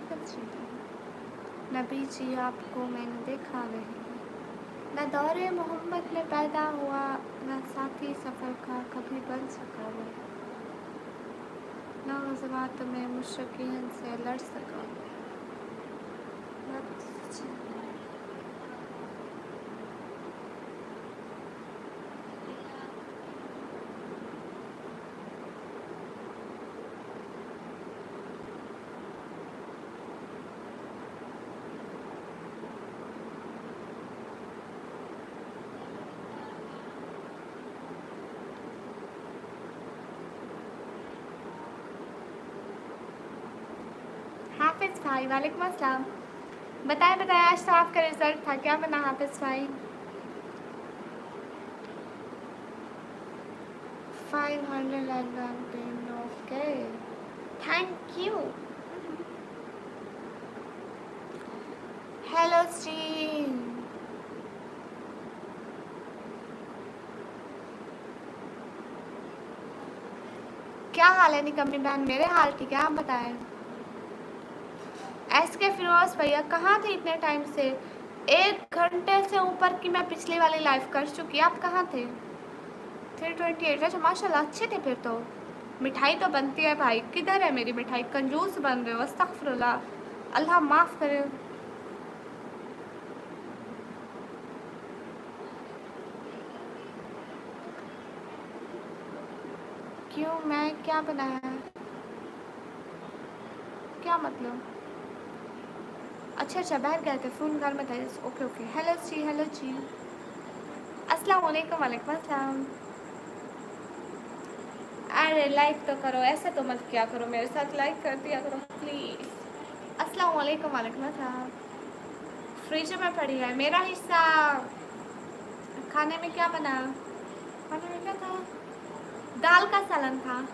हकीकत जीते। नबी जी आपको मैंने देखा नहीं, न दौरे मोहम्मद में पैदा हुआ, न साथी सफ़र का कभी बन सका मैं, न ग़ज़वात में मुशरिकीन से लड़ सका। हाफिज़ भाई वालेकुम अस्सलाम। बताएं आज तो आपका रिज़ल्ट था, क्या बना हाफिज़ भाई? 519 okay, thank you. Hello Shri, क्या हाल है निकम्मी बहन? मेरे हाल ठीक है, आप बताएं। एसके फिरोज भैया कहाँ थे इतने टाइम से? 1 घंटे से ऊपर की मैं पिछली वाली लाइव कर चुकी, आप कहाँ थे? 328। अच्छा माशाल्लाह, अच्छे थे फिर तो। मिठाई तो बनती है भाई, किधर है मेरी मिठाई? कंजूस बन रहे हो, अस्तगफिरुल्लाह, अल्लाह माफ़ करे। क्यों, मैं क्या बनाया है? क्या मतलब? अच्छा बाहर गए थे, फ़ोन घर में था। Okay okay. हेलो जी अस्सलाम वालेकुम। वालेकुम अस्सलाम। अरे लाइक तो करो, ऐसे तो मत क्या करो, मेरे साथ लाइक कर दिया करो प्लीज़। अस्सलाम वालेकुम। वालेकुम अस्सलाम। फ्रिज में पड़ी है मेरा हिस्सा। खाने में क्या बना? खाने में क्या था? दाल का सालन था।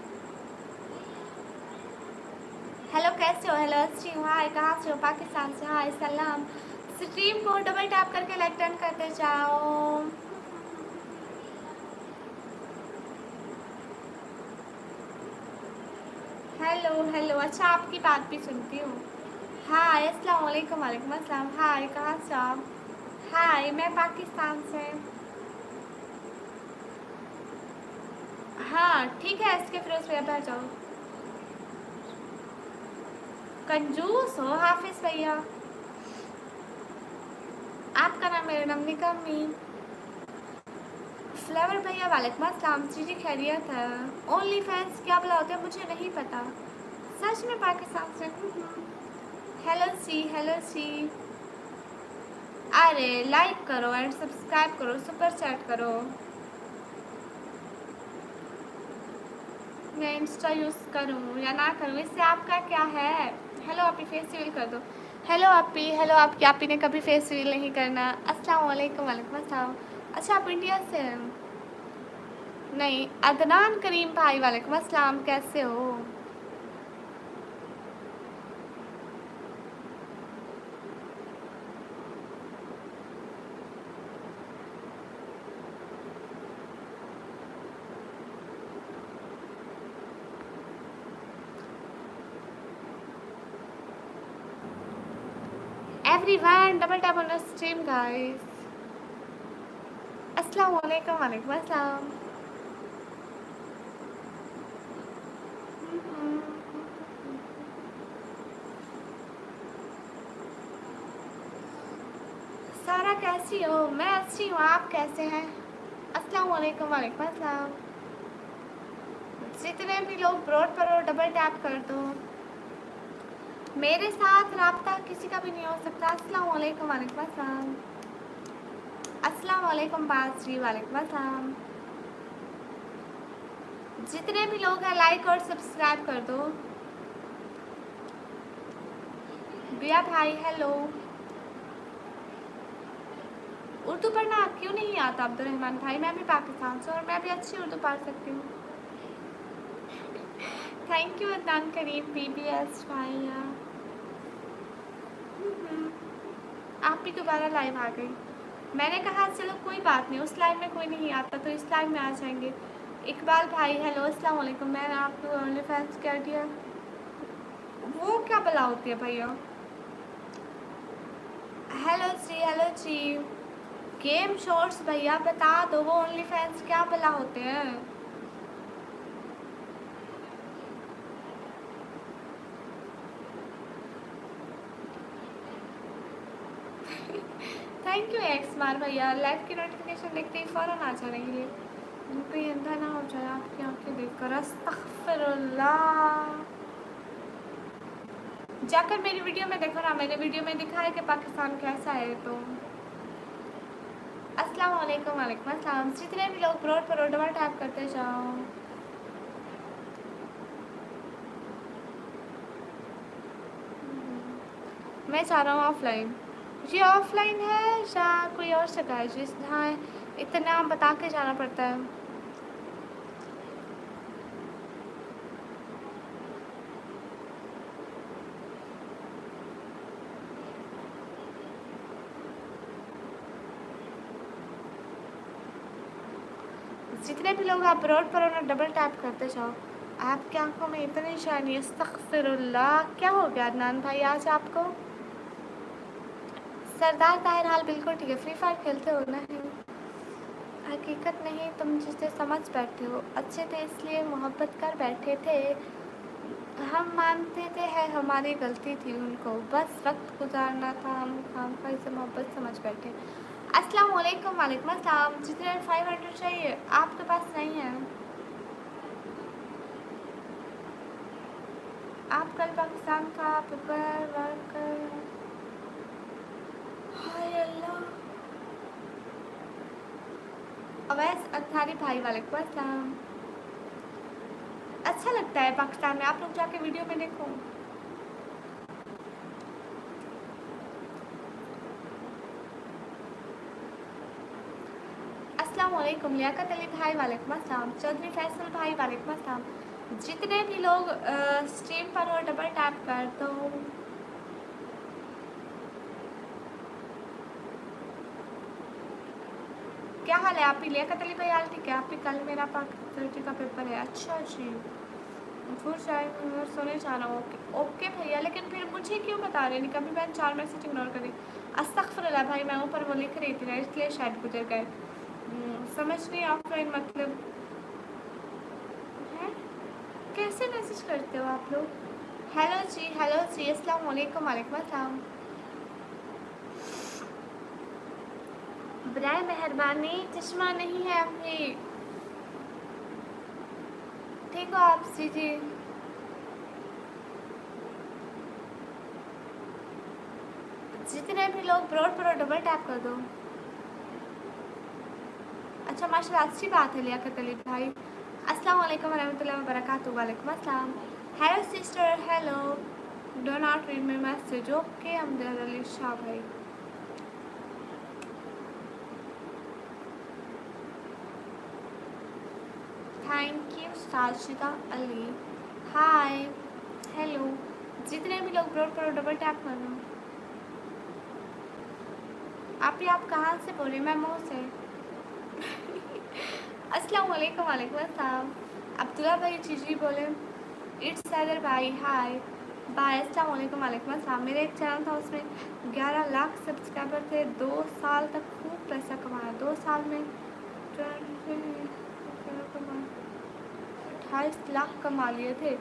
हेलो कैसे हो? हेलो अच्छी हूँ। हाय, कहाँ से हो? पाकिस्तान से। हाय सलाम। स्ट्रीम को डबल टैप करके लाइक डन करते जाओ। हेलो अच्छा आपकी बात भी सुनती हूँ। हाय अस्सलाम वालेकुम। वालेकुम अस्सलाम। हाय, कहाँ से आप? हाय, मैं पाकिस्तान से। हाँ ठीक है, इसके फिर उस बैठ जाओ। कंजूस हो हाफिज़ भैया। आपका नाम? मेरा नाम निकम्मी। फ्लेवर भैया वालेकुम अस्सलाम। जी खैरियत है। ओनली फैंस क्या बुला होते हैं मुझे नहीं पता, सच में पाकिस्तान से। हेलो सी। अरे लाइक करो एंड सब्सक्राइब करो, सुपर चैट करो। मैं इंस्टा यूज़ करूँ या ना करूँ, इससे आपका क्या है? हेलो आपी, फेस रिवील कर दो। हेलो आपी। हेलो आपकी आपी ने कभी फेस रिवील नहीं करना। अस्सलाम वालेकुम। वालेकुम अस्सलाम। अच्छा आप इंडिया से हैं? नहीं, अदनान करीम भाई वालेकुम अस्सलाम, कैसे हो? Everyone double tap on the stream guys. अस्सलाम वालेकुम। वालेकुम अस्सलाम। सारा कैसी हो? मैं अच्छी हूँ, आप कैसे हैं? अस्सलाम वालेकुम। वालेकुम अस्सलाम। जितने भी लोग ब्रॉड पर हो डबल टैप कर दो। मेरे साथ राब्ता किसी का भी नहीं हो सकता। अस्सलाम वालेकुम। वालेकुम अस्सलाम। अस्सलाम वालेकुम बासरी। वालेकुम अस्सलाम। जितने भी लोग हैं लाइक और सब्सक्राइब कर दो। बिया भाई हेलो। उर्दू पढ़ना क्यों नहीं आता अब्दुलरहमान भाई? मैं भी पाकिस्तान से और मैं भी अच्छी उर्दू पढ़ सकती हूँ। Thank you Adnan Karim BBS भाई। आप भी दोबारा लाइव आ गई। मैंने कहा चलो कोई बात नहीं, उस लाइव में कोई नहीं आता तो इस लाइव में आ जाएंगे। इकबाल भाई हेलो अस्सलाम वालेकुम। मैंने आपको ओनली फैंस कर दिया। वो क्या बला होती है भैया? हेलो जी। गेम शॉर्ट्स भैया बता दो, वो ओनली फैंस क्या बला होते हैं? थैंक यू एक्स मार भैया, लाइव की नोटिफिकेशन देखते ही फ़ौरन आ जाने के लिए। कहीं अंधा ना हो जाए आपकी आंखें देखकर। अस्तगफिरुल्लाह। जाकर मेरी वीडियो में देखो ना, मैंने वीडियो में दिखा है कि पाकिस्तान कैसा है। तो अस्सलाम वालेकुम। वालेकुम अस्सलाम। जितने भी लोग ब्रोड पर डबल टैप करते जाओ। मैं चाह रहा हूँ ऑफलाइन। ये ऑफलाइन है या कोई और जगह है जिस जहाँ इतना बता के जाना पड़ता है? जितने भी लोग आप रोड पर उन्हें डबल टैप करते जाओ। आपकी आंखों में इतनी शानी। अस्तगफिरुल्लाह। क्या हो गया अदनान भाई आज आपको? सरदार ताहिर हाल बिल्कुल ठीक है। फ्री फायर खेलते हो? नहीं, हकीकत नहीं, तुम जिसे समझ बैठे हो। अच्छे थे इसलिए मोहब्बत कर बैठे थे। हम मानते थे है हमारी गलती थी, उनको बस वक्त गुजारना था, हम खामखा इसे मोहब्बत समझ बैठे। अस्सलाम वालेकुम। वालेकुम अस्सलाम। जितने 500 चाहिए आपके पास नहीं है? आप कल पाकिस्तान का पेपर वर्क कर। हाय अल्लाह। अवैस अंसारी भाई वालेकुम अस्सलाम। अच्छा लगता है पाकिस्तान में, आप लोग जाके वीडियो में देखो। अस्सलाम वालेकुम। लियाकत अली भाई वालेकुम अस्सलाम। चौधरी फैसल भाई वालेकुम अस्सलाम। जितने भी लोग स्ट्रीम पर हो डबल टैप कर दो। क्या हाल है आप ही? लियाकत अली भाई हाल ठीक है आप ही? कल मेरा पाकिस्तान का पेपर है। अच्छा जी, फिर शायद मैं सोने जाना। ओके ओके भैया, लेकिन फिर मुझे क्यों बता रहे नहीं? कभी मैंने 4 मैसेज इग्नोर कर दी। अस्तगफिरुल्लाह भाई, मैं ऊपर वो लिख रही थी ना, इसलिए शायद गुजर गए। समझ नहीं ऑफलाइन मतलब है। कैसे मैसेज करते हो आप लोग? हेलो जी अस्सलाम वालेकुम। वालेकुम अस्सलाम। बराए मेहरबानी चश्मा नहीं है अभी। ठीक हो आप? जी। जितने भी लोग ब्रॉड पर डबल टैप कर दो। अच्छा माशाल्लाह, अच्छी बात है लियाकत अली भाई। अस्सलाम वालेकुम वरहमतुल्लाहि वबरकातुहू। वालेकुम अस्सलाम। Hello sister, hello. Do not read my message. Okay Amjad Ali Shah भाई। Thank you Sajida Ali. Hi hello. जितने भी लोग ब्रॉड पर डबल टैप कर दो। आप कहाँ से बोले? मैं मुँह से। अस्सलाम वालेकुम। वालेकुम अस्सलाम। अब्दुल्ला भाई जी बोले। इट्स सैदर भाई हाय बाय। अस्सलाम वालेकुम। वालेकुम अस्सलाम। मेरा एक चैनल था, उसमें 11 लाख सब्सक्राइबर थे। 2 साल तक खूब पैसा कमाया। 2 साल में 28 लाख कमा लिए थे।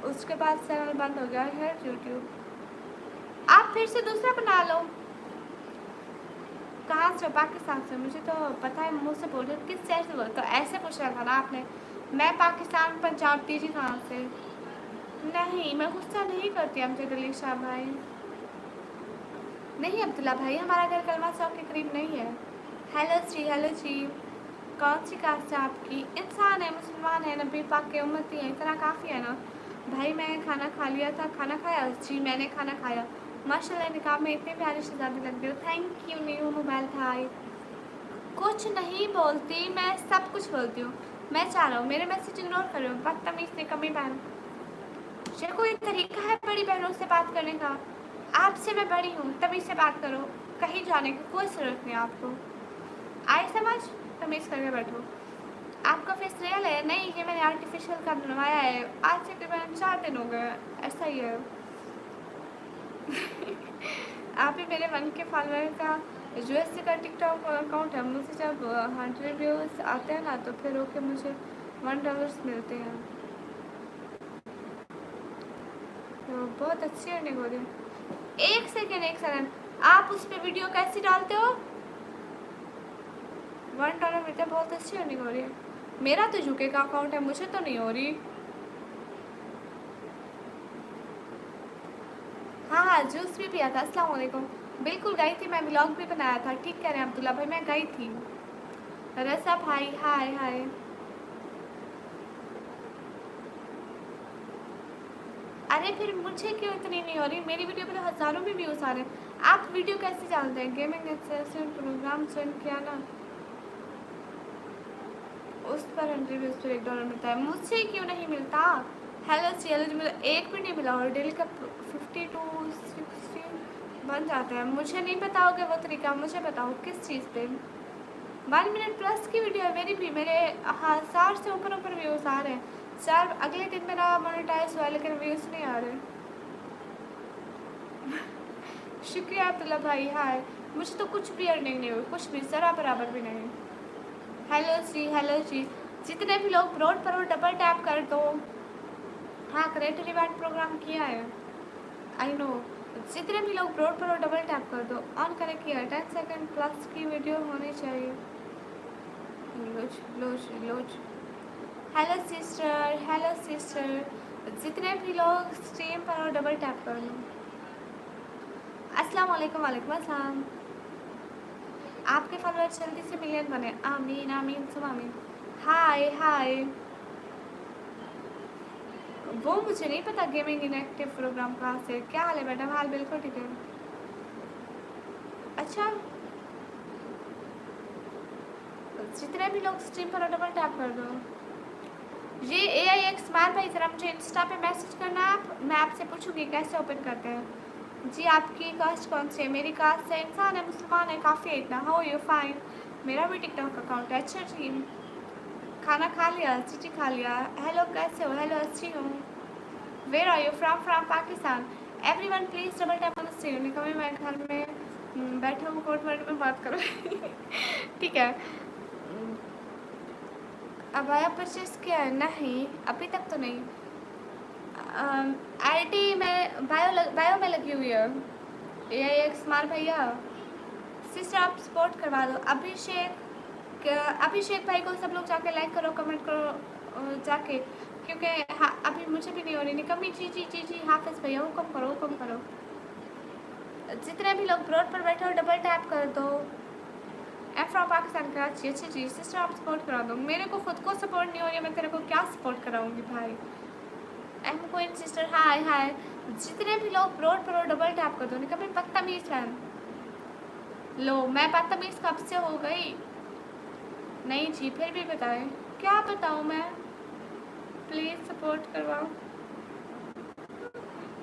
उसके बाद चैनल बंद हो गया है यूट्यूब। आप फिर से दूसरा बना लो। कहाँ से? पाकिस्तान से? मुझे तो पता है, मुँह से बोल रहे हो। किस शहर से बोल? तो ऐसे पूछना था ना आपने। मैं पाकिस्तान पंजाब तीजी कहाँ से? नहीं, मैं गुस्सा नहीं करती अमजद अली शाह भाई। नहीं अब्दुल्ला भाई, हमारा घर कलमा चौक के करीब नहीं है। हेलो जी। कौन सी कास्ट है आपकी? इंसान है, मुसलमान है, नबी पाक के उम्मती है, इतना काफ़ी है ना। भाई मैं खाना खा लिया था। खाना खाया? जी मैंने खाना खाया। माशाल्लाह निकाह में इतने प्यारे शहजादी लगते हो। Thank you. न्यू मोबाइल था। कुछ नहीं बोलती, मैं सब कुछ बोलती हूँ। मैं चाह रहा हूँ मेरे मैसेज इग्नोर कर रहे हो। बदतमीज़ से कमी बहन। ये कोई तरीका है बड़ी बहनों से बात करने का? आपसे मैं बड़ी हूँ, तमीज़ से बात करो। कहीं जाने की कोई ज़रूरत नहीं आपको। आए समझ? तमीज़ करके बैठो। आपका फेस रियल है? नहीं, ये मैंने आर्टिफिशियल का बनवाया है। आज से तकरीबन 4 दिन हो गए, ऐसा ही है। आप ही मेरे 1 के फॉलोअर का यूएसए का टिकटॉक अकाउंट है। मुझे जब 100 व्यूज़ आते हैं ना तो फिर ओके मुझे $1 मिलते हैं। तो बहुत अच्छी अर्निंग हो रही है। एक सेकेंड, आप उस पर वीडियो कैसे डालते हो? $1 मिलता है, बहुत अच्छी अर्निंग हो रही है। मेरा तो यूके का अकाउंट है, मुझे तो नहीं हो रही। हाँ, जूस भी पिया था। अस्सलाम वालेकुम। बिल्कुल गई थी, मैं व्लॉग भी बनाया था। ठीक कह रहे हैं अब्दुल्ला भाई, मैं गई थी। रसा भाई हाय हाय। अरे फिर मुझे क्यों इतनी नहीं हो रही? मेरी वीडियो पर हज़ारों में व्यूज़ आ रहे हैं। आप वीडियो कैसे डालते हैं? गेमिंग एक्सेसन प्रोग्राम ज्वाइन किया ना, उस पर 100 व्यूज़ पर $1 मिलता है। मुझसे क्यों नहीं मिलता? हेलो सी एल, मुझे एक भी नहीं मिला और डेली का 50 to 60 बन जाता है। मुझे नहीं बताओगे वो तरीका? मुझे बताओ किस चीज़ पे। 1 मिनट प्लस की वीडियो है मेरी भी, मेरे 1000 से ऊपर व्यूज़ आ रहे हैं। 4 अगले दिन मेरा मोनेटाइज हुआ लेकिन व्यूज़ नहीं आ रहे। शुक्रिया अब्दुल्ला भाई हाय। मुझे तो कुछ भी अर्निंग नहीं हुई, कुछ भी, ज़रा बराबर भी नहीं। हेलो जी, जितने भी लोग ब्रॉड पर डबल टैप कर दो। हाँ, क्रिएटर रिवार्ड प्रोग्राम किया है, आई नो। जितने भी लोग ब्रॉड पर डबल टैप कर दो। ऑन करें किया, 10 सेकेंड प्लस की वीडियो होनी चाहिए। लोच लोच लोच। हेलो सिस्टर, जितने भी लोग स्ट्रीम पर डबल टैप कर लो। अस्सलाम वालेकुम। वालेकुम अस्सलाम। आपके फॉलोअर जल्दी से मिलियन बने, आमीन आमीन सुम आमीन। हाय हाय। वो मुझे नहीं पता गेमिंग इनएक्टिव प्रोग्राम कहाँ से। क्या हाल है मैडम? हाल बिल्कुल ठीक है। अच्छा, जितने भी लोग स्ट्रीम पर डबल टैप कर दो। ये AIX मार भाई, ज़रा मुझे इंस्टा पे मैसेज करना आप, मैं आपसे पूछूंगी कैसे ओपन करते हैं। जी आपकी कास्ट कौन सी है? मेरी कास्ट है, इंसान है, मुसलमान है, काफ़ी है इतना। How you fine? मेरा भी टिकटॉक अकाउंट है। अच्छा जी, खाना खा लिया? जी खा लिया। हेलो कैसे हो? हेलो अच्छी हूँ। Where are you from? From Pakistan. Everyone please double tap on the screen. कभी मैं घर में बैठा हूँ, कोर्ट वर्ड में बात करो। ठीक है। अब आया परचेस किया है? नहीं अभी तक तो नहीं। IT में बायो में लगी हुई है। AIX मार भैया। सिस्टर आप सपोर्ट करवा दो। अभिषेक भाई को सब लोग जाके लाइक करो, कमेंट करो जाके, क्योंकि हाँ अभी मुझे भी नहीं हो रही निकम्मी। जी हाफिज़ भैया हुक्म करो। जितने भी लोग ब्रॉड पर बैठे हो डबल टैप कर दो। M from Pakistan Karachi. अच्छा जी सिस्टर आप सपोर्ट करा दो। मेरे को खुद को सपोर्ट नहीं हो रही है, मैं तेरे को क्या सपोर्ट कराऊंगी भाई। एम कोइन सिस्टर हाय हाय। जितने भी लोग ब्रॉड पर डबल टैप कर दो। निकम्मी बदतमीज़ है। लो मैं बदतमीज़ कब से हो गई? नहीं जी, फिर भी बताएं, क्या बताऊं मैं? प्लीज़ सपोर्ट करवाओ।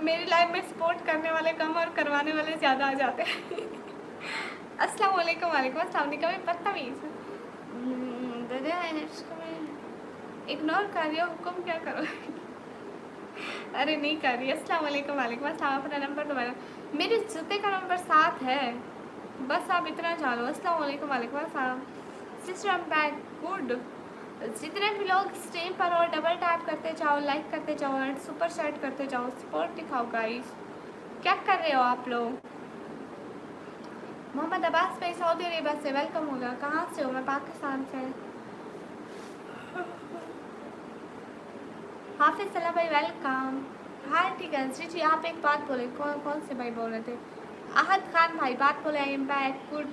मेरी लाइफ में सपोर्ट करने वाले कम और करवाने वाले ज़्यादा आ जाते हैं। अस्सलाम वालेकुम। वालेकुम अस्सलाम। निकम्मी बदतमीज़। इग्नोर कर रही हो, हुक्म क्या करो। अरे नहीं कर रही। अस्सलाम वालेकुम। वालेकुम अस्सलाम। अपना नंबर दोबारा। मेरे जूते का नंबर 7 है, बस आप इतना जानो। अस्सलाम वालेकुम। वालेकुम अस्सलाम। Sister I am back good. जितने भी लोग स्ट्रीम पर और डबल टैप करते जाओ, लाइक करते जाओ और सुपर चैट करते जाओ, सपोर्ट दिखाओ गाइस। क्या कर रहे हो आप लोग? मोहम्मद अब्बास भाई सऊदी अरेबिया से वेलकम होगा। कहाँ से हो? मैं पाकिस्तान से। हाफिज़ सलाह भाई वेलकम। हाँ ठीक है जी आप एक बात बोले। कौन से भाई बोल रहे थे? आहद खान भाई बात बोले। I am back good.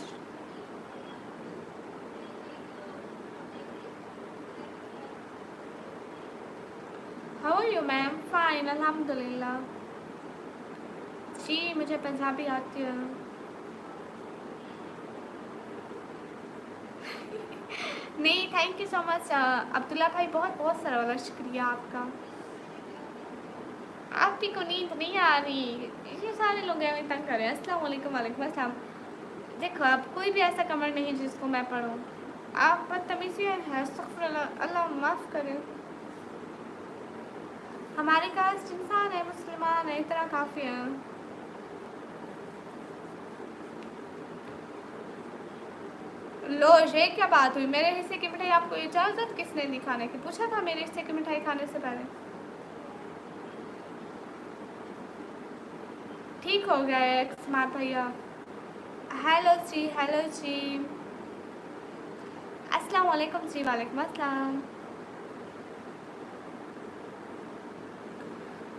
How are you ma'am? Fine अल्हम्दुलिल्लाह। जी मुझे पंजाबी आती है। नहीं thank you so much Abdullah भाई, बहुत बहुत सारा शुक्रिया आपका। आप ही को नींद नहीं आ रही? ये सारे लोग हमें तंग कर रहे हैं। अस्सलाम वालेकुम। वालेकुम अस्सलाम। देखो अब कोई भी ऐसा कमेंट नहीं जिसको मैं पढ़ूँ। आप बदतमीजी है, अस्तगफुरुल्लाह, अल्लाह माफ़ करे। हमारे कास्ट इंसान है, मुसलमान है, इतना काफ़ी है। लो, ये क्या बात हुई? मेरे हिस्से की मिठाई आपको इजाज़त किसने दी खाने की? पूछा था मेरे हिस्से की मिठाई खाने से पहले? ठीक हो गया है स्मार्ट भैया। हेलो जी, हेलो जी, अस्सलाम वालेकुम जी। वालेकुम अस्सलाम।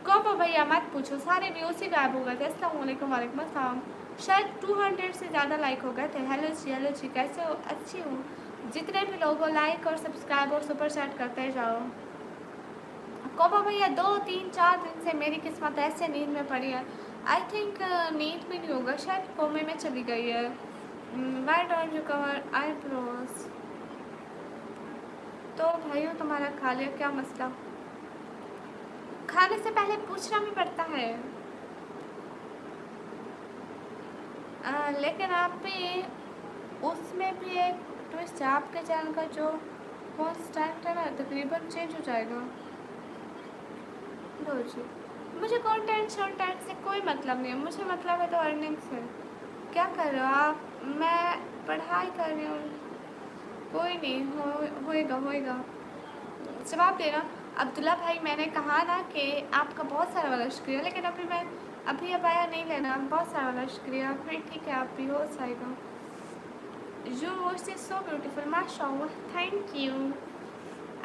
को भैया मत पूछो, सारे व्यूज ही गायब हो गए थे। अस्सलाम वालेकुम, वालेकुम अस्सलाम। शायद 200 से ज़्यादा लाइक हो गए थे। हेलो जी, कैसे हो? अच्छी हूँ। जितने भी लोग हो, लाइक और सब्सक्राइब और सुपर चैट करते जाओ। कोबा भैया 2 3 4 दिन से मेरी किस्मत ऐसे नींद में पड़ी है। आई थिंक नींद में नहीं होगा, शायद कोमे में चली गई है। Why don't you cover eyebrows? तो भाइयों, तुम्हारा खा लिया? क्या मसला? खाने से पहले पूछना भी पड़ता है। लेकिन आप भी उसमें भी एक ट्विस्ट है, आपके चैनल का जो कॉन्स्टेंट है ना, तकरीबन चेंज हो जाएगा। लो जी, मुझे कंटेंट शॉन्टेंट से कोई मतलब नहीं है, मुझे मतलब है तो अर्निंग से। क्या कर रहे हो आप? मैं पढ़ाई कर रही हूँ। कोई नहीं, होएगा होएगा। जवाब देना। अब्दुल्ला भाई, मैंने कहा ना कि आपका बहुत सारा वाला शुक्रिया, लेकिन अभी अब आया नहीं लेना। बहुत सारा वाला शुक्रिया। फिर ठीक है, आप भी हो जाएगा। Your voice is so beautiful, माशाअल्लाह, थैंक यू।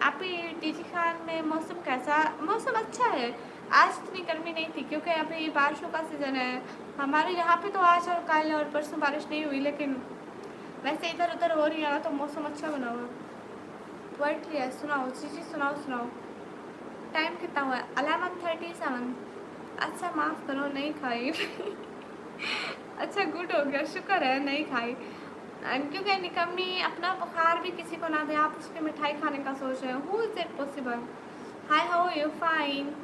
आप टीजी खान में मौसम कैसा? मौसम अच्छा है। आज इतनी गर्मी नहीं थी क्योंकि अभी बारिशों का सीज़न है। हमारे यहाँ पे तो आज और कल और परसों बारिश नहीं हुई, लेकिन वैसे इधर उधर हो रही है ना, तो मौसम अच्छा बना हुआ। पोइट्री है, सुनाओ जी, सुनाओ। टाइम कितना हुआ है? 11:37। अच्छा माफ़ करो, नहीं खाई। अच्छा, गुड हो गया, शुक्र है नहीं खाई। क्योंकि निकम्मी अपना बुखार भी किसी को ना दे, आप उसकी मिठाई खाने का सोच रहे हो। Who is it possible? Hi, how you? Fine.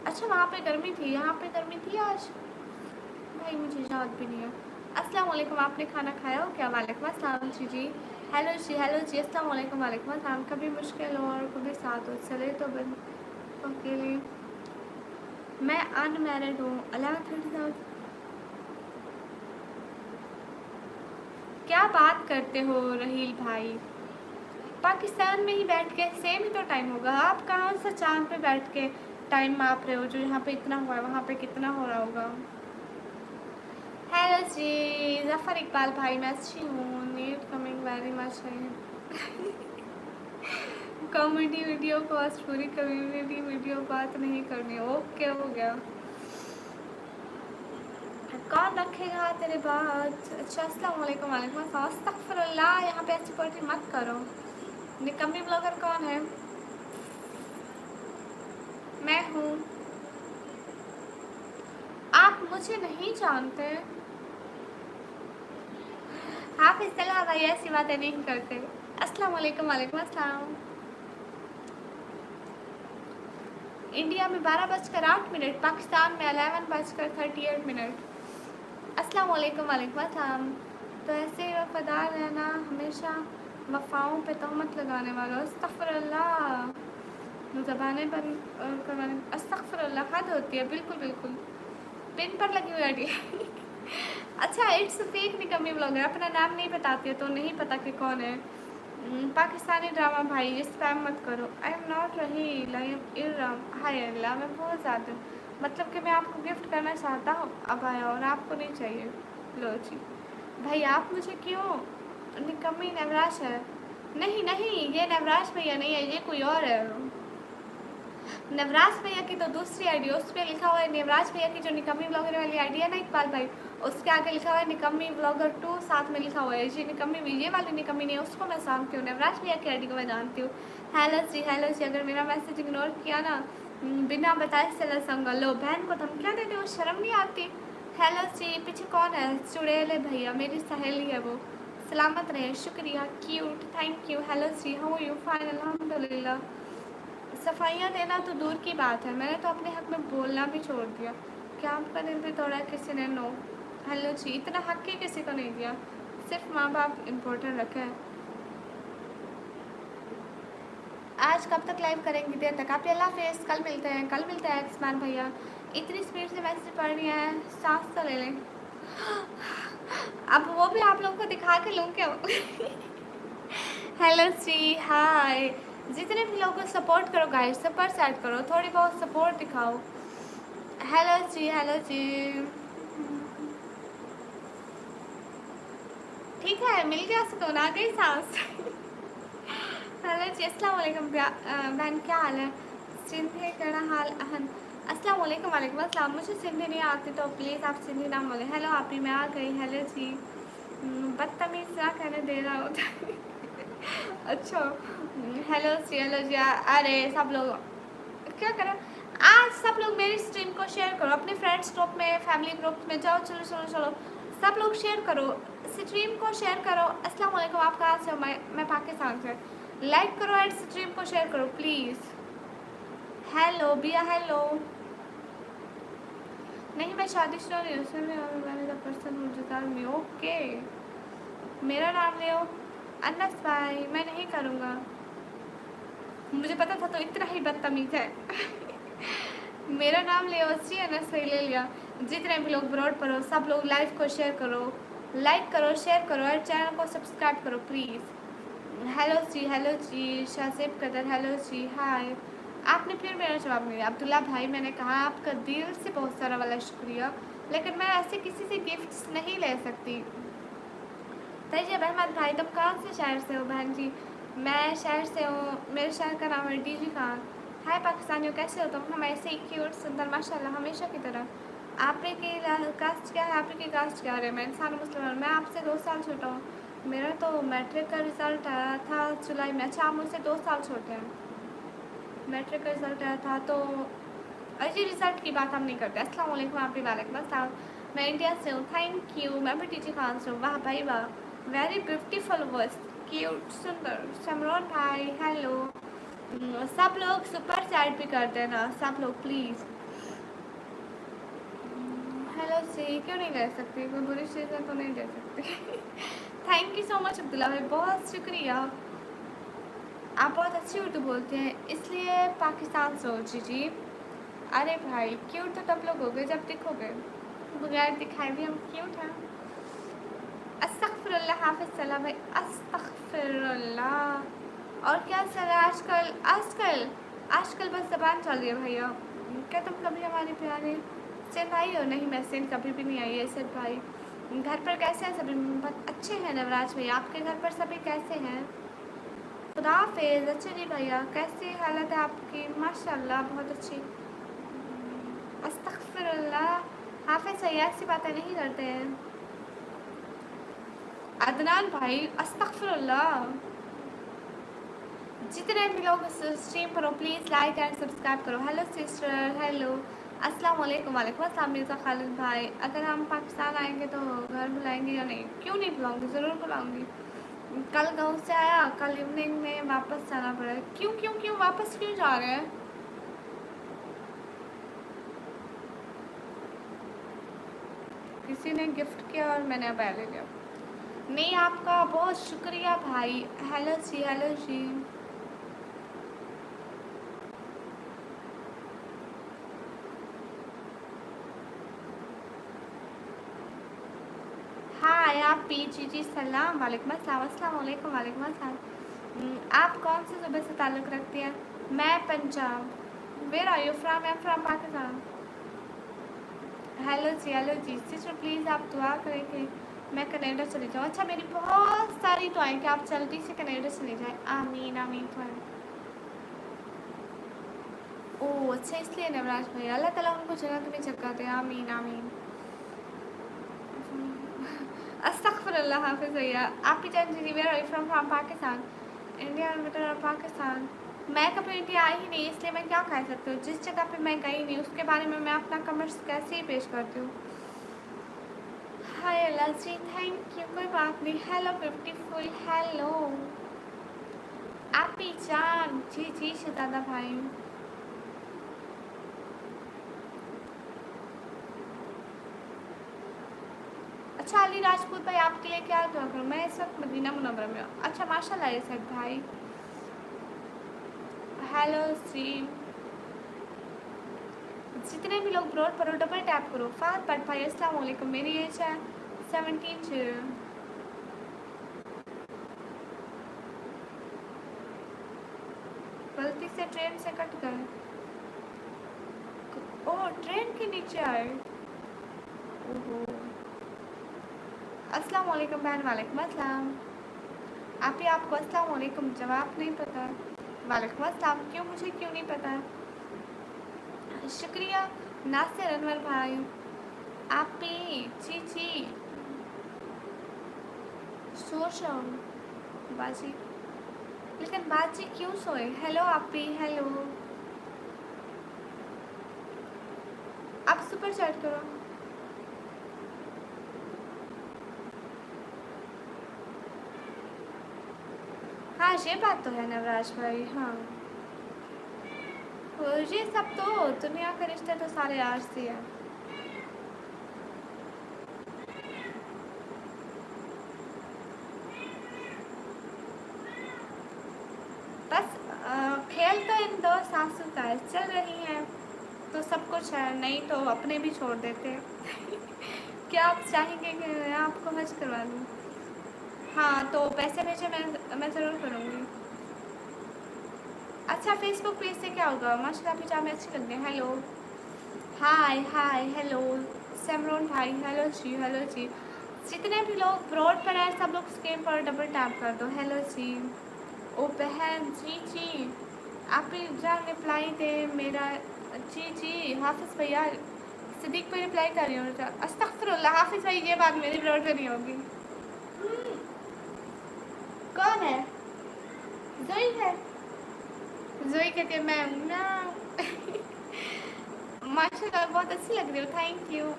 अच्छा, वहाँ पे गर्मी थी, यहाँ पे गर्मी थी आज? भाई मुझे याद भी नहीं है। अस्सलाम वालेकुम, आपने खाना खाया हो क्या? वालेकुम अस्सलाम जी। हेलो जी, अस्सलाम वालेकुम, वालेकुम अस्सलाम। कभी मुश्किल हो और कभी साथ हो, चले तो बन अकेले। मैं अनमैरिड हूँ। 11:30। क्या बात करते हो रहील भाई? पाकिस्तान में ही बैठ के सेम ही तो टाइम होगा। आप कहाँ से चांद पे बैठ के टाइम माप रहे हो? जो यहाँ पे इतना हुआ है, वहाँ पे कितना हो रहा होगा। हेलो जी, जफ़र इकबाल भाई, मैं अच्छी हूँ। नीड कमिंग वेरी मच है। कॉमेडी वीडियो पोस्ट, पूरी कम्युनिटी वीडियो बात नहीं करनी। ओके, हो गया। कौन रखेगा तेरे बात? अच्छा, अस्सलाम वालेकुम, वालेकुम अस्सलाम। अस्तगफिरुल्लाह, यहाँ पे ऐसी पोएट्री मत करो। निकम्मी ब्लॉगर कौन है? मैं हूँ। आप मुझे नहीं जानते। हाफिज़ सलाह भाई, ऐसी बातें नहीं करते। अस्सलाम वालेकुम, वालेकुम अस्सलाम। इंडिया में 12:08, पाकिस्तान में 11:38। अस्सलाम वालेकुम, वालेकुम अस्सलाम। तो ऐसे ही वफादार रहना हमेशा, वफ़ाओं पे तहमत लगाने वालों। अस्तग़फ़िरुल्लाह, ज़बानें बंद करवाने। अस्तग़फ़िरुल्लाह, हद होती है। बिल्कुल बिल्कुल, पिन पर लगी हुई आईडी। अच्छा, इट्स फेक निकम्मी ब्लॉगर। अपना नाम नहीं बताती है तो नहीं पता कि कौन है। पाकिस्तानी ड्रामा भाई, स्पैम मत करो। आई एम नॉट रही, आई एम इरम। हाय अल्लाह, मैं बहुत ज़्यादा, मतलब कि मैं आपको गिफ्ट करना चाहता हूँ अब आया, और आपको नहीं चाहिए। लो जी भाई, आप मुझे क्यों? निकम्मी नवराज है। नहीं नहीं, ये नवराज भैया नहीं है, ये कोई और है। नवराज भैया की तो दूसरी आईडी, उस पर लिखा हुआ है नवराज भैया की जो निकम्मी ब्लॉगर वाली आईडी है ना इकबाल भाई, उसके आगे लिखा हुआ है निकम्मी ब्लॉगर 2, साथ में लिखा हुआ है जी निकम्मी। ये वाली निकम्मी नहीं है, उसको मैं जानती हूँ। नवराज भैया की आईडी को मैं जानती हूँ। हेलो जी, अगर मेरा मैसेज इग्नोर किया ना, बिना बताए चला संगा। लो, बहन को धमकियाँ देते हो, शर्म नहीं आती? हेलो जी, पीछे कौन है? चुड़ैल है भैया, मेरी सहेली है वो। सलामत रहे, शुक्रिया, क्यूट, थैंक यू। हेलो जी, हाउ आर यू? फाइन, अल्हम्दुलिल्लाह। सफाइयाँ देना तो दूर की बात है, मैंने तो अपने हक में बोलना भी छोड़ दिया। क्या आपका दिल भी तोड़ा किसी ने? नो। हेलो जी, इतना हक ही किसी को नहीं दिया। सिर्फ माँ बाप इम्पोर्टेंट रखे हैं। आज कब तक लाइव करेंगी? देर तक। आप अल्लाह हाफिज़, कल मिलते हैं, कल मिलते हैं उस्मान भैया। इतनी स्पीड से मैसेज पढ़ रही है, सांस तो ले लें। अब वो भी आप लोगों को दिखा के लूँ क्या? हेलो सी, हाय। जितने भी लोगों को सपोर्ट करो गाइस, सब पर सेट करो, थोड़ी बहुत सपोर्ट दिखाओ। हेलो जी, हेलो जी। ठीक है, मिल गया सुकून, आ गई सांस। हेलो जी, अस्सलाम वालेकुम बहन, क्या हाल है? सिंधी कड़ा हाल अहन। अस्सलाम वालेकुम। वालेकुम अस्सलाम। मुझे सिंधी नहीं आती तो प्लीज़ आप सिंधी ना बोलें। हेलो आप ही, मैं आ गई। हेलो जी। बदतमीज़ ना कहने दे रहा होता। अच्छा। हेलो जी, हेलो जी। अरे सब लोग क्या करें? आज सब लोग मेरी स्ट्रीम को शेयर करो अपने फ्रेंड्स ग्रुप में, फैमिली ग्रुप में जाओ। चलो चलो चलो, सब लोग शेयर करो, स्ट्रीम को शेयर करो। अस्सलाम वालेकुम, आप कहाँ से हो? मैं पाकिस्तान से। लाइक करो एंड स्ट्रीम को शेयर करो प्लीज़। हेलो बिया, हेलो। नहीं, मैं शादीशुदा नहीं हूँ, मैंने द पर्सन हूँ जुदार में। ओके, मेरा नाम ले अनस भाई। मैं नहीं करूँगा, मुझे पता था तो इतना ही बदतमीज़ है। मेरा नाम ले सी अनस सही ले लिया। जितने भी लोग ब्रॉड पर हो, सब लोग लाइव को शेयर करो, लाइक करो, शेयर करो और चैनल को सब्सक्राइब करो प्लीज़। हेलो जी शाहजेब कदर, हेलो जी, हाय। आपने फिर मेरा जवाब नहीं दिया। अब्दुल्ला भाई, मैंने कहा आपका दिल से बहुत सारा वाला शुक्रिया, लेकिन मैं ऐसे किसी से गिफ्ट्स नहीं ले सकती। तैयब अहमद भाई, तुम कौन से शहर से हो? बहन जी, मैं शहर से हूँ, मेरे शहर का नाम है डीजी खान। हाय पाकिस्तानियों, कैसे हो तुम? हम ऐसे ही क्यूट सुंदर माशाल्लाह हमेशा की तरह। आपने की कास्ट क्या है? आपकी कास्ट क्या है? मैं इंसान मुस्लिम, मैं आपसे 2 साल छोटा हूँ। मेरा तो मैट्रिक का रिज़ल्ट आया था जुलाई में। अच्छा, आप मुझसे 2 साल छोटे हैं। मैट्रिक का रिज़ल्ट आया था तो अजी रिज़ल्ट की बात हम नहीं करते। अस्सलाम वालेकुम, आप भी वालेकुम अस्सलाम। मैं इंडिया से हूँ, थैंक यू। मैं भी टीची खान से हूँ। वाह भाई वाह, वेरी ब्यूटीफुल वॉइस, क्यूट सुंदर। समरोन भाई हेलो। सब लोग सुपर चैट भी कर देना, सब लोग प्लीज़। हेलो से क्यों नहीं ले सकती? कोई बुरी चीज़ है तो नहीं दे सकती। Thank you so much Abdullah भाई, बहुत शुक्रिया। आप बहुत अच्छी उर्दू बोलते हैं, इसलिए पाकिस्तान से हो। जी जी। अरे भाई, क्यूट तो तब लोग हो गए जब दिखोगे, बगैर दिखाए भी हम क्यूट हैं। अस्तगफिरुल्लाह, हाफिज़ सलाम भाई, अस्तगफिरुल्लाह। और क्या चल रहा है आजकल? आजकल बस ज़बान चल रही है भैया। क्या तुम कभी हमारी प्यारी सिंध आई हो? नहीं, मैं सिंध कभी भी नहीं आई है सिंध भाई। घर पर कैसे हैं सभी? बहुत अच्छे हैं नवराज भैया, आपके घर पर सभी कैसे हैं? खुदा हाफिज़। अच्छा जी भैया, कैसी हालत है आपकी? माशाल्लाह बहुत अच्छी। अस्तगफिरुल्लाह, हाफिज़ भैया ऐसी बातें नहीं करते हैं। अदनान भाई, अस्तगफिरुल्लाह। जितने भी लोग स्ट्रीम पर हो प्लीज़ लाइक एंड सब्सक्राइब करो। Hello sister, hello. अस्सलाम वालेकुम। वालेकुम अस्सलाम मिर्ज़ा खालिद भाई। अगर हम पाकिस्तान आएंगे तो घर बुलाएंगे या नहीं? क्यों नहीं बुलाऊंगी, ज़रूर बुलाऊंगी। कल गाँव से आया, कल इवनिंग में वापस जाना पड़ा। क्यों क्यों क्यों वापस क्यों जा रहे हैं? किसी ने गिफ्ट किया और मैंने अब ले लिया। नहीं, आपका बहुत शुक्रिया भाई। हेलो जी, हेलो जी। हाय आप पी जी सलाम। वालेकुम अस्सलाम, अस्सलाम वालेकुम। वालेकुम अस्सलाम। आप कौन से सूबे से ताल्लुक़ रखती हैं? मैं Punjab. Where are you from? I am from Pakistan. Hello जी सिस्टर, प्लीज़ आप दुआ करें कि मैं कनाडा चली जाऊँ। अच्छा, मेरी बहुत सारी दुआएं कि आप जल्दी से कनाडा चले जाएँ। आमीन आमीन। ओह अच्छा, इसलिए नवराज भैया, अल्लाह ताला उनको जन्नत में जगह दे। आमीन आमीन। अस्तगफिरुल्लाह, हाफिज़ भैया। आप ही जान जी, where are you from Pakistan. India better Pakistan. मैं कभी इंडिया आई ही नहीं, इसलिए मैं क्या कह सकती हूँ। जिस जगह पे मैं गई नहीं उसके बारे में मैं अपना कमेंट्स कैसे ही पेश करती हूँ। हाय अल्लाह जी, थैंक यू। कोई बात नहीं। हेलो ब्यूटीफुल, हेलो आप ही जान। जी जी शहजादा भाई। चाली राजपूत भाई, आपके लिए क्या दुआ करूँ? मैं इस वक्त मदीना मुनव्वरा में हूँ। अच्छा माशाल्लाह इरशाद भाई। हेलो स्ट्रीम, जितने भी लोग ब्रॉड पर हो डबल टैप करो। फात बट भाई अस्सलाम वालेकुम, मेरी एज है 17। गलती से ट्रेन से कट गए। ओह ट्रेन के नीचे आए। ओहो अस्सलाम वालेकुम बहन। वालेकुम अस्सलाम। आप ही आपको अस्सलाम वालेकुम जवाब नहीं पता? वालेकुम अस्सलाम। क्यों, मुझे क्यों नहीं पता? शुक्रिया नासिर अनवर भाई। आप ही जी सो जाओ बाजी, लेकिन बाजी क्यों सोए? हेलो आप ही, हेलो। आप सुपर चैट करो। हाँ ये बात तो है नवराज भाई। हाँ तो ये सब तो दुनिया के रिश्ते तो सारे आज से है। बस खेल तो इन दो सासू का है, चल रही हैं तो सब कुछ है, नहीं तो अपने भी छोड़ देते। क्या आप चाहेंगे कि मैं आपको हज करवा दूँ? हाँ तो पैसे भेजे, मैं ज़रूर करूँगी। अच्छा फेसबुक पेज से क्या होगा? माशाल्लाह आपकी जामे अच्छी लग रही है। हेलो हाय हाय हेलो सैमरोन भाई, हेलो जी हेलो जी। जितने भी लोग ब्रॉड पर हैं सब लोग स्क्रीन पर डबल टैप कर दो। हेलो जी। ओ बहन जी आप भी जान रिप्लाई दे मेरा। जी हाफिज़ भैया, सिद्दीक पे रिप्लाई कर रही हूँ। अस्तगफिरुल्लाह हाफिज़ भाई, ये बात मेरी ब्रॉड पर नहीं होगी। कौन है? जोई है। जोई कहती है मैं हूँ ना। माशाल्लाह बहुत अच्छी लग रही हो, थैंक यू।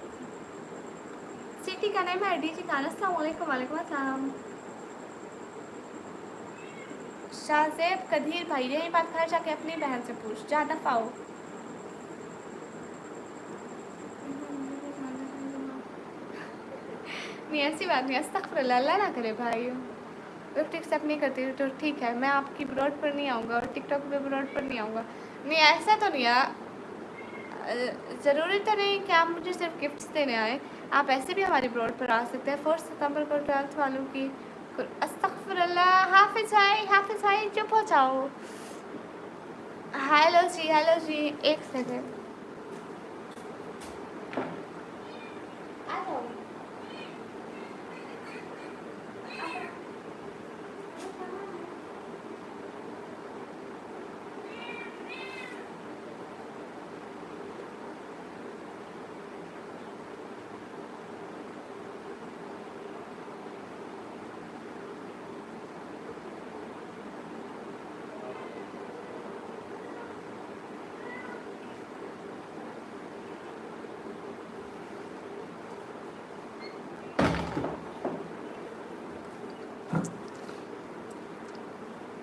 सिटी का नाम है डी जी खान। अस्सलाम वालेकुम। वालेकुम अस्सलाम। शाहजेब कदीर भाई, यही बात घर जाके अपनी बहन से पूछ, जा दफाओ। नहीं ऐसी बात नहीं, अस्तगफिरुल्लाह, अल्लाह ना करे भाई। गिफ्ट एक्सेप्ट नहीं करती तो ठीक है, मैं आपकी ब्रॉड पर नहीं आऊँगा और टिकटॉक पे ब्रॉड पर नहीं आऊँगा। नहीं ऐसा तो नहीं है, ज़रूरी तो नहीं कि आप मुझे सिर्फ गिफ्ट्स देने आए। आप ऐसे भी हमारी ब्रॉड पर आ सकते हैं। 4 सितंबर को 12th वालों की। अस्तगफिरुल्लाह हाफिज़ भाई चुप हो जाओ। हेलो जी एक सेकेंड। आ जाओ।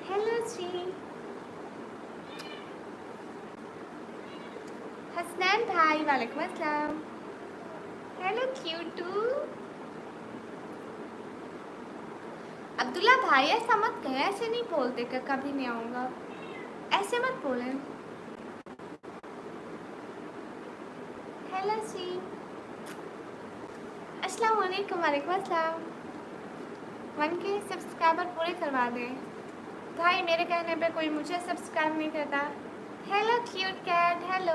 हेलो जी हसनैन भाई, वालेकुम अस्सलाम। हेलो क्यूटू। अब्दुल्ला भाई ऐसा मत कहें, ऐसे नहीं बोलते कि कभी नहीं आऊँगा, ऐसे मत बोलें। हेलो जी अस्सलाम वालेकुम। वालेकुम अस्सलाम। 1K सब्सक्राइबर पूरे करवा दें भाई, मेरे कहने पे कोई मुझे सब्सक्राइब नहीं करता। Hello cute cat, hello.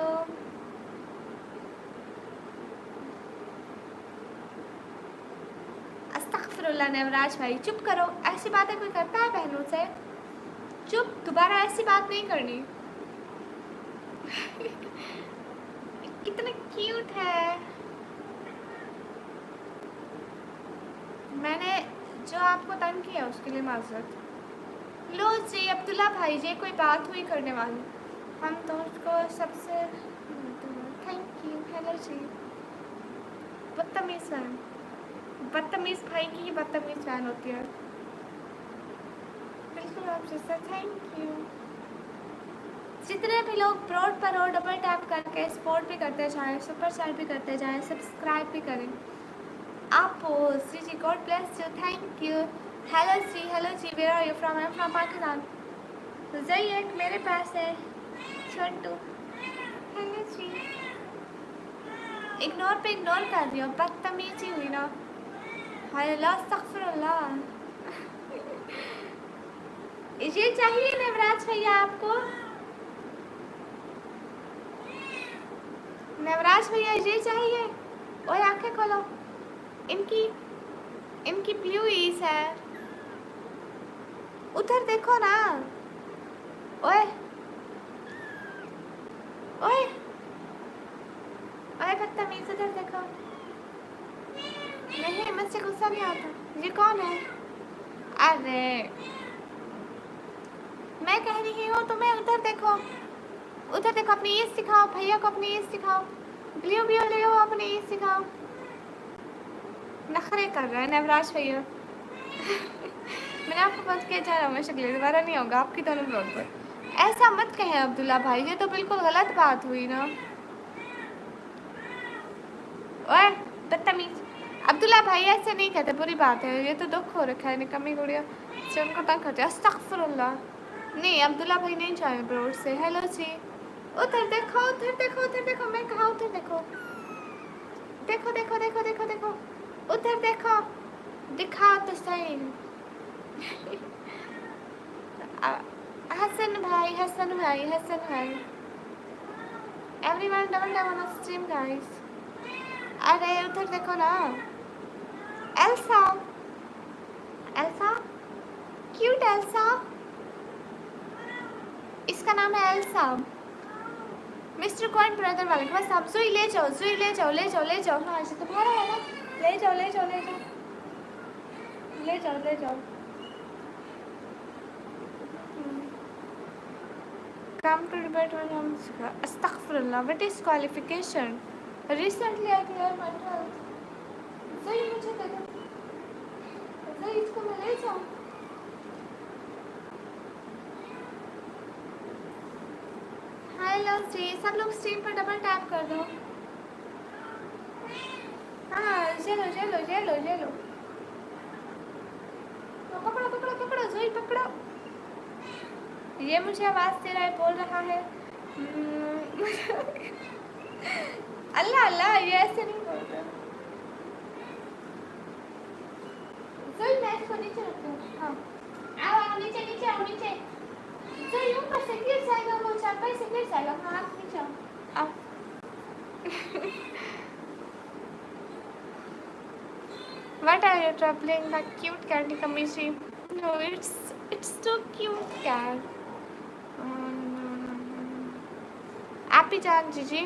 अस्तगफिरुल्लाह नवराज भाई चुप करो, ऐसी बातें कोई करता है बहनों से? चुप, दोबारा ऐसी बात नहीं करनी। कितना क्यूट है। मैंने जो आपको तंग किया उसके लिए माजरत। लो जी अब्दुल्ला भाई, ये कोई बात हुई करने वाली? हम तो उसको सबसे थैंक यू। हेलो जी बदतमीज़ बहन, बदतमीज़ भाई की ही बदतमीज़ बहन होती है। बिल्कुल आप जैसा, थैंक यू। जितने भी लोग ब्रॉड पर हो डबल टैप करके सपोर्ट भी करते जाएं, सुपर चैट भी करते जाएं, सब्सक्राइब भी करें। आपो Shri ji, God bless you, thank you. Hello जी, where are you from? I am from Pakistan. Zack मेरे पास है छोटू। हेलो जी। इग्नोर पे इग्नोर कर रही हो, बदतमीजी हुई ना। हाय अल्लाह, अस्तगफिरुल्लाह। ये चाहिए नवराज भैया आपको? नवराज भैया ये चाहिए? ओए आंखें खोलो, इनकी इनकी ब्लू ईज है, उधर देखो ना। ओए ओए ओए बदतमीज, उधर देखो। नहीं, मुझसे गुस्सा नहीं आता। ये कौन है? अरे मैं कह रही हूँ तुम्हें, उधर देखो, उधर देखो। अपनी ईज दिखाओ भैया को, अपनी ईज दिखाओ। ब्लू ब्लू ले अपनी ईज दिखाओ। नखरे कर रहा है नवराज भैया। मैंने आपको बंद किया जा रहा हूँ, मैं शक्ल दोबारा नहीं होगा आपकी दोनों ब्लॉग पर। ऐसा मत कहें अब्दुल्ला भाई, ये तो बिल्कुल गलत बात हुई ना। ओए बदतमीज, अब्दुल्ला भाई ऐसे नहीं कहते, बुरी बात है। ये तो दुख हो रखा है निकम्मी गुड़िया से, उनको तंग करते। अस्तगफिरुल्लाह। नहीं अब्दुल्ला भाई नहीं चाहे ब्रोड से। हेलो जी, उधर देखो, उधर देखो, उधर देखो। मैं कहा उधर देखो, देखो देखो देखो देखो देखो, उधर देखो, दिखाओ तो सही। हसन भाई, हसन भाई, हसन भाई। Everyone double double on stream guys. अरे उधर देखो ना, एल्सा, एल्सा, क्यूट एल्सा, इसका नाम है एल्सा। मिस्टर कॉइन ब्रदर वाले के पास आप जुई ले जाओ, जुई ले जाओ, ले जाओ, ले जाओ। हाँ ये तुम्हारा है ना, ले जाओ, ले जाओ, ले जाओ, ले जाओ, ले जाओ। Come to debate when I'm astaghfirullah. What is qualification? Recently I cleared my 12th. जुई मुझे दे दो, जुई इसको मैं ले जाऊँ। हेलो जी, सब लोग स्ट्रीम पर डबल टैप कर दो। हाँ चलो चलो चलो चलो, तो पकड़ो पकड़ो पकड़ो, जुई पकड़ो। ये मुझे आवाज़ दे रहा है, बोल रहा है अल्लाह अल्लाह, ये ऐसे नहीं बोलते। जुई मैं इसको नीचे रखती हूँ। हाँ आओ आओ, नीचे नीचे आओ, नीचे। जुई ऊपर से गिर जाएगा, वो चापाई से गिर जाएगा। हाँ आप नीचे आओ, आओ। What are you troubling the cute cat Nikamishi? No, it's too cute cat. आप भी जान जीजी,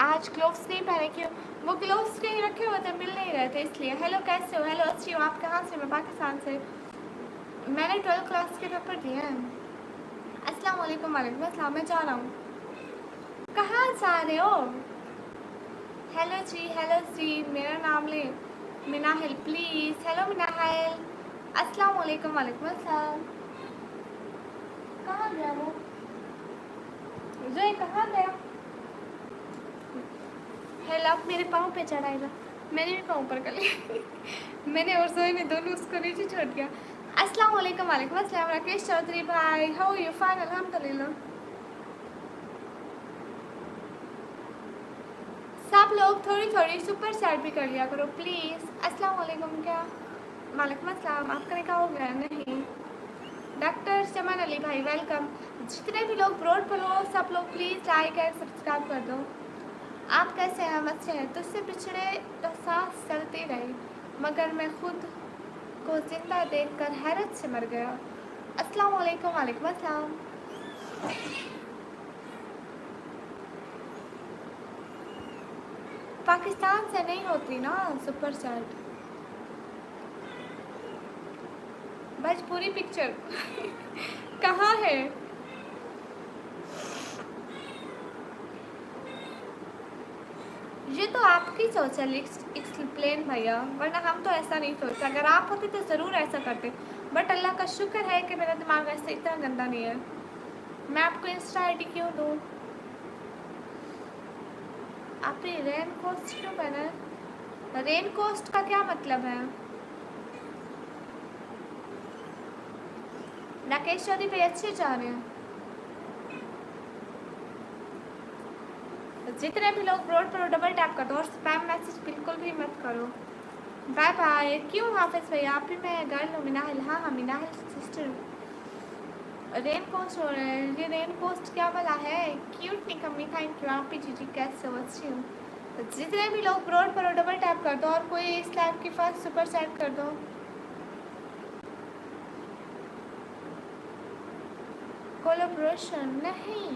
आज ग्लोव्स नहीं पहने, क्यों? वो ग्लोव्स कहीं रखे हुए थे, मिल नहीं रहे थे इसलिए। हेलो कैसे हो? हेलो अच्छी हूँ, आप कहाँ से? मैं पाकिस्तान से। मैंने 12th क्लास के पेपर दिए हैं। अस्सलाम वालेकुम। वालेकुम अस्सलाम। मैं जा रहा हूँ। कहाँ जा रहे हो? हेलो जी, मेरा नाम ले, मिनाहिल प्लीज़। हेलो मिनाहिल, अस्सलाम वालेकुम। वालेकुम अस्सलाम। कहाँ गया वो? जो कहाँ गया? हेलो, आप मेरे पाँव पे चढ़ाएगा, मैंने भी पाँव पर कर लिया। मैंने और जोई ने दोनों उसको नीचे छोड़ दिया। अस्सलाम वालेकुम। वालेकुम अस्सलाम। राकेश चौधरी भाई, हाउ यू? फाइन अल्हम्दुलिल्लाह। सब लोग थोड़ी थोड़ी सुपर चैट भी कर लिया करो प्लीज़। अस्सलाम वालेकुम। क्या? वालेकुम अस्सलाम। आपका निकाह हो गया? नहीं। डॉक्टर चमन अली भाई वेलकम। जितने भी लोग ब्रॉड पर हो, सब लोग प्लीज़ लाइक एंड सब्सक्राइब कर दो। आप कैसे हैं? हम अच्छे हैं। तुझसे बिछड़े तो सांस चलती रही, मगर मैं खुद को जिंदा देखकर हैरत से मर गया। अस्सलाम वालेकुम। वालेकुम अस्सलाम। पाकिस्तान से नहीं होती ना सुपर चैट, बस पूरी पिक्चर। कहाँ है? ये तो आपकी सोच है एक्सप्लेन भैया, वरना हम तो ऐसा नहीं सोचते। अगर आप होते तो ज़रूर ऐसा करते, बट अल्लाह का शुक्र है कि मेरा दिमाग ऐसे इतना गंदा नहीं है। मैं आपको इंस्टा आईडी क्यों दूँ? आप रेन कोस्ट क्यों पहना है? रेन कोस्ट का क्या मतलब है? राकेश चौधरी पे अच्छे जा रहे हैं। जितने भी लोग ब्रॉड पर डबल टैप कर दो और स्पैम मैसेज बिल्कुल भी मत करो। Bye bye. क्यों हाफिज भैया? आप भी मैं गर्ल हूँ। मिनाहिल, हाँ हाँ मिनाहिल सिस्टर। रेन कोस्ट हो रहा है। ये रेन कोस्ट क्या वाला है? क्यूट निकम्मी, थैंक यू। आप भी जीजी कैसे हो? अच्छी हूँ। जितने भी लोग ब्रॉड पर डबल टैप कर दो और कोई इस लाइव के पास सुपर चैट कर दो। कोलैबोरेशन नहीं।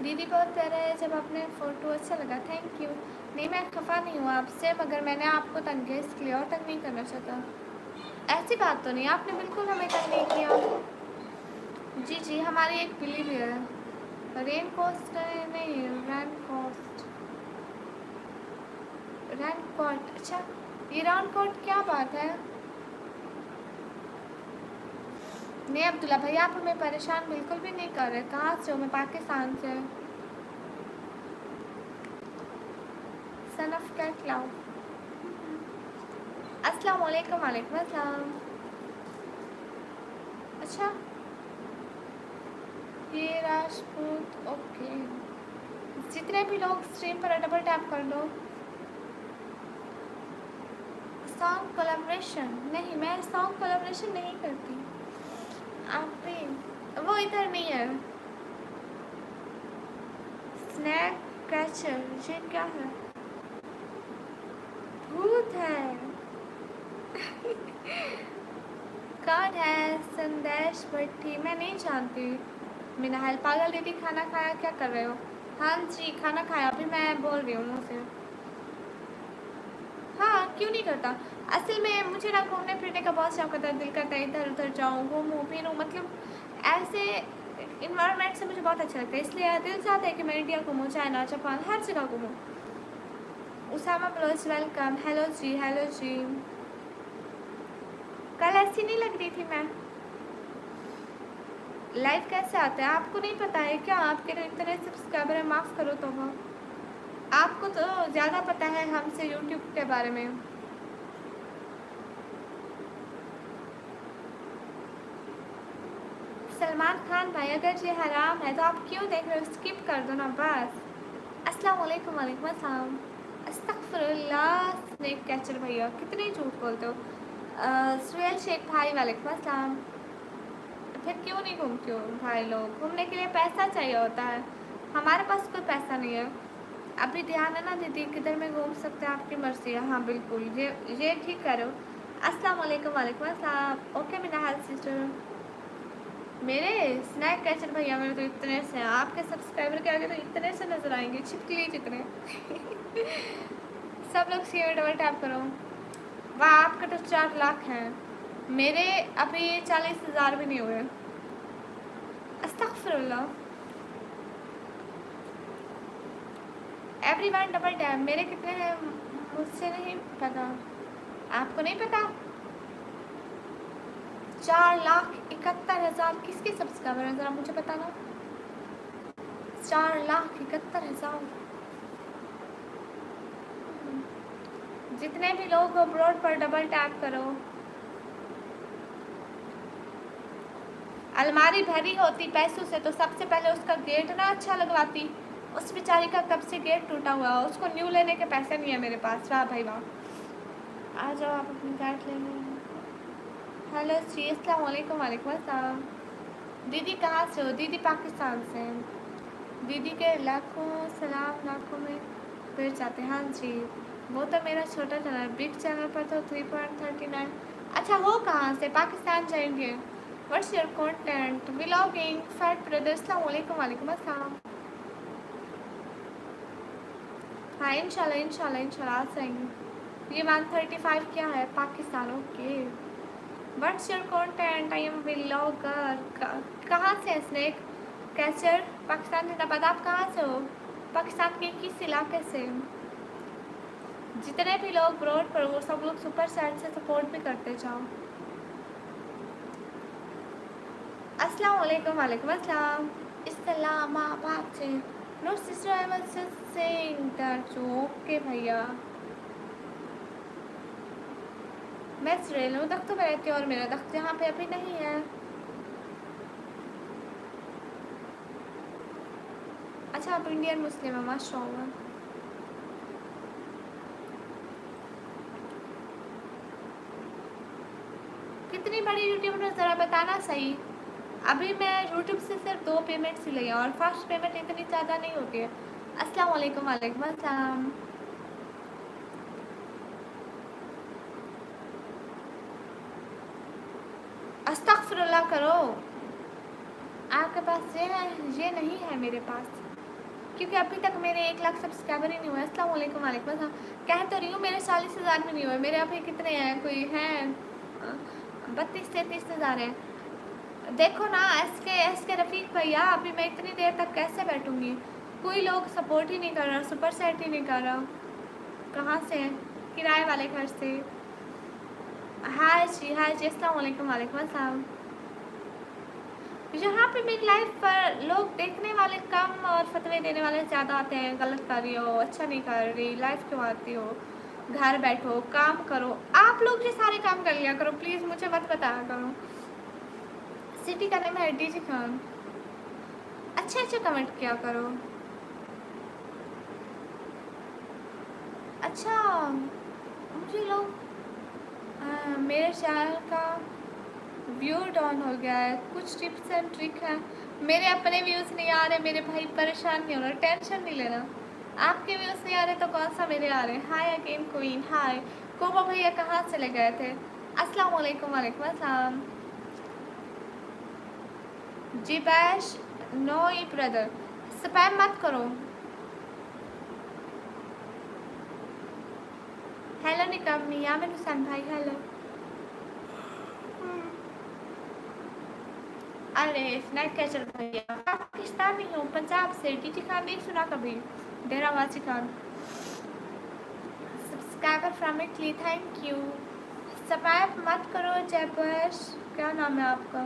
दीदी बहुत प्यारा है, जब आपने फ़ोटो अच्छा लगा, थैंक यू। नहीं मैं खफा नहीं हूँ आपसे, मगर मैंने आपको तंग किया इसलिए, और तंग नहीं करना चाहता। ऐसी बात तो नहीं, आपने बिल्कुल हमें तंग नहीं किया। जी जी, हमारी एक बिल्ली भी है। रेन कोस्ट नहीं, रैन कोस्ट, रैन कोट। अच्छा, ये रैन कोट क्या बात है? नहीं अब्दुल्ला भाई, आप हमें परेशान बिल्कुल भी नहीं कर रहे। कहाँ से हो? मैं पाकिस्तान से। सन ऑफ कैट लाओ। अस्सलाम वालेकुम। वालेकुम अस्सलाम। अच्छा, ये राजपूत, ओके। जितने भी लोग स्ट्रीम पर डबल टैप कर लो। सॉन्ग कोलैबोरेशन नहीं, मैं सॉन्ग कोलैबोरेशन नहीं करती। आप भी वो इधर नहीं है। स्नैक कैचर, ये क्या है? भूत है। कौन है? संदेश भट्टी, मैं नहीं जानती। मिनाहल, पागल दीदी खाना खाया? क्या कर रहे हो? हाँ जी खाना खाया, अभी मैं बोल रही हूँ मुझसे। हाँ क्यों नहीं करता। असल में मुझे ना घूमने फिरने का बहुत शौक होता है, दिल करता है इधर उधर जाऊँ, घूमूँ फिरूँ, मतलब ऐसे इन्वायरमेंट से मुझे बहुत अच्छा लगता है, इसलिए दिल चाहता है कि मैं इंडिया घूमूँ, चाइना जापान हर जगह घूमूँ। Usama blows welcome. हेलो जी, हेलो जी। कल ऐसी नहीं लग रही थी मैं। लाइव कैसे आता है आपको नहीं पता है क्या? आपके तो इतने सब्सक्राइबर है, माफ़ करो तो वो। आपको तो ज़्यादा पता है हमसे यूट्यूब के बारे में। सलमान खान भाई, अगर ये हराम है तो आप क्यों देख रहे हो? स्किप कर दो ना बस। अस्सलाम वालेकुम। वालेकुम अस्सलाम। अस्तगफिरुल्लाह। स्नेक कैचर भैया कितने झूठ बोलते हो। सुहेल शेख भाई, वालेकुम अस्सलाम। फिर क्यों नहीं घूमती हो भाई लोग? घूमने के लिए पैसा चाहिए होता है, हमारे पास कोई पैसा नहीं है। अभी ध्यान है ना दीदी, किधर में घूम सकते हैं, आपकी मर्जी है। हाँ बिल्कुल, ये ठीक करो। अस्सलाम वालेकुम। वालेकुम अस्सलाम। Okay Minahil sister. मेरे स्नैक कैचर भैया मेरे तो इतने से हैं, आपके सब्सक्राइबर के आगे तो इतने से नज़र आएंगे, छिपकली जितने। सब लोग शेयर डबल टैप करो। वाह, आपका तो 4 लाख हैं, मेरे अभी 40,000 भी नहीं हुए। अस्तगफिरुल्लाह। Everyone double tap. मेरे कितने हैं मुझसे नहीं पता, आपको नहीं पता? 4,71,000 किसके सब्सक्राइबर हैं, ज़रा मुझे बताना। 4,71,000। जितने भी लोग अब्रॉड पर डबल टैप करो। अलमारी भरी होती पैसों से तो सबसे पहले उसका गेट ना अच्छा लगवाती। उस बेचारी का कब से गेट टूटा हुआ, उसको न्यू लेने के पैसे नहीं है मेरे पास। वाह भाई वाह। आ जाओ आप अपनी गेट ले लो। हेलो जी, अस्सलाम वालेकुम। वालेकुम अस्सलाम। दीदी कहाँ से हो? दीदी पाकिस्तान से। दीदी के लाखों सलाम, लाखों में फिर जाते हैं। हाँ जी, वो तो मेरा छोटा चैनल, बिग चैनल पर तो 3.39। अच्छा, हो कहाँ से? पाकिस्तान जाएंगे। What's your content? Vlogging, fat brother. अस्सलाम वालेकुम। वालेकुम अस्सलाम। हाँ इंशाल्लाह इंशाल्लाह इंशाल्लाह आ जाएंगे। ये 135 क्या है? Pakistan, okay. What's your content? I am vlogger. कहाँ से है स्नेक कैचर? पाकिस्तान जिंदाबाद। आप कहाँ से हो? पाकिस्तान के किस इलाके से? जितने भी लोग ब्रॉड पर वो सब लोग सुपर चैट से सपोर्ट भी करते जाओ। अस्सलाम वालेकुम। वालेकुम अस्सलाम। इस्लामाबाद से। No sister, I was just saying that. Okay भैया, मैं सरेलू तख्तों में रहती हूँ और मेरा तख्त यहाँ पे अभी नहीं है। अच्छा आप इंडियन मुस्लिम है, माशाअल्लाह। कितनी बड़ी यूट्यूबर ज़रा बताना सही। अभी मैं यूट्यूब से सिर्फ 2 पेमेंट्स ही ली है और फर्स्ट पेमेंट इतनी ज़्यादा नहीं होती है। अस्सलाम वालेकुम। वालेकुम अस्सलाम। अस्तगफिरुल्लाह करो। आपके पास ये नहीं है मेरे पास, क्योंकि अभी तक मेरे 1 लाख सब्सक्राइबर ही नहीं हुए। अस्सलाम वालेकुम। वालेकुम अस्सलाम। कह तो रही हूँ मेरे 40,000 भी नहीं हुए। मेरे अभी कितने हैं, कोई हैं 32-33,000 हैं। देखो ना एस के रफ़ीक भैया, अभी मैं इतनी देर तक कैसे बैठूंगी? कोई लोग सपोर्ट ही नहीं कर रहा, सुपर सेट ही नहीं कर रहा। कहाँ से? किराए वाले घर से। हाय जी अस्सलाम वालेकुम। वालेकुम अस्सलाम। यहाँ पे मेरी लाइफ पर लोग देखने वाले कम और फतवे देने वाले ज़्यादा आते हैं। गलत कर रही हो, अच्छा नहीं कर रही, लाइफ क्यों आती हो, घर बैठो काम करो। आप लोग जो सारे काम कर लिया करो, प्लीज़ मुझे मत बताया करो। सिटी का नेम है डीजी खान। अच्छे अच्छे कमेंट किया करो। अच्छा मुझे लोग मेरे चैनल का व्यू डाउन हो गया है, कुछ टिप्स एंड ट्रिक है। मेरे अपने व्यूज़ नहीं आ रहे मेरे भाई, परेशान नहीं होना, टेंशन नहीं लेना। आपके व्यूज़ नहीं आ रहे तो कौन सा मेरे आ रहे हैं। हाय अगेन क्वीन। हाय कोबा भैया, कहाँ से ले गए थे? अस्सलाम वालेकुम। वालेकुम अस्सलाम। जी बैश नो ई ब्रदर, स्पैम मत करो। हेलो निकम मियाँ में हुसैन भाई, हेलो। अरे स्नैक कैचर भैया, पाकिस्तानी हूँ, पंजाब से। डीटी खान नहीं सुना कभी? Derawasi Khan. Subscriber from Italy, thank you. Spam मत करो जैबश, क्या नाम है आपका?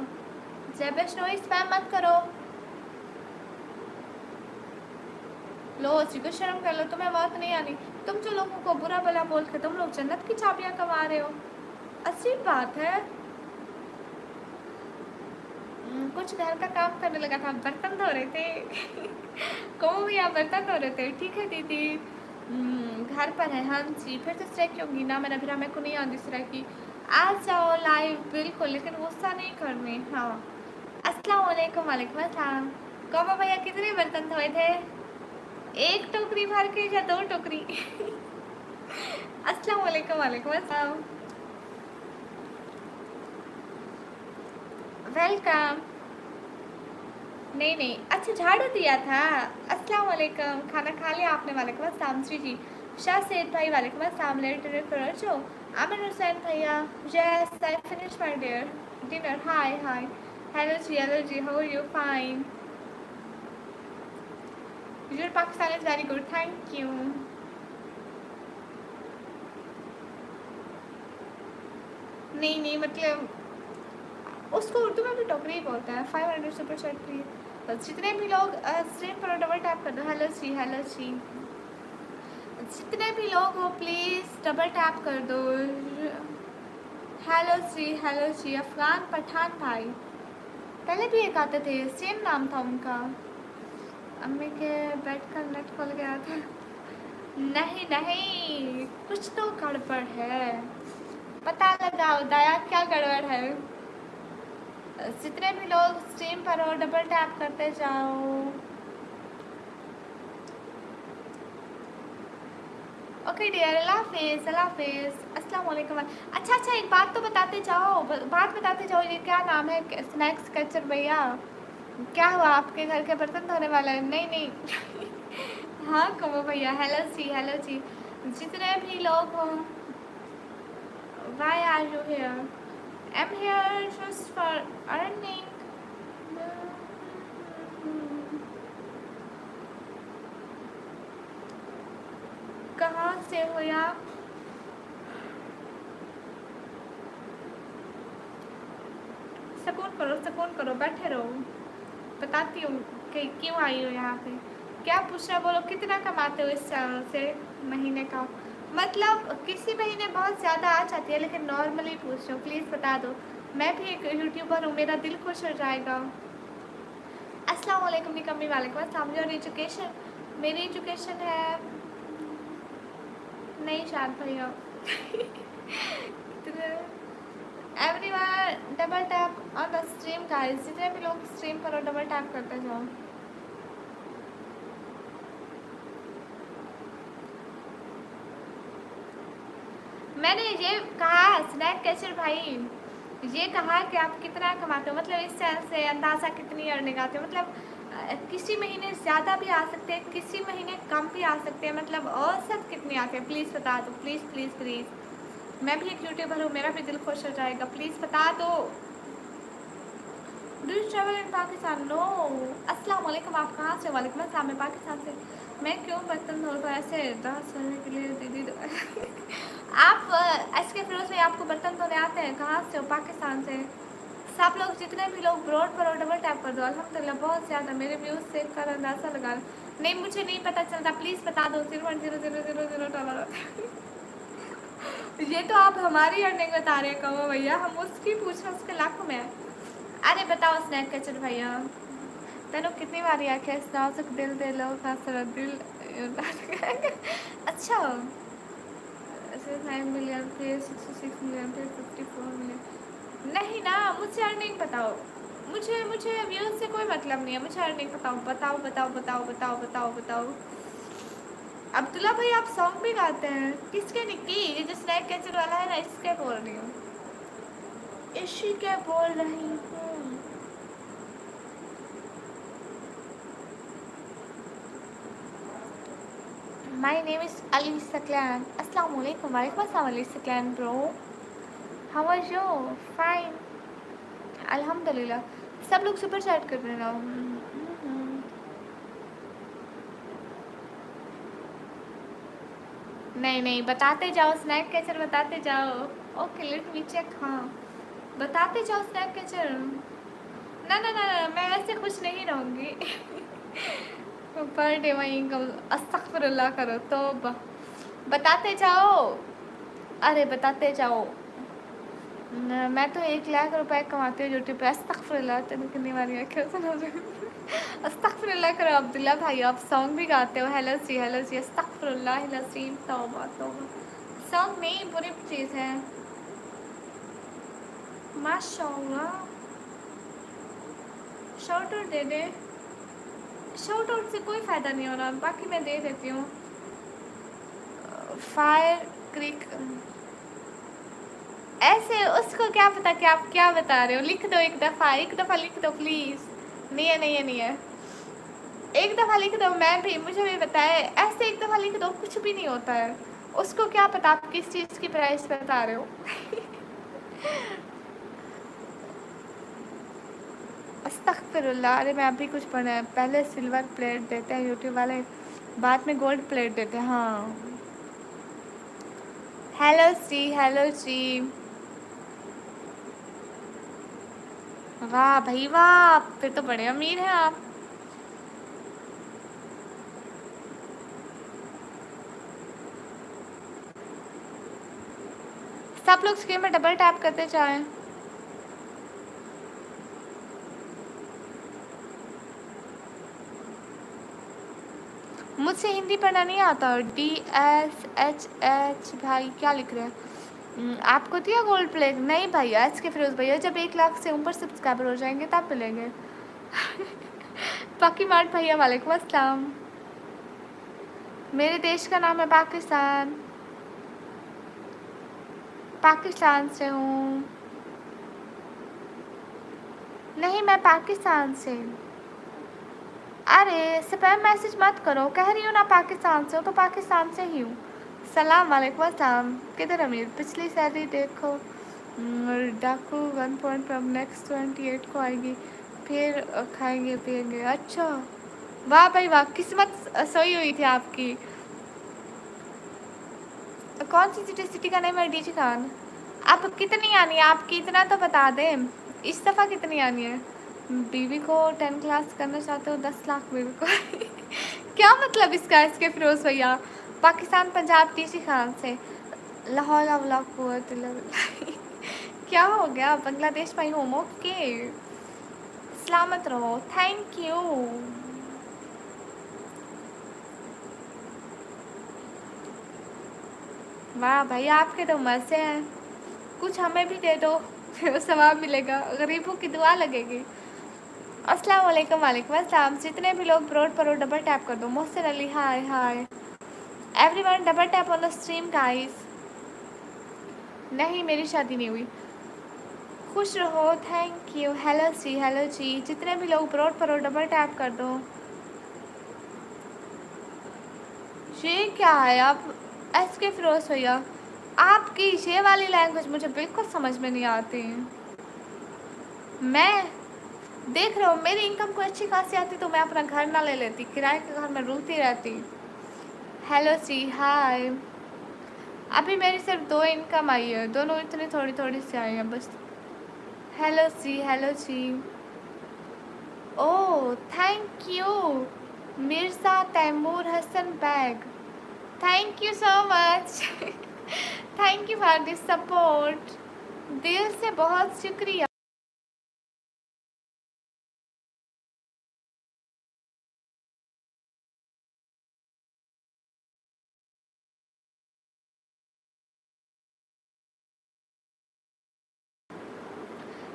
जैबश नो स्पैम मत करो। लो जी को शर्म कर लो, तुम्हें बात नहीं आनी। तुम जो लोगों को बुरा भला बोल के तुम लोग जन्नत की चाबियां कमा रहे हो, अजीब बात है। कुछ घर का काम करने लगा था, बर्तन धो रहे थे। कहो भी आप बर्तन धो रहे थे, ठीक है दीदी। घर पर है, हाँ जी। फिर तो स्ट्राइक क्यों होगी ना, मेरा मेरे को नहीं आती स्ट्राइक की। आ जाओ लाइव, बिल्कुल, लेकिन गुस्सा नहीं करनी। हाँ अस्सलाम वालेकुम। वालेकुम अस्सलाम। कौवा भैया कितने बर्तन धोए थे? 1 टोकरी भर के या 2 टोकरी? अस्सलाम वालेकुम। वालेकुम अस्सलाम। वेलकम। नहीं नहीं, अच्छा झाड़ू दिया था। अस्सलाम वालेकुम। खाना खा लिया आपने? वालेकुम अस्सलाम। जी शाह सैद भाई, वालेकुम अस्सलाम। लेटर जो आमिर हुसैन भैया, yes I finish my dear dinner. Hi hi hello जी, how are you? Fine. Your Pakistan is very good, thank you. नहीं नहीं, मतलब उसको उर्दू में भी टोकरी बोलते हैं। 500 सुपर चैट प्लीज। बस जितने भी लोग स्क्रीन पर डबल टैप कर दो। हेलो जी, हेलो जी। जितने भी लोग हो प्लीज़ डबल टैप कर दो। हेलो जी। अफगान पठान भाई, पहले भी एक आते थे, सेम नाम था उनका। अम्मी के बेड का नेट खुल गया था। नहीं नहीं, कुछ तो गड़बड़ है, पता लगाओ दया क्या गड़बड़ है। जितने भी लोग स्ट्रीम पर हो डबल टैप करते जाओ। ओके डियर, अल्लाह हाफिज़, अल्लाह हाफिज़। अस्सलाम वालेकुम। अच्छा एक बात तो बताते जाओ, बात बताते जाओ। ये क्या नाम है? स्नैक्स कैचर भैया, क्या हुआ? आपके घर के बर्तन धोने वाला है? नहीं नहीं। हाँ कमो भैया, हेलो जी, हेलो जी। जितने भी लोग हो, why are you here? I am here just for earning. कहाँ से हो आप? सुकून करो, बैठे रहो। बताती हूँ कि क्यों आई हो यहाँ पे। क्या पूछ रहा, बोलो। कितना कमाते हो इस चैनल से? महीने का मतलब किसी महीने बहुत ज़्यादा आ जाती है, लेकिन नॉर्मली पूछ रही हूँ, प्लीज़ बता दो। मैं भी एक यूट्यूबर हूँ, मेरा दिल खुश हो जाएगा। अस्सलाम वालेकुम निकम्मी, वालेकुम अस्सलाम। Your education? मेरी एजुकेशन है नहीं शाद भैया। Everyone double tap on the stream guys, जितने भी लोग स्ट्रीम करो डबल टैप करते जाओ। मैंने ये कहा स्नैक कैचर भाई, ये कहा कि आप कितना कमाते हो, मतलब इस चैनल से अंदाज़ा कितनी अर्निंग आती है, मतलब किसी महीने ज़्यादा भी आ सकते हैं, किसी महीने कम भी आ सकते हैं, मतलब औसत कितनी आती है प्लीज़ बता दो, प्लीज़ प्लीज़ प्लीज़। मैं भी एक यूट्यूबर हूँ, मेरा भी दिल खुश हो जाएगा, प्लीज़ बता दो। Do you travel in Pakistan? No. अस्सलाम वालेकुम, आप कहाँ से? वालेकुम अस्सलाम, मैं पाकिस्तान से। मैं क्यों बर्तन धो तो ऐसे डांस करने के लिए दीदी आप एस के फिरोज भाई आपको बर्तन धोने आते हैं? कहाँ से हो? पाकिस्तान से। सब लोग जितने भी लोग ब्रॉड पर डबल टैप कर दो, अल्हम्दुलिल्लाह बहुत ज़्यादा मेरे व्यूज़ सेव कर अंदाज़ा लगा। नहीं मुझे नहीं पता चलता, प्लीज़ बता दो। 0.0000 ये तो आप हमारी अर्निंग बता रहे हैं, कहो भैया हम उसकी पूछ रहे हैं, उसके लाखों में है। अरे बताओ स्नैक कचर भैया, तेनों कितनी बारी आखे नाजुक दिल दे लो का सारा दिल। अच्छा 9 मिलियन फिर 66 मिलियन फिर 54 मिलियन। नहीं ना, मुझे अर्निंग बताओ, मुझे मुझे व्यूज से कोई मतलब नहीं है, मुझे अर्निंग बताओ बताओ बताओ बताओ बताओ बताओ बताओ। अब्दुल्ला भाई आप सॉन्ग भी गाते हैं? किसके? निक्की ये जो स्नैक कैचर वाला है ना, इसके बोल रही हूँ, इसी के बोल रही हूँ। My name is Ali Saklan. Assalamu alaikum. Walaikum assalam Ali Saklan bro. How are you? Fine. अल्हम्दुलिल्लाह। सब लोग सुपर चैट कर रहे हैं ना। नहीं नहीं बताते जाओ स्नैक कैचर, बताते जाओ। Okay let me check. हाँ बताते जाओ स्नैक कैचर। ना ना ना ना, मैं ऐसे खुश नहीं रहूँगी। पर डे वहीं अस्तगफिरुल्लाह करो तो बताते जाओ। अरे बताते जाओ। मैं तो 1 लाख रुपए कमाती हूँ यूट्यूब पे। अस्तगफिरुल्लाह, तेरे कितनी बारी आंखें सुना रही। अस्तगफिरुल्लाह करो अब्दुल्ला भाई, आप सॉन्ग भी गाते हो? हेलो जी अस्तगफिरुल्लाह लज़ीम, तौबा तौबा। सॉन्ग नहीं बुरी चीज़ है। माशाल्लाह। शाउट आउट दे दे। शाउट आउट से कोई फ़ायदा नहीं हो रहा, बाकी मैं दे देती हूँ। फायर क्रिक ऐसे उसको क्या पता कि आप क्या बता रहे हो। लिख दो एक दफ़ा लिख दो प्लीज़। नहीं है नहीं है नहीं है, एक दफ़ा लिख दो। मैं भी, मुझे भी बताए ऐसे एक दफ़ा लिख दो, कुछ भी नहीं होता है। उसको क्या पता आप किस चीज़ की प्राइस बता रहे हो। अस्तगफिरुल्लाह। अरे मैं अभी कुछ पढ़ा है, पहले सिल्वर प्लेट देते हैं यूट्यूब वाले, बाद में गोल्ड प्लेट देते हैं। हाँ हेलो जी हेलो जी। वाह भाई वाह, फिर तो बड़े अमीर हैं आप। सब लोग स्क्रीन में डबल टैप करते जाएं। मुझसे हिंदी पढ़ना नहीं आता। DSHH भाई क्या लिख रहे हैं? आपको दिया गोल्ड प्लेट? नहीं भाई, आज के फिरोज भैया जब 1 लाख से ऊपर सब्सक्राइबर हो जाएंगे तब मिलेंगे। पक्की मार्ट भैया वालेकुम अस्सलाम। मेरे देश का नाम है पाकिस्तान, पाकिस्तान से हूँ। नहीं मैं पाकिस्तान से। अरे स्पैम मैसेज मत करो, कह रही हूँ ना पाकिस्तान से हो तो पाकिस्तान से ही हूँ। सलाम वालेकुम अस्सलाम। किधर अमीर? पिछली सैलरी देखो। डाकू 1 पॉइंट नेक्स्ट 28 को आएगी, फिर खाएंगे पिएंगे। अच्छा वाह भाई वाह, किस्मत सोई हुई थी आपकी। कौन सी सिटी का नेम है? डीजी खान। अब कितनी आनी है आपकी, इतना तो बता दें। इस दफ़ा कितनी आनी है? बीवी को 10 क्लास करना चाहते हो? 10 लाख बीवी को। क्या मतलब इसका? इसके फिरोज भैया पाकिस्तान पंजाब टीसी खान से। लाहौर वाला कुव्वत इल्ला बिल्लाह। क्या हो गया बांग्लादेश भाई होम ओके। सलामत रहो, थैंक यू। वाह भाई आपके तो मज़े हैं, कुछ हमें भी दे दो फिर सवाब मिलेगा, गरीबों की दुआ लगेगी। अस्सलाम वालेकुम। वालेकुम अस्सलाम। जितने भी लोग ब्रोड पर हो डबल टैप कर दो। Mohsin Ali hi hi. Everyone double tap on the stream guys. नहीं मेरी शादी नहीं हुई। खुश रहो, थैंक यू। हेलो जी, जितने भी लोग ब्रोड पर हो डबल टैप कर दो। ये क्या है आप एस के फिरोज भैया, आपकी ये वाली लैंग्वेज मुझे बिल्कुल समझ में नहीं आती। मैं देख रहा हूँ मेरी इनकम को अच्छी खासी आती तो मैं अपना घर ना ले लेती, किराए के घर में रुकती रहती। हेलो जी हाय। अभी मेरी सिर्फ 2 इनकम आई है, दोनों इतनी थोड़ी थोड़ी सी आई हैं बस। हेलो जी। Oh thank you Mirza Taimur Hasan Baig, thank you so much. Thank you for this support, दिल से बहुत शुक्रिया।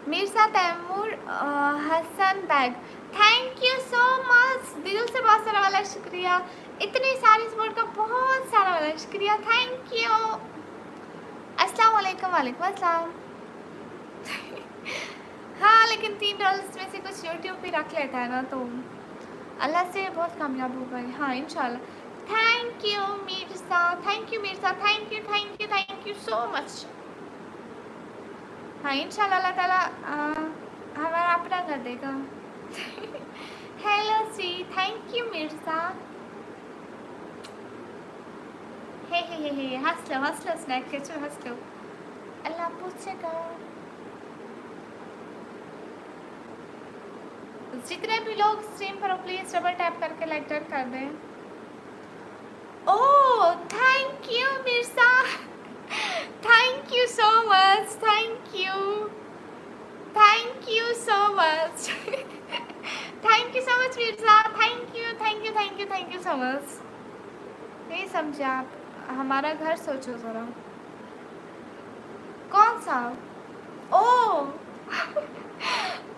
Mirza Taimur Hasan Baig, thank you so much, दिल से बहुत सारा वाला शुक्रिया, इतनी सारी सपोर्ट का बहुत सारा वाला शुक्रिया, थैंक यू। अस्सलाम वालेकुम। वालेकुम अस्सलाम। हाँ लेकिन $3 में से कुछ यूट्यूब भी रख लेता है ना तो अल्लाह से बहुत कामयाब हो गए। हाँ इंशाल्लाह। Thank you Mirza, thank you Mirza, thank you so much. हाँ इंशाल्लाह अल्लाह ताला हमारा अपना कर देगा। हेलो सी, थैंक यू मिर्ज़ा। हे हंस लो स्नैक के चो हंस लो, अल्लाह पूछेगा। जितने भी लोग स्ट्रीम पर हो प्लीज़ डबल टैप करके लाइक कर दें। Oh thank you Mirza, thank you so much, thank you so much. Thank you so much Mirza, thank you so much. नहीं समझे आप, हमारा घर सोचो ज़रा। कौन सा? Oh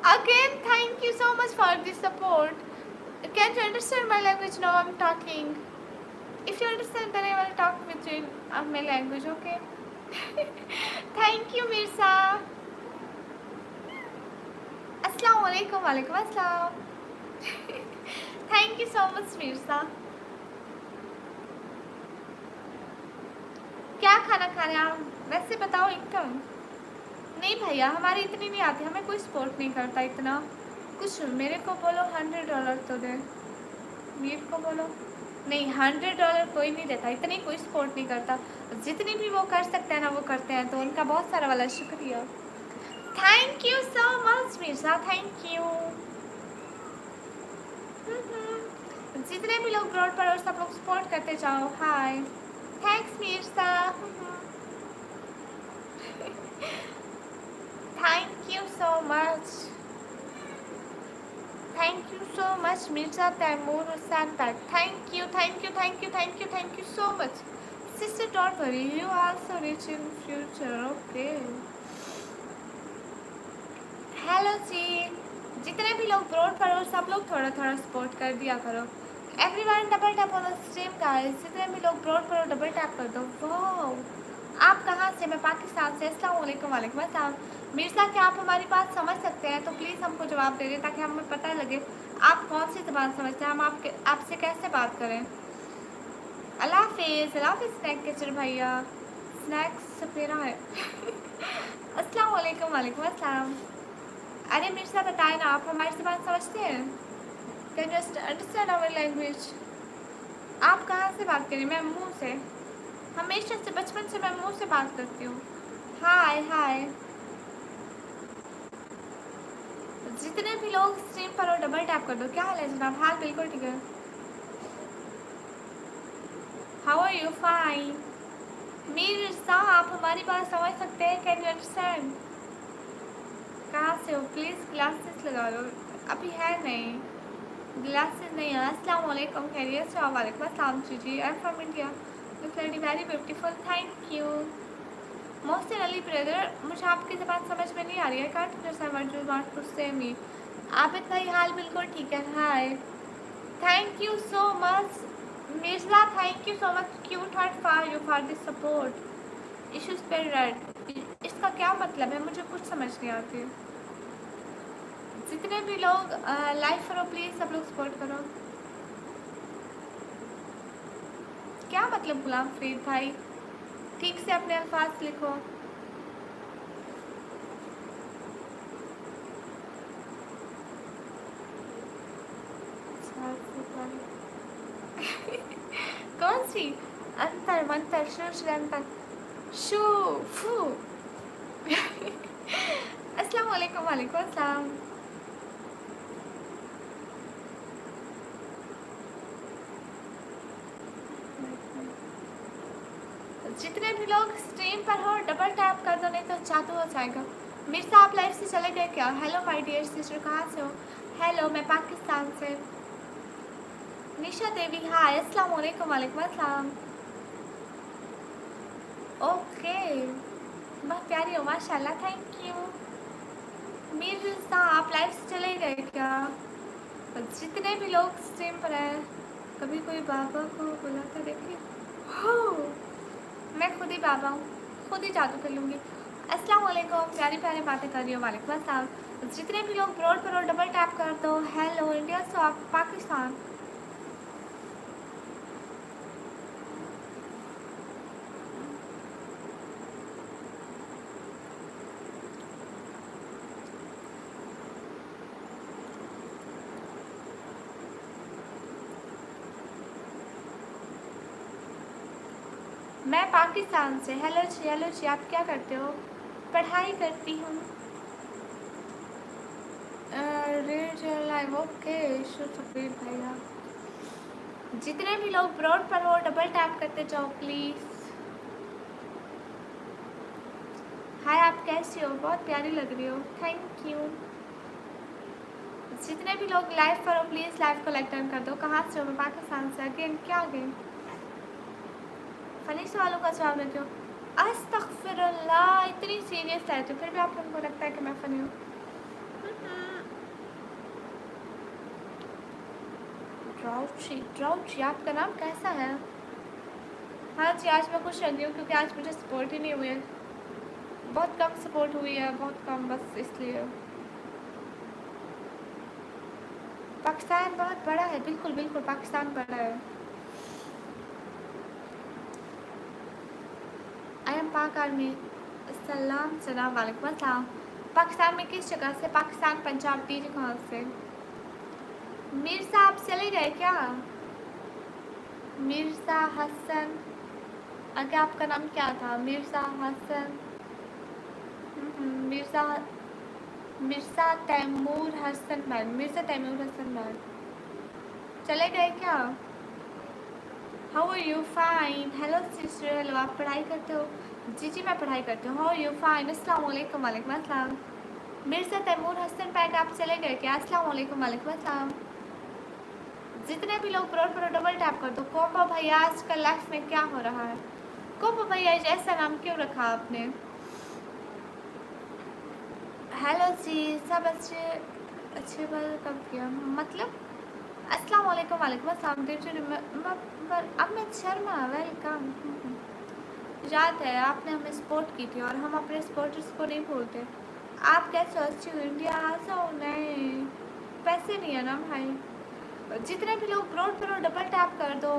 again thank you so much for this support. Can you understand my language? No I am talking. If you understand then I will talk with you in my language, okay? Thank you Mirza. Assalamu alaikum. Walaikum assalam. Thank you so much Mirza. क्या खाना खा रहे हैं आप वैसे बताओ एकदम। नहीं भैया हमारी इतनी नहीं आती, हमें कोई सपोर्ट नहीं करता इतना। कुछ मेरे को बोलो $100 तो दे, मीर को बोलो। नहीं $100 कोई नहीं देता, इतनी कोई सपोर्ट नहीं करता। जितनी भी वो कर सकते हैं ना वो करते हैं, तो उनका बहुत सारा वाला शुक्रिया। Thank you so much Mirza, thank you. जितने भी लोग ब्रॉड पर और सब लोग सपोर्ट करते जाओ। Hi thanks Mirza. Thank you so much, thank you so much Mirza Taimur Hussain Baig, thank you so much sister, don't worry you also rich in future, okay. Hello जी, जितने भी लोग ब्रॉड पर हो सब लोग थोड़ा थोड़ा सपोर्ट कर दिया करो। Everyone double tap on the stream guys, जितने भी लोग ब्रॉड पर हो डबल टैप कर दो। वाह आप कहाँ से? मैं पाकिस्तान से। अस्सलाम वालेकुम। वालेकुम अस्सलाम। मिर्ज़ा क्या आप हमारी बात समझ सकते हैं? तो प्लीज़ हमको जवाब दे दें ताकि हमें पता लगे आप कौन सी ज़बान समझते हैं, हम आपसे कैसे बात करें। अल्लाह हाफिज़। अल्लाह हाफिज़ स्नैक केचर भैया, स्नैक्स सपेरा है। अस्सलाम वालेकुम। वालेकुम अस्सलाम। अरे मिर्ज़ा बताए ना आप हमारी ज़बान समझते हैं? Can you understand our language? आप कहाँ से बात करें? मैं मुँह से, हमेशा से बचपन से मैं मुँह से बात करती हूँ। हाय हाय। जितने भी लोग स्ट्रीम पर हो डबल टैप कर दो। क्या हाल है जनाब? हाल बिल्कुल ठीक है। How are you? Fine. Mirza, आप हमारी बात समझ सकते हैं? Can you understand? कहाँ से हो? प्लीज़ ग्लासेस लगा लो। अभी है नहीं, ग्लासेस नहीं है। अस्सलाम वालेकुम, खैरियत से? वालेकुम अस्सलाम जी। I am from India. Look very beautiful, thank you. Mohsin Ali brother, मुझे आपकी ज़बान समझ में नहीं आ रही है। Can't understand you want to say me. आप इतना ही हाल बिल्कुल ठीक है। Hi, thank you so much Mirza, thank you so much cute heart for you for this support. Issue spell red, इसका क्या मतलब है? मुझे कुछ समझ नहीं आती। जितने भी लोग लाइव करो प्लीज़, सब लोग सपोर्ट करो। क्या मतलब गुलाम फरीद भाई? ठीक से अपने अल्फाज लिखो। कौन सी? अंतर मंतर शू अंतर शू फू। अस्सलाम वालेकुम। वालेकुम अस्सलाम। जितने भी लोग स्ट्रीम पर हो डबल टैप कर दो, नहीं तो जादू हो जाएगा। मिर्जा, आप लाइव से चले गए क्या? हेलो माय डियर सिस्टर, कहाँ से हो? हेलो, मैं पाकिस्तान से। निशा देवी, हाय, अस्सलाम वालेकुम। वालेकुम अस्सलाम। ओके, बहुत प्यारी हो माशाल्लाह, थैंक यू। मिर्जा, आप लाइव से चले गए क्या? जितने भी लोग स्ट्रीम पर हैं, कभी कोई बाबा को बुलाता देखिए। हो, मैं खुद ही बाबा हूँ, खुद ही जादू कर लूँगी। अस्सलाम वालेकुम, प्यारी प्यारी बातें कर रही हो। वालेकुम अस्सलाम। जितने भी लोग ब्रॉड पर और डबल टैप कर दो। हेलो इंडिया से आप पाकिस्तान। मैं पाकिस्तान से। हेलो जी, आप क्या करते हो? पढ़ाई करती हूँ। Read live, okay. शुक्रिया भैया। जितने भी लोग ब्रॉड पर हो डबल टैप करते जाओ प्लीज़। हाय, आप कैसी हो? बहुत प्यारी लग रही हो, थैंक यू। जितने भी लोग लाइव पर हो प्लीज़ लाइव को लाइक डन कर दो। कहाँ से हो? मैं पाकिस्तान से। अगेन क्या अगेन? फनी सवालों का जवाब देती हो? अस्तगफिरुल्लाह, इतनी सीरियस रहती हो फिर भी आप लोगों को लगता है कि मैं फ़नी हूँ। ड्राउची, आपका नाम कैसा है? हाँ जी, आज मैं खुश रहती हूँ क्योंकि आज मुझे सपोर्ट ही नहीं हुई है। बहुत कम सपोर्ट हुई है, बहुत कम, बस इसलिए। पाकिस्तान बहुत बड़ा है, बिल्कुल बिल्कुल पाकिस्तान बड़ा है। आई एम पाक आर्मी। सलाम सलाम, वालेकुम अस्सलाम। पाकिस्तान में किस जगह से? पाकिस्तान पंजाब, दीजिए कहाँ से? मिर्ज़ा, आप चले गए क्या? मिर्ज़ा हसन, आगे आपका नाम क्या था? मिर्ज़ा हसन। मिर्ज़ा मिर्ज़ा तैमूर हसन मैन। मिर्ज़ा तैमूर हसन मैन चले गए क्या? How are you? Fine. Hello sister, hello, आप पढ़ाई करते हो? जी जी, मैं पढ़ाई करती हूँ। How are you? फाइन। अस्सलाम वालेकुम। वालेकुम अस्सलाम। मिर्ज़ा तैमूर हसन पैक, आप चले गए क्या? अस्सलाम वालेकुम। वालेकुम अस्सलाम। जितने भी लोग ब्रोड पर डबल टैप कर दो। कोम्बो भैया, आजकल लाइफ में क्या हो रहा है? कोम्बो भैया, ऐसा नाम क्यों रखा आपने? हेलो जी, सब अच्छे अच्छे बात कब किया मतलब? अस्सलाम वालेकुम। वालेकुम अस्सलाम। Did you remember Amit Sharma? Welcome. याद है आपने हमें सपोर्ट की थी और हम अपने सपोर्टर्स को नहीं भूलते। आप कैसे हो? अच्छी हो? इंडिया आ जाओ। नहीं, पैसे नहीं है ना भाई। जितने भी लोग ब्रोड पर डबल टैप कर दो।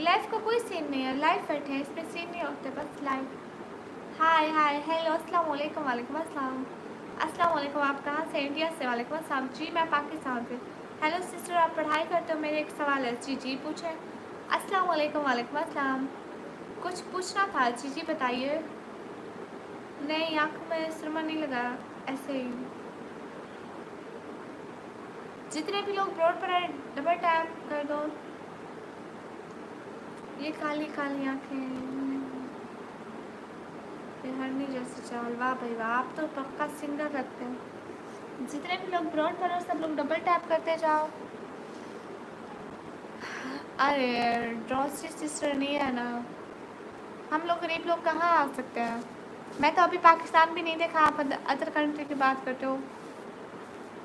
लाइफ का कोई सीन नहीं है, लाइव बैठे हैं, इसमें सीन नहीं होते, बस लाइव। हाय हाय, हेलो, अस्सलाम वालेकुम। वालेकुम अस्सलाम। अस्सलाम वालेकुम, आप कहाँ से? इंडिया से। वालेकुम अस्सलाम जी, मैं पाकिस्तान से। हेलो सिस्टर, आप पढ़ाई करते हो? मेरे एक सवाल है। जी जी, पूछें। अस्सलाम वालेकुम। वालेकुम अस्सलाम। कुछ पूछना था? जी जी, बताइए। नहीं, आँख में सुरमा नहीं लगा, ऐसे ही। जितने भी लोग ब्रॉड पर डबल टैप कर दो। ये काली काली आंखें, हरनी जैसे चाल। वाह भाई वाह, आप तो पक्का सिंगर लगते हैं। जितने भी लोग ब्रॉड पर हो सब लोग डबल टैप करते जाओ। अरे ड्रॉसी सिस्टर नहीं है ना, हम लोग गरीब लोग कहाँ आ सकते हैं। मैं तो अभी पाकिस्तान भी नहीं देखा, आप अदर कंट्री की बात करते हो।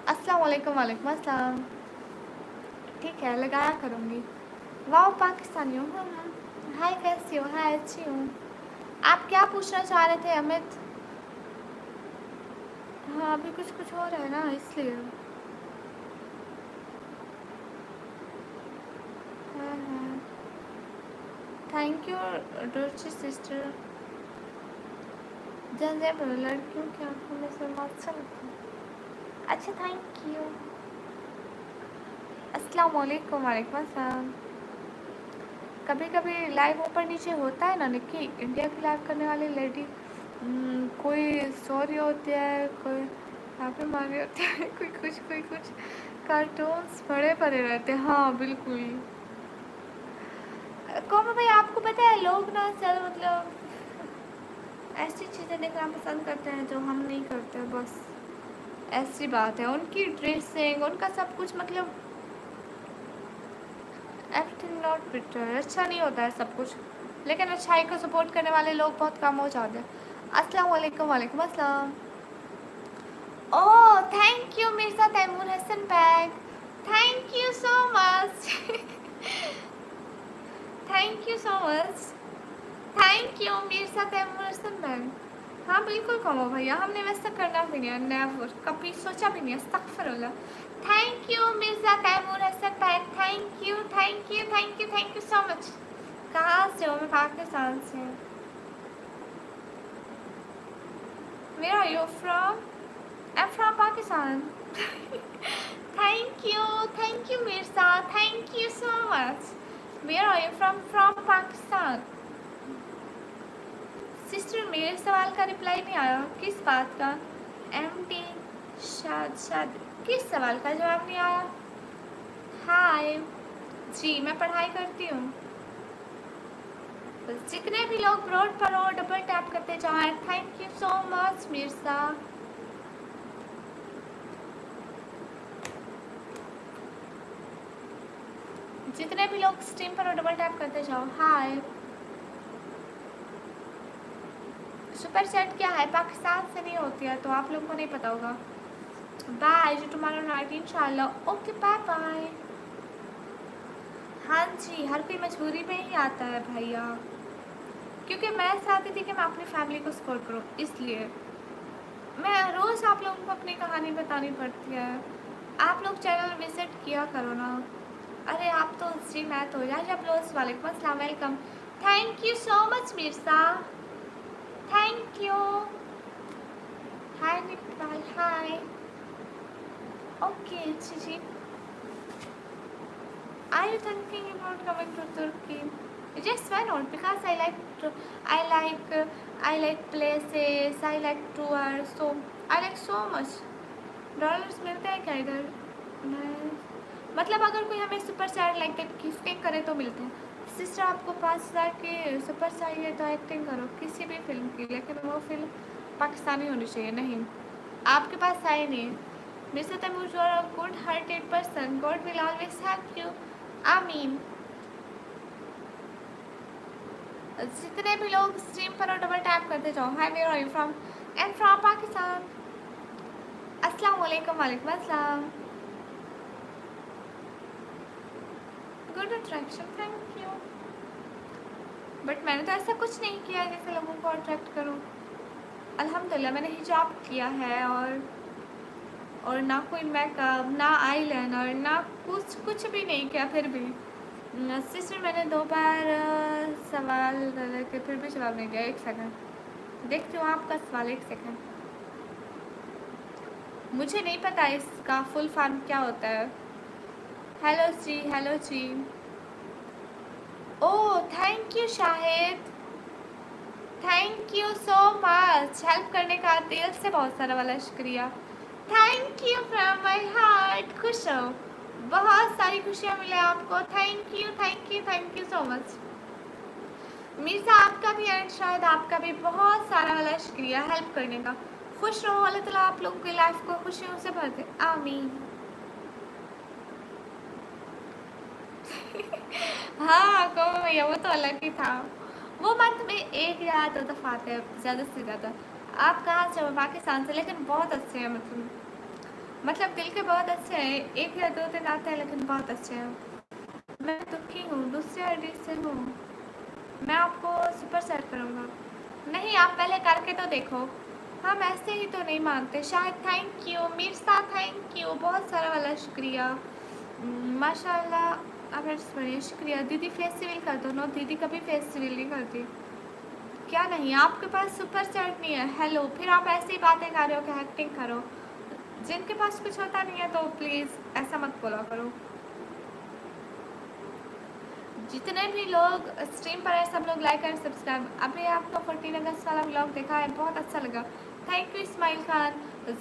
अस्सलाम वालेकुम। वालेकुम अस्सलाम। ठीक है, लगाया करूँगी। वाह पाकिस्तानी हो। हाय कैसी हो? हाय अच्छी हूँ। आप क्या पूछना चाह रहे थे अमित? हाँ अभी कुछ कुछ हो रहा है ना इसलिए। हाँ हाँ, थैंक यू डोरची सिस्टर। जल्दी बोलो, लड़कियों की आंखों में से अच्छा लगता है। अच्छा थैंक यू। अस्सलाम वालेकुम। वालेकुम अस्सलाम। कभी कभी लाइव ऊपर नीचे होता है ना निक्की, इंडिया की लाइव करने वाली लेडी कोई सॉरी होती है, कोई हैप्पी मारी होती है, कोई कुछ कार्टून्स बड़े पड़े रहते हैं। हाँ बिल्कुल। कौन भाई, आपको पता है लोग ना सर मतलब ऐसी चीज़ें देखना पसंद करते हैं जो हम नहीं करते, बस ऐसी बात है। उनकी ड्रेसिंग, उनका सब कुछ मतलब एवरीथिंग नॉट बेटर, अच्छा नहीं होता है सब कुछ, लेकिन अच्छाई को सपोर्ट करने वाले लोग बहुत कम हो जाते हैं। अस्सलाम वालेकुम। वालेकुम अस्सलाम। Oh thank you Mirza Taimur Hasan पैक, thank you so much. Thank you so much. Thank you Mirza Taimur Hasan पैक। हाँ बिल्कुल कहो भैया, हमने वैसा करना भी नहीं है, नेवर, कभी सोचा भी नहीं है, अस्तगफिरुल्लाह। थैंक यू मिर्ज़ा तैमूर हसन पैक, thank you thank you thank you thank you so much. कहाँ से हो? मैं पाकिस्तान से हूँ। Where are you from? I'm from Pakistan. Thank you Mirza, thank you so much. Where are you from? From Pakistan. Sister मेरे सवाल का reply नहीं आया, किस बात का? MD शाद किस सवाल का जवाब नहीं आया? हाय जी, मैं पढ़ाई करती हूँ। बस जितने भी लोग ब्रॉड पर हो डबल टैप करते जाएं। Thank you so much Mirza. जितने भी लोग स्ट्रीम पर हो डबल टैप करते जाओ। हाय। सुपर चैट क्या है? पाकिस्तान से नहीं होती है तो आप लोगों को नहीं पता होगा। बाय जो टुमारो नाइट इंशाल्लाह। Okay bye bye. हाँ जी, हर कोई मजबूरी में ही आता है भैया, क्योंकि मैं चाहती थी कि मैं अपनी फैमिली को सपोर्ट करूँ, इसलिए मैं रोज़ आप लोगों को अपनी कहानी बतानी पड़ती है। आप लोग चैनल विजिट किया करो ना। अरे आप तो जी, मैं तो यार जब रोज़। वालेकुम अस्सलाम। Welcome. Thank you so much Mirza, thank you. Hi Nipal. Hi. Okay जी जी। Are you thinking about coming to Turkey? Yes, why not? Because I like places. I like tours. So I like so much. Dollars मिलते हैं क्या इधर? नहीं, मतलब अगर कोई हमें super chat like that gifting करे तो मिलते हैं। सिस्टर आपको 5,000 के सुपर चाहिए तो एक्टिंग करो किसी भी फिल्म की, लेकिन वो फिल्म पाकिस्तानी होनी चाहिए। नहीं, आपके पास है ही नहीं। Mister Taimur, you are a good hearted person, God will always help you. आमीन। जितने भी लोग स्ट्रीम पर डबल टैप करते जाओ। Hi where are you from? I am from Pakistan. अस्सलाम वालेकुम। वालेकुम अस्सलाम। Good attraction, thank you. But मैंने तो ऐसा कुछ नहीं किया जैसे लोगों को अट्रैक्ट करूं। अल्हम्दुलिल्लाह मैंने हिजाब किया है, और ना कोई मेकअप, ना आई लाइनर, ना कुछ भी नहीं किया। फिर भी सिस्टर मैंने 2 बार सवाल डाले के फिर भी जवाब नहीं दिया। एक सेकंड देखती हूँ आपका सवाल, एक सेकंड। मुझे नहीं पता इसका फुल फॉर्म क्या होता है। हेलो जी, हेलो जी। Oh thank you Shahid, thank you so much. Help करने का दिल से बहुत सारा वाला शुक्रिया। Thank you from my heart. खुश हो, बहुत सारी खुशियाँ मिले आपको। Thank you thank you thank you so much. Mirza आपका भी एंड शायद आपका भी बहुत सारा वाला शुक्रिया हेल्प करने का। खुश रहो, अल्लाह ताला आप लोगों की लाइफ को खुशियों से भर दे, आमीन। हाँ कहो भैया, वो तो अलग ही था। वो मंथ में एक या दो दफ़ा आते हैं ज़्यादा से ज़्यादा। आप कहाँ से हो? पाकिस्तान से, लेकिन बहुत अच्छे हैं, मतलब दिल के बहुत अच्छे हैं। एक या दो दिन आते हैं लेकिन बहुत अच्छे हैं। मैं दुखी हूँ, दूसरे आईडी से हूँ। मैं आपको सुपर सेट करूँगा। नहीं, आप पहले करके तो देखो। हम ऐसे ही तो नहीं मानते। शायद थैंक यू, मीर्सा थैंक यू, बहुत सारा वाला शुक्रिया। माशाल्लाह, आप बढ़िया, शुक्रिया। दीदी फेस सिविल कर दो। नो, दीदी कभी फेस सिविल नहीं करती। क्या नहीं, आपके पास सुपर सेट नहीं है? हेलो, फिर आप ऐसी बातें कर रहे हो कि एक्टिंग करो। जिनके पास कुछ होता नहीं है तो प्लीज़ ऐसा मत बोला करो। जितने भी लोग स्ट्रीम पर है सब लोग लाइक एंड सब्सक्राइब। अभी आपको 14 अगस्त वाला व्लॉग देखा है, बहुत अच्छा लगा, थैंक यू इस्माइल खान।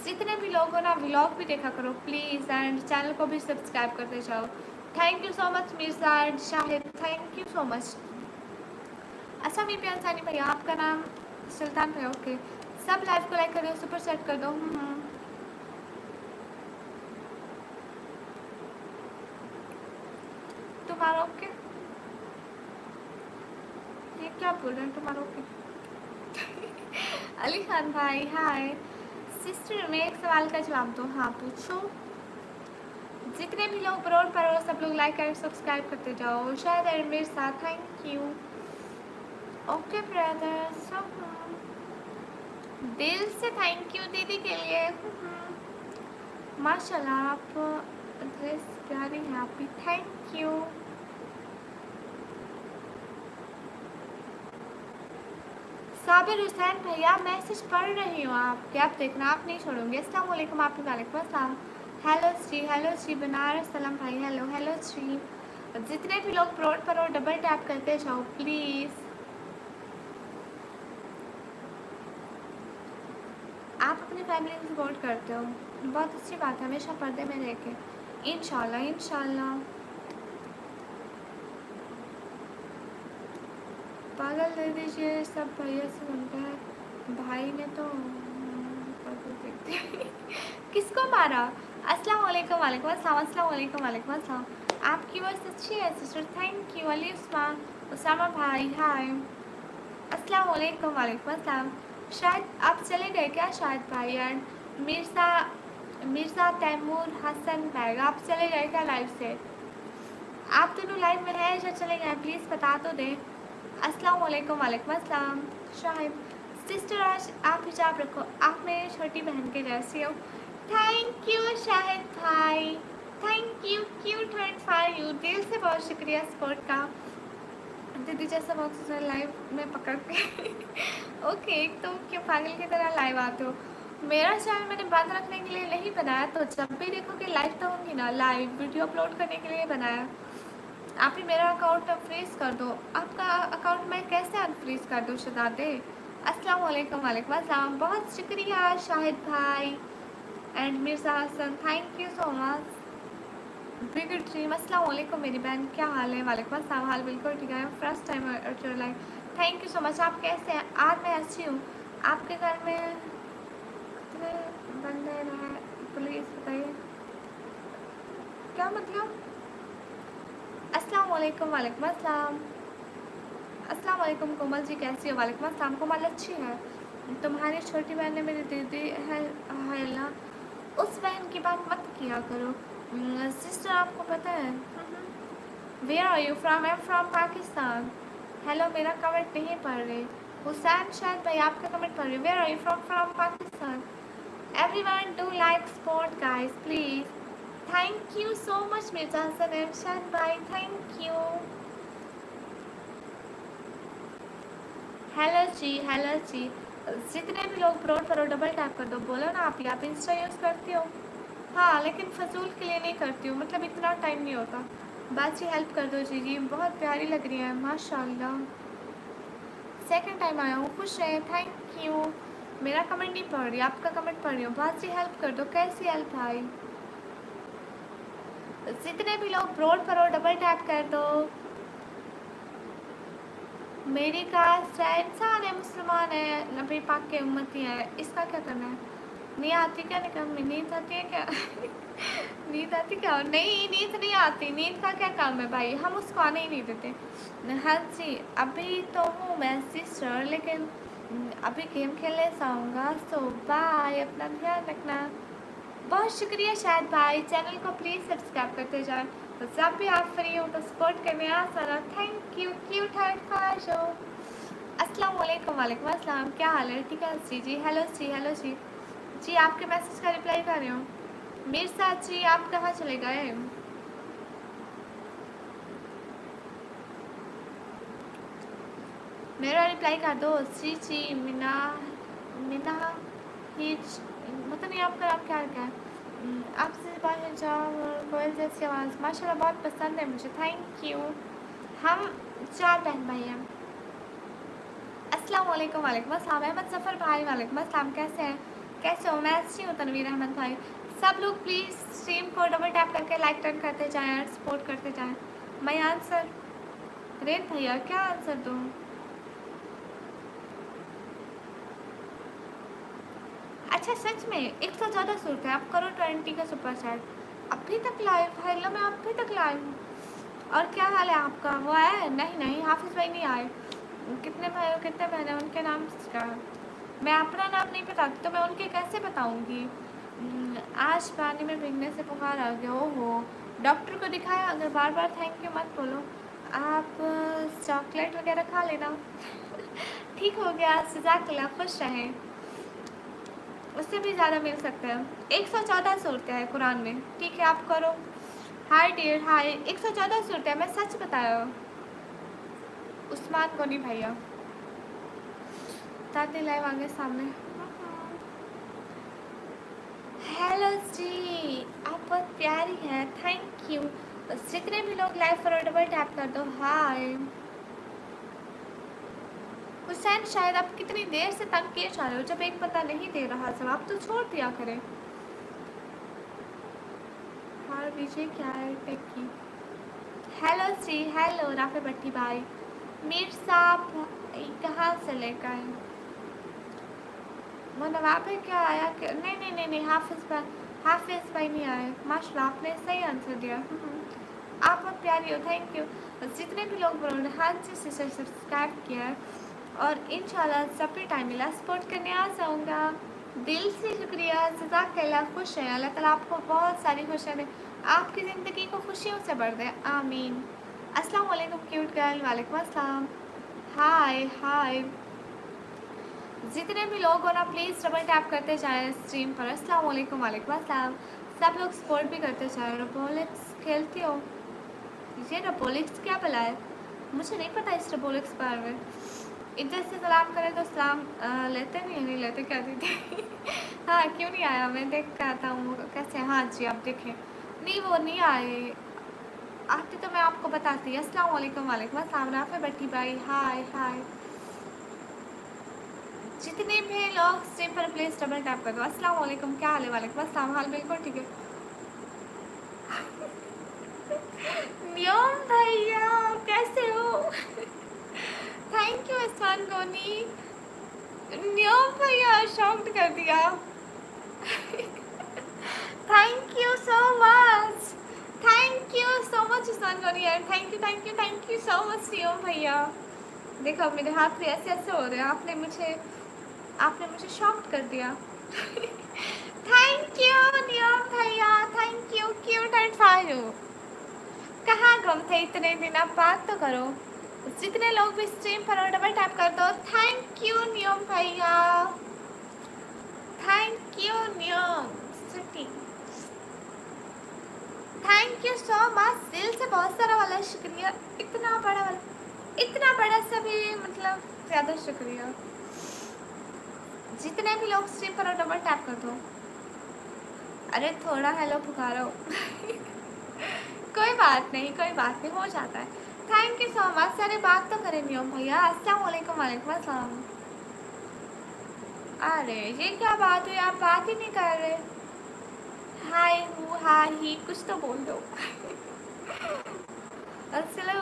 जितने भी लोग हो ना, व्लॉग भी देखा करो प्लीज़, एंड चैनल को भी सब्सक्राइब करते जाओ। Thank you so much Mirza and Shahid, thank you so much. अच्छा मीपी अंसारी भैया, आपका नाम सुल्तान भैया, ओके। सब लाइव को लाइक कर दो, सुपर सेट कर दो। तुम्हारा ओके? ये क्या बोल रहे हैं तुम्हारा ओके? अली खान भाई हाय। सिस्टर, मैं एक सवाल का जवाब दो। हाँ पूछो। जितने भी लोग ब्रोड पर हो सब लोग लाइक एंड सब्सक्राइब करते जाओ। शायद एंड मेरे साथ, थैंक यू। ओके ब्रदर, सब दिल से थैंक यू दीदी के लिए। माशाल्लाह, आप ड्रेस प्यारी है आप भी, थैंक यू। साबिर हुसैन भैया, मैसेज पढ़ रही हूँ आपके, आप देखना, आप नहीं छोड़ोगे। अस्सलाम वालेकुम, आप भी वालेकुम अस्सलाम। हेलो श्री बनारस सलाम भाई, हेलो हेलो श्री। जितने भी लोग प्रोड पर हो डबल टैप करते जाओ प्लीज़। आप अपनी फैमिली को सपोर्ट करते हो, बहुत अच्छी बात है, हमेशा पर्दे में रह के। इंशाल्लाह इंशाल्लाह। पागल दे दीजिए, सब भैया से सुनते हैं। भाई ने तो किसको मारा? अस्सलाम वालेकुम, वालेकुम अस्सलाम, अस्सलाम वालेकुम, वालेकुम अस्सलाम। आपकी वॉइस अच्छी है sister, thank you. Ali Usama भाई हाय। अस्सलाम वालेकुम, वालेकुम अस्सलाम। शायद आप चले गए क्या? शायद भाई एंड मिर्ज़ा मिर्ज़ा तैमूर हसन बैग, आप चले गए क्या लाइव से? आप दोनों लाइव में हैं या चले गए, प्लीज़ बता तो दें। अस्सलाम वालेकुम, वालेकुम अस्सलाम। शाहिद सिस्टर, आज आप हिजाब रखो, आप मेरी छोटी बहन के जैसी हो। थैंक यू शाहिद भाई, thank you, cute heart for you, दिल से बहुत शुक्रिया सपोर्ट का। दीदी जैसा बॉक्स लाइव में पकड़ के ओके, तुम क्यों पागल की तरह लाइव आते हो? मेरा चैनल मैंने बंद रखने के लिए नहीं बनाया, तो जब भी देखो कि लाइव तो होंगी ना, लाइव वीडियो अपलोड करने के लिए बनाया। आप ही मेरा अकाउंट फ्रीज़ कर दो। आपका अकाउंट मैं कैसे अनफ्रीज़ कर दूँ शहज़ादे? अस्सलाम वालेकुम, वालेकुम अस्सलाम। बहुत शुक्रिया शाहिद भाई and Mirza Hasan, thank you so much. Big dream, अस्सलाम वालेकुम मेरी बहन, क्या हाल है? वालेकुम अस्सलाम, हाल बिल्कुल ठीक है, first time at your life, thank you so much. आप कैसे हैं? आज मैं अच्छी हूँ। आपके घर में कितने बंदे हैं प्लीज़ बताइए, क्या मतलब? अस्सलाम वालेकुम, वालेकुम अस्सलाम। अस्सलाम वालेकुम कोमल जी, कैसी हो? वालेकुम अस्सलाम। कोमल अच्छी है। तुम्हारी छोटी बहन है मेरी दीदी है ना, उस बहन की बात मत किया करो। सिस्टर आपको पता है where are you from? I am from Pakistan. Hello, मेरा कमेंट नहीं पढ़ रहे। हुसैन शायद भाई आपका कमेंट पढ़ रहे। Where are you from? From Pakistan. Everyone do like support guys please. Thank you so much Mirza Hasan and शायद भाई, थैंक यू। हेलो जी, हेलो जी। जितने भी लोग प्रोड करो डबल टैप कर दो। बोलो ना आप इंस्टा यूज़ करती हो? हाँ, लेकिन फजूल के लिए नहीं करती हूँ, मतलब इतना टाइम नहीं होता। बात हेल्प कर दो जी, जी बहुत प्यारी लग रही है माशाल्लाह। सेकंड टाइम आया हूँ, खुश रहे, थैंक यू। मेरा कमेंट नहीं पढ़ रही, आपका कमेंट पढ़ रही हूँ। बात हेल्प कर दो। कैसी हेल्प भाई? जितने भी लोग प्रोड करो डबल टैप कर दो। मेरी कास्ट है, इंसान है, मुसलमान है, नबी पाक के उम्मती है, इसका क्या करना है? नहीं आती क्या निकम में? नींद आती है क्या? नींद आती क्या? नहीं, नींद नहीं आती। नींद का क्या काम है भाई, हम उसको आने ही नहीं देते। हाँ जी, अभी तो हूँ मैं सिस्टर, लेकिन अभी गेम खेलने जाऊँगा। सो बाय, अपना ध्यान रखना। बहुत शुक्रिया शायद भाई, चैनल को प्लीज़ सब्सक्राइब करते जाएं। तो जब भी आप फ्री हो तो सपोर्ट करने आ सारा। Thank you, cute heart for show. अस्सलाम वालेकुम। वालेकुम अस्सलाम, क्या हाल है? ठीक है जी जी, हेलो जी, हेलो जी जी, आपके मैसेज का रिप्लाई कर रही हूँ। मिर्जा जी, आप कहाँ चले गए? मेरा रिप्लाई कर दो। जी जी, मीना मीना हिज, पता नहीं आपका नाम क्या है। आपसे बाहर जाओ, कोयल जैसी आवाज़ माशाल्लाह बहुत पसंद है मुझे, थैंक यू। हम 4 बहन भाई हैं। अस्सलाम वालेकुम। वालेकुम अस्सलाम। अहमद सफ़र भाई, वालेकुम अस्सलाम, कैसे हैं? कैसे हो? मैं अच्छी हूँ तनवीर अहमद भाई। सब लोग प्लीज़ स्ट्रीम को डबल टैप करके लाइक टर्न करते जाएं और सपोर्ट करते जाएं। मैं आंसर रेत भैया, क्या आंसर दूँ? अच्छा सच में 114 सूट है, आप करो 20 का सुपर चैट। अभी तक लाइव? हेलो, मैं अभी तक लाइव हूँ। और क्या हाल है आपका? वो आया? नहीं नहीं, हाफिज़ भाई नहीं आए। कितने भाई हो, कितने बहन हैं, उनके नाम क्या? मैं अपना नाम नहीं बताती तो मैं उनके कैसे बताऊंगी? आज पानी में भीगने से बुखार आ गया। ओहो, डॉक्टर को दिखाया? अगर बार बार थैंक यू मत बोलो। आप चॉकलेट वगैरह खा लेना। ठीक हो गया, जज़ाकल्लाह, खुश रहें। उससे भी ज़्यादा मिल सकते हैं। 114 सूरतें हैं कुरान में, ठीक है? आप करो। हाय डियर, हाय। 114 सूरतें हैं, मैं सच बताया। उस्मान को नहीं भैया, ताते लाइव आगे सामने। हेलो जी, आप बहुत प्यारी हैं, थैंक यू। जितने भी लोग लाइव फॉर डबल टैप कर दो। हाय हुसैन, शायद आप कितनी देर से तंग किए जा रहे हो, जब एक पता नहीं दे रहा जवाब तो छोड़ दिया करें। और पीछे क्या है टेक की? हेलो जी, हेलो राफे भट्टी भाई। मीर साहब कहाँ से लेकर आए? वो नवाब है क्या? आया क्या? नहीं नहीं नहीं नहीं, हाफिज़ भाई नहीं आए। माशाल्लाह, आपने सही आंसर दिया। आप बहुत प्यारी हो, थैंक यू। जितने भी लोग बोल रहे हैं, हाँ जी सिस्टर, सब्सक्राइब किया है और इंशाल्लाह जब भी टाइम मिला सपोर्ट करने आ जाऊँगा। दिल से शुक्रिया, जज़ाकल्लाह, खुश हैं। अल्लाह ताला आपको बहुत सारी खुशियाँ दे, आपकी ज़िंदगी को खुशियों से भर दे, आमीन। अस्सलाम वालेकुम क्यूट गर्ल। वालेकुम अस्सलाम। हाय हाय। जितने भी लोग हो ना प्लीज़ डबल टैप करते जाएं स्ट्रीम पर। अस्सलाम वालेकुम। वालेकुम अस्सलाम। सब लोग सपोर्ट भी करते जाएं। रोबोलिक्स खेलती हो? ये रोबोलिक्स क्या भला है? मुझे नहीं पता इस रोबोलिक्स के बारे में। इज्जत से सलाम करें तो सलाम लेते नहीं लेते क्या दीदी? हाँ, क्यों नहीं आया? मैं देख कर आता हूँ कैसे। हाँ जी, आप देखें। नहीं, वो नहीं आए। आते तो मैं आपको बताती। अस्सलाम वालेकुम। वालेकुम अस्सलाम। राफे भट्टी भाई, हाय हाय। जितने भी लोग स्ट्रीम पर प्लीज डबल टैप कर दो। अस्सलाम वालेकुम, क्या हाल है? वालेकुम अस्सलाम, हाल बिल्कुल ठीक है। नियम भैया, कैसे हो? थैंक यू इस्मान गोनी। नियम भैया शॉक्ड कर दिया। Thank you so much, thank you so much Isman Goni यार, thank you thank you thank you so much Niyam भैया। देखो मेरे हाथ भी ऐसे ऐसे हो रहे हैं, आपने मुझे शॉक्ड कर दिया। थैंक यू नियम भैया, thank you, cute and five. कहाँ गुम थे इतने दिन, आप बात तो करो। जितने लोग भी स्ट्रीम पर डबल टैप कर दो। थैंक यू नियम भैया, थैंक यू नियम city, thank you so much, दिल से बहुत सारा वाला शुक्रिया। इतना बड़ा वाला, इतना बड़ा सभी मतलब ज़्यादा शुक्रिया। जितने भी लोग स्ट्रीम पर डबल टैप कर दो। अरे थोड़ा हेलो पुकारो। कोई बात नहीं, कोई बात नहीं, हो जाता है। Thank you so much. अरे बात तो करें नियम भैया। अस्सलाम वालेकुम। वालेकुम अस्सलाम। अरे ये क्या बात हुई, आप बात ही नहीं कर रहे। हाय हूँ, हाय ही, कुछ तो बोल दो। चलो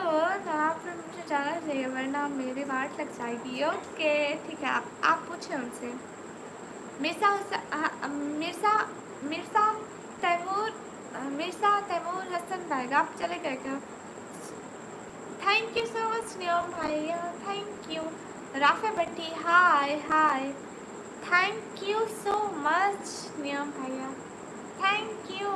तो आप मुझे जाना चाहिए वरना मेरी वाट लग जाएगी। ओके ठीक है, आप पूछे उनसे। मिर्ज़ा मिर्ज़ा मिर्ज़ा तैमूर मिर्ज़ा तैमूर हसन भाई आप चले गए क्या? Thank you so much Niyam भैया, thank you. Rafe Bhatti hi hi, thank you so much Niyam भैया, थैंक यू।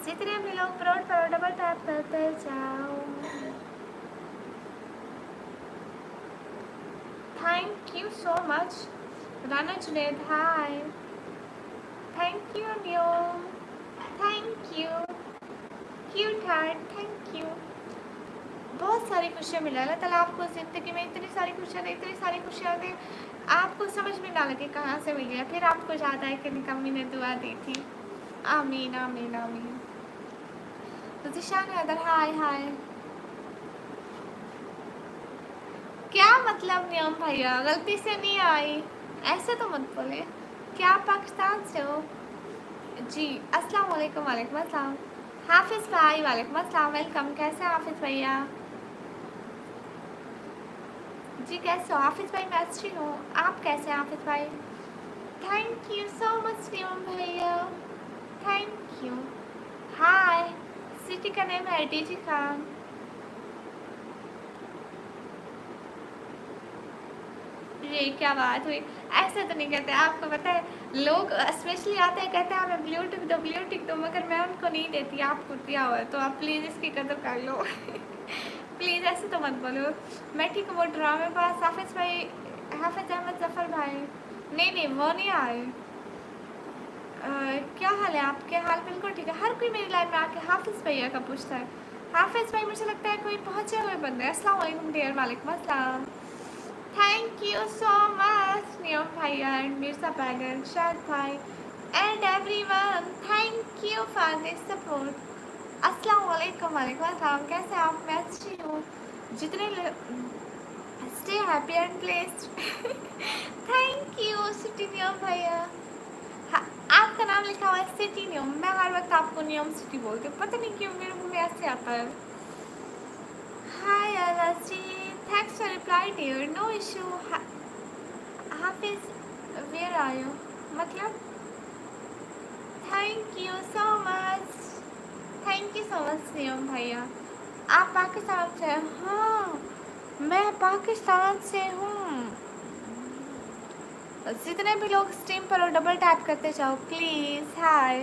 जितने भी लोग प्रोड पर डबल टैप करते जाओ। Thank you so much Rana Junaid hi, thank you Niyam, thank you cute heart, thank you. बहुत सारी खुशियाँ मिला अल्लाह ताला आपको ज़िंदगी में इतनी सारी खुशियाँ दे, इतनी सारी खुशियाँ दे, आपको समझ में ना लगे कहाँ से मिली है, फिर आपको याद आए कि निकम्मी ने दुआ दी थी। आमीन आमीन आमीन। तो जिशान हैदर हाय हाय। क्या मतलब नियम भैया गलती से नहीं आई, ऐसे तो मत बोले। क्या आप पाकिस्तान से हो? जी अस्सलाम वालेकुम। वालेकुम अस्सलाम। हाफिज़ भाई वालेकुम अस्सलाम, वेलकम। कैसे हैं हाफिज़ भैया? जी कैसे हो हाफिज़ भाई? मैं अच्छी हूँ, आप कैसे हैं हाफिज़ भाई? Thank you so much Niyam भैया, थैंक यू। हाय, सिटी का नेम है डीजी खान। ये क्या बात हुई, ऐसे तो नहीं कहते, आपको पता है लोग स्पेशली आते हैं कहते हैं हमें ब्लूटूथ दो मगर मैं उनको नहीं देती, आपको दिया हुआ है तो आप प्लीज़ इसकी कदर कर लो। प्लीज़ ऐसे तो मत बोलो। मैं ठीक हूँ, वो ड्रामे पास हाफिज़ भाई, हाफिज़ अहमद जफ़र भाई, नहीं नहीं वो नहीं आए। क्या हाल है आपके? हाल बिल्कुल ठीक है। हर कोई मेरी लाइफ में आके हाफिज़ भैया का पूछता है। हाफिज़ भाई मुझे लगता है कोई पहुँचे हुए बंदे हैं। अस्सलाम वालेकुम डियर, वालेकुम अस्सलाम। Thank you so much Niyam भैया एंड मिर्ज़ा बैगन शायद भाई and everyone, thank you for this support. अस्सलाम वालेकुम, वालेकुम अस्सलाम। कैसे आप? मैं अच्छी हूँ। जितने stay happy and blessed. Thank you city नियम भैया। हाँ, आपका नाम लिखा हुआ है सिटी नियम, मैं हर वक्त आपको नियम सिटी बोलती हूँ, पता नहीं क्यों मेरे मुंह में ऐसे आता है। हाय अलाजी, thanks for reply dear, no issue. Hafiz where are you, मतलब thank you so much, thank you so much Niyam भैया। आप पाकिस्तान से? हाँ मैं पाकिस्तान से हूँ। जितने भी लोग स्ट्रीम पर हो डबल टैप करते जाओ please. Hi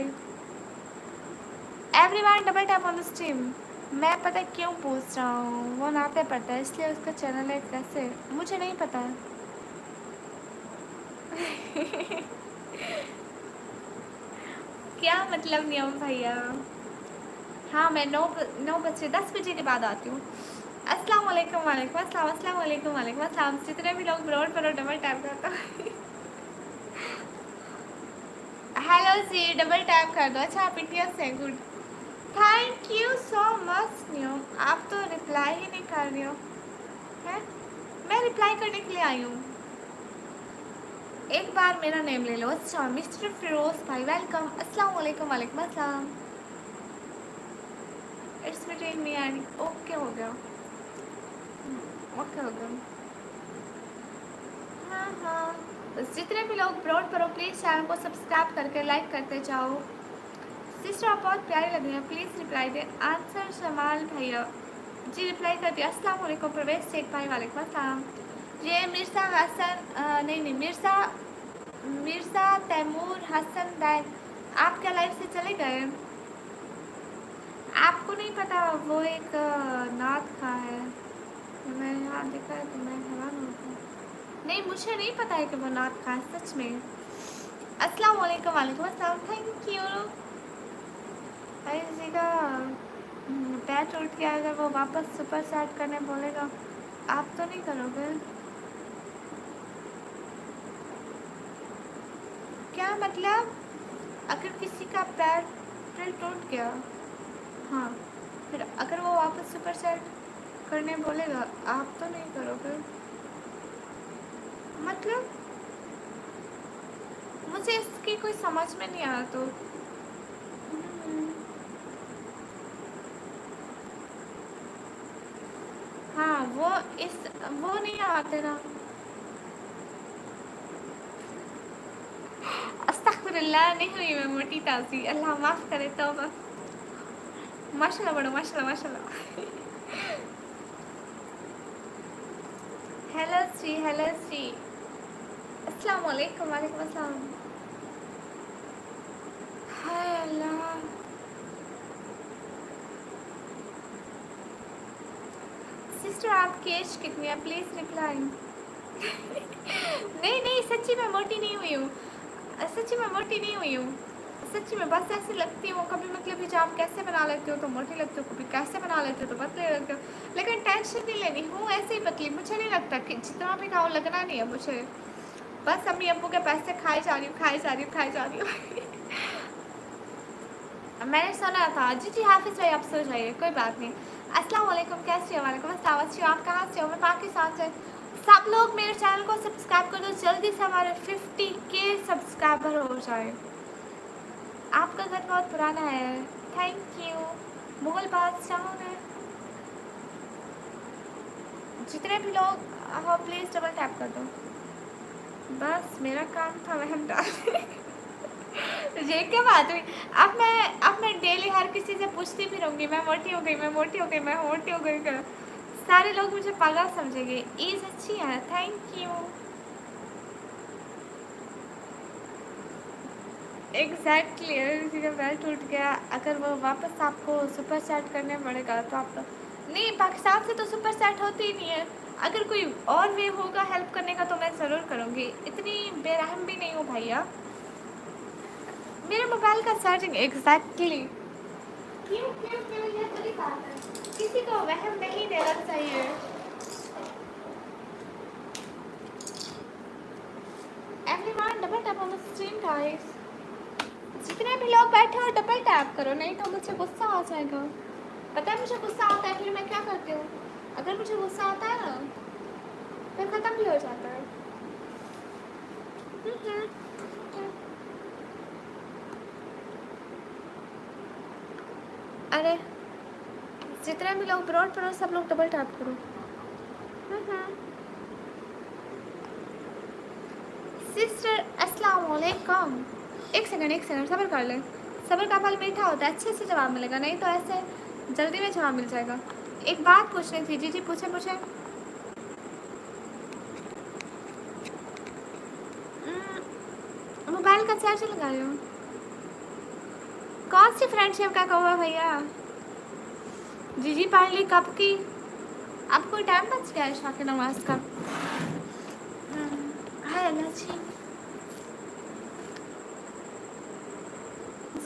everyone, double tap on the stream. मैं पता क्यों पूछ रहा हूँ, वो नाते पड़ता है इसलिए उसका चैनल है, कैसे मुझे नहीं पता। क्या मतलब नियम भैया? हाँ मैं 9 बजे 10 बजे के बाद आती हूँ। अस्सलाम वालेकुम, वालेकुम अस्सलाम, अस्सलाम वालेकुम, वालेकुम अस्सलाम। जितने भी लोग ब्रॉड पर डबल टैप करता हूँ। हेलो जी, डबल टैप कर दो। अच्छा आप इंडिया से, good. Thank you so much नियम, आप तो रिप्लाई ही नहीं कर रही हो। है मैं रिप्लाई करने के लिए आई हूँ, एक बार मेरा नेम ले लो। अच्छा मिस्टर फिरोज भाई वेलकम। अस्सलाम वालेकुम, वालेकुम अस्सलाम। It's between me and, okay हो गया, ओके हो गया। हाँ हाँ, जितने भी लोग ब्रॉड पर हो प्लीज़ चैनल को सब्सक्राइब करके लाइक करते जाओ। सिस्टर आप बहुत प्यारी लग रही हैं, प्लीज़ रिप्लाई दें। आंसर शमाल भैया जी रिप्लाई कर दिया। अस्सलाम वालेकुम प्रवेश शेख भाई, वालेकुम अस्सलाम। ये मिर्ज़ा हसन नहीं मिर्ज़ा तैमूर हसन बैग, आप क्या लाइफ से चले गए? आपको नहीं पता वो एक नात का है, मैं यहाँ देखा है तो मैं हैरान होता हूँ। नहीं मुझे नहीं पता है कि वो नात का है सच में। अस्सलाम वालेकुम, वालेकुम अस्सलाम, थैंक यू। भाई जी का पैर टूट गया, अगर वो वापस सुपर सेट करने बोलेगा आप तो नहीं करोगे? क्या मतलब? अगर किसी का पैर टूट गया, हाँ फिर अगर वो वापस सुपर सेट करने बोलेगा आप तो नहीं करोगे? मतलब मुझे इसकी कोई समझ में नहीं आया तो हाँ वो नहीं आते ना। अस्तगफिरुल्लाह, नहीं हुई मैं मोटी ताज़ी, अल्लाह माफ़ करे, तौबा। माशाल्लाह बड़ो, माशाल्लाह माशाल्लाह। हेलो श्री, हेलो श्री, अस्सलाम वालेकुम, वालेकुम अस्सलाम। हाय अल्लाह। सिस्टर आपकी एज कितनी है, प्लीज़ रिप्लाई। नहीं नहीं, सच्ची में मोटी नहीं हुई हूँ, सच्ची में मोटी नहीं हुई हूँ, सच्ची में बस ऐसे लगती हूँ। कभी मतलब हिजाब कैसे बना लेती हो तो मोटी लगती हो, कभी कैसे बना लेती हो तो पतले लगते हो। लेकिन टेंशन नहीं लेनी, हूँ ऐसे ही पतली। मुझे नहीं लगता कि जितना भी खाओ लगना नहीं है मुझे। बस अम्मी अब्बू के पैसे खाई जा रही हूँ, खाई जा रही हूँ, खाई जा रही हूँ। मैंने सुना था। जी जी हाफिज़ भाई, आप सो जाइए, कोई बात नहीं। अस्सलाम वालेकुम, कैसे हो? वालेकुम अस्सलाम, अच्छी हो? आप कहाँ से हो? मैं पाकिस्तान से। सब लोग मेरे चैनल को सब्सक्राइब कर दो जल्दी से, हमारे 50K सब्सक्राइबर हो जाए। आपका घर बहुत पुराना है, थैंक यू। मुगल बादशाहों ने, जितने भी लोग हो प्लीज़ डबल टैप कर दो। बस मेरा काम था वहम डाल। ये क्या बात हुई? अब मैं डेली हर किसी से पूछती भी रहूँगी, मैं मोटी हो गई, मैं मोटी हो गई, मैं मोटी हो गई कर। सारे लोग मुझे पागल समझेंगे। ईज अच्छी है, थैंक यू। एग्जैक्टली, अगर किसी का बैल टूट गया, अगर वो वापस आपको सुपर सेट करने पड़ेगा तो आप नहीं, पाकिस्तान से तो सुपर सेट होती ही नहीं है। अगर कोई और वे होगा हेल्प करने का तो मैं ज़रूर करूँगी, इतनी बेरहम भी नहीं हूँ भैया। मेरे मोबाइल का चार्जिंग एग्जैक्टली, क्यों क्यों क्यों, ये बड़ी बात है, किसी को वहम नहीं देना चाहिए। Everyone double tap on the screen guys, जितने भी लोग बैठे हो डबल टैप करो, नहीं तो मुझे गुस्सा आ जाएगा। पता है मुझे गुस्सा आता है, फिर मैं क्या करती हूँ? अगर मुझे गुस्सा आता है ना, फिर ख़त्म भी हो जाता है। अरे जितने भी लोग ब्रॉड पढ़ो सब लोग डबल टैप करो। सिस्टर अस्सलाम वालेकुम। एक सेकंड सब्र कर ले, सब्र का फल मीठा होता है, अच्छे से जवाब मिलेगा, नहीं तो ऐसे जल्दी में जवाब मिल जाएगा। एक बात पूछनी थी। जी जी पूछे पूछे। मोबाइल का चार्ज लगा रही हूँ। कौन सी फ्रेंडशिप का कहो भैया? जी जी पढ़ ली कब की? अब कोई टाइम बच गया है ईशा की नमाज का? हाय अल्लाह जी।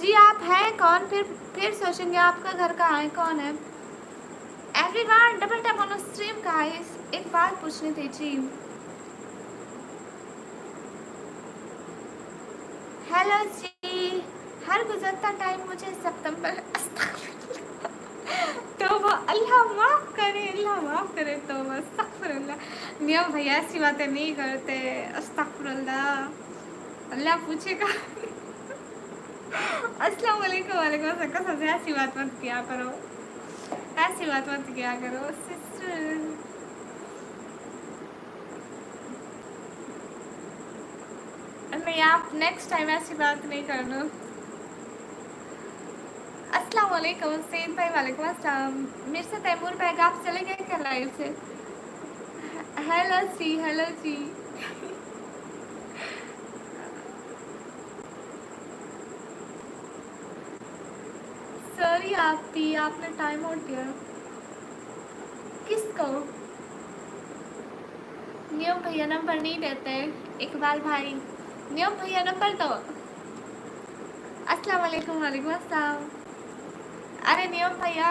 जी आप हैं कौन? फिर सोचेंगे आपका घर कहाँ है, कौन है? Everyone double tap on stream guys, एक बात पूछनी थी जी। हेलो जी। हर गुजरता टाइम मुझे सितंबर, तो वो अल्लाह माफ़ करे, अल्लाह माफ़ करे, तो अस्तगफिरुल्लाह। नियम भैया ऐसी बातें नहीं करते, अस्तगफिरुल्लाह, अल्लाह पूछेगा। अस्सलाम वालेकुम, वालेकुम अस्सलाम। कसम से ऐसी बात मत किया करो, ऐसी बात मत किया करो सिस्टर। नहीं आप नेक्स्ट टाइम ऐसी बात नहीं करना। अस्सलाम वालेकुम सैद भाई, वालेकुम अस्सलाम। मेरे से तैमूर बैग आप चले गए क्या लाइव से? हेलो जी, हेलो जी। सॉरी आप भी, आपने टाइम आउट दिया। किसको? नियम भैया नंबर नहीं देते, इकबाल भाई। नियम भैया नंबर दो। अस्सलाम वालेकुम, वालेकुम अस्सलाम। अरे नियम भैया,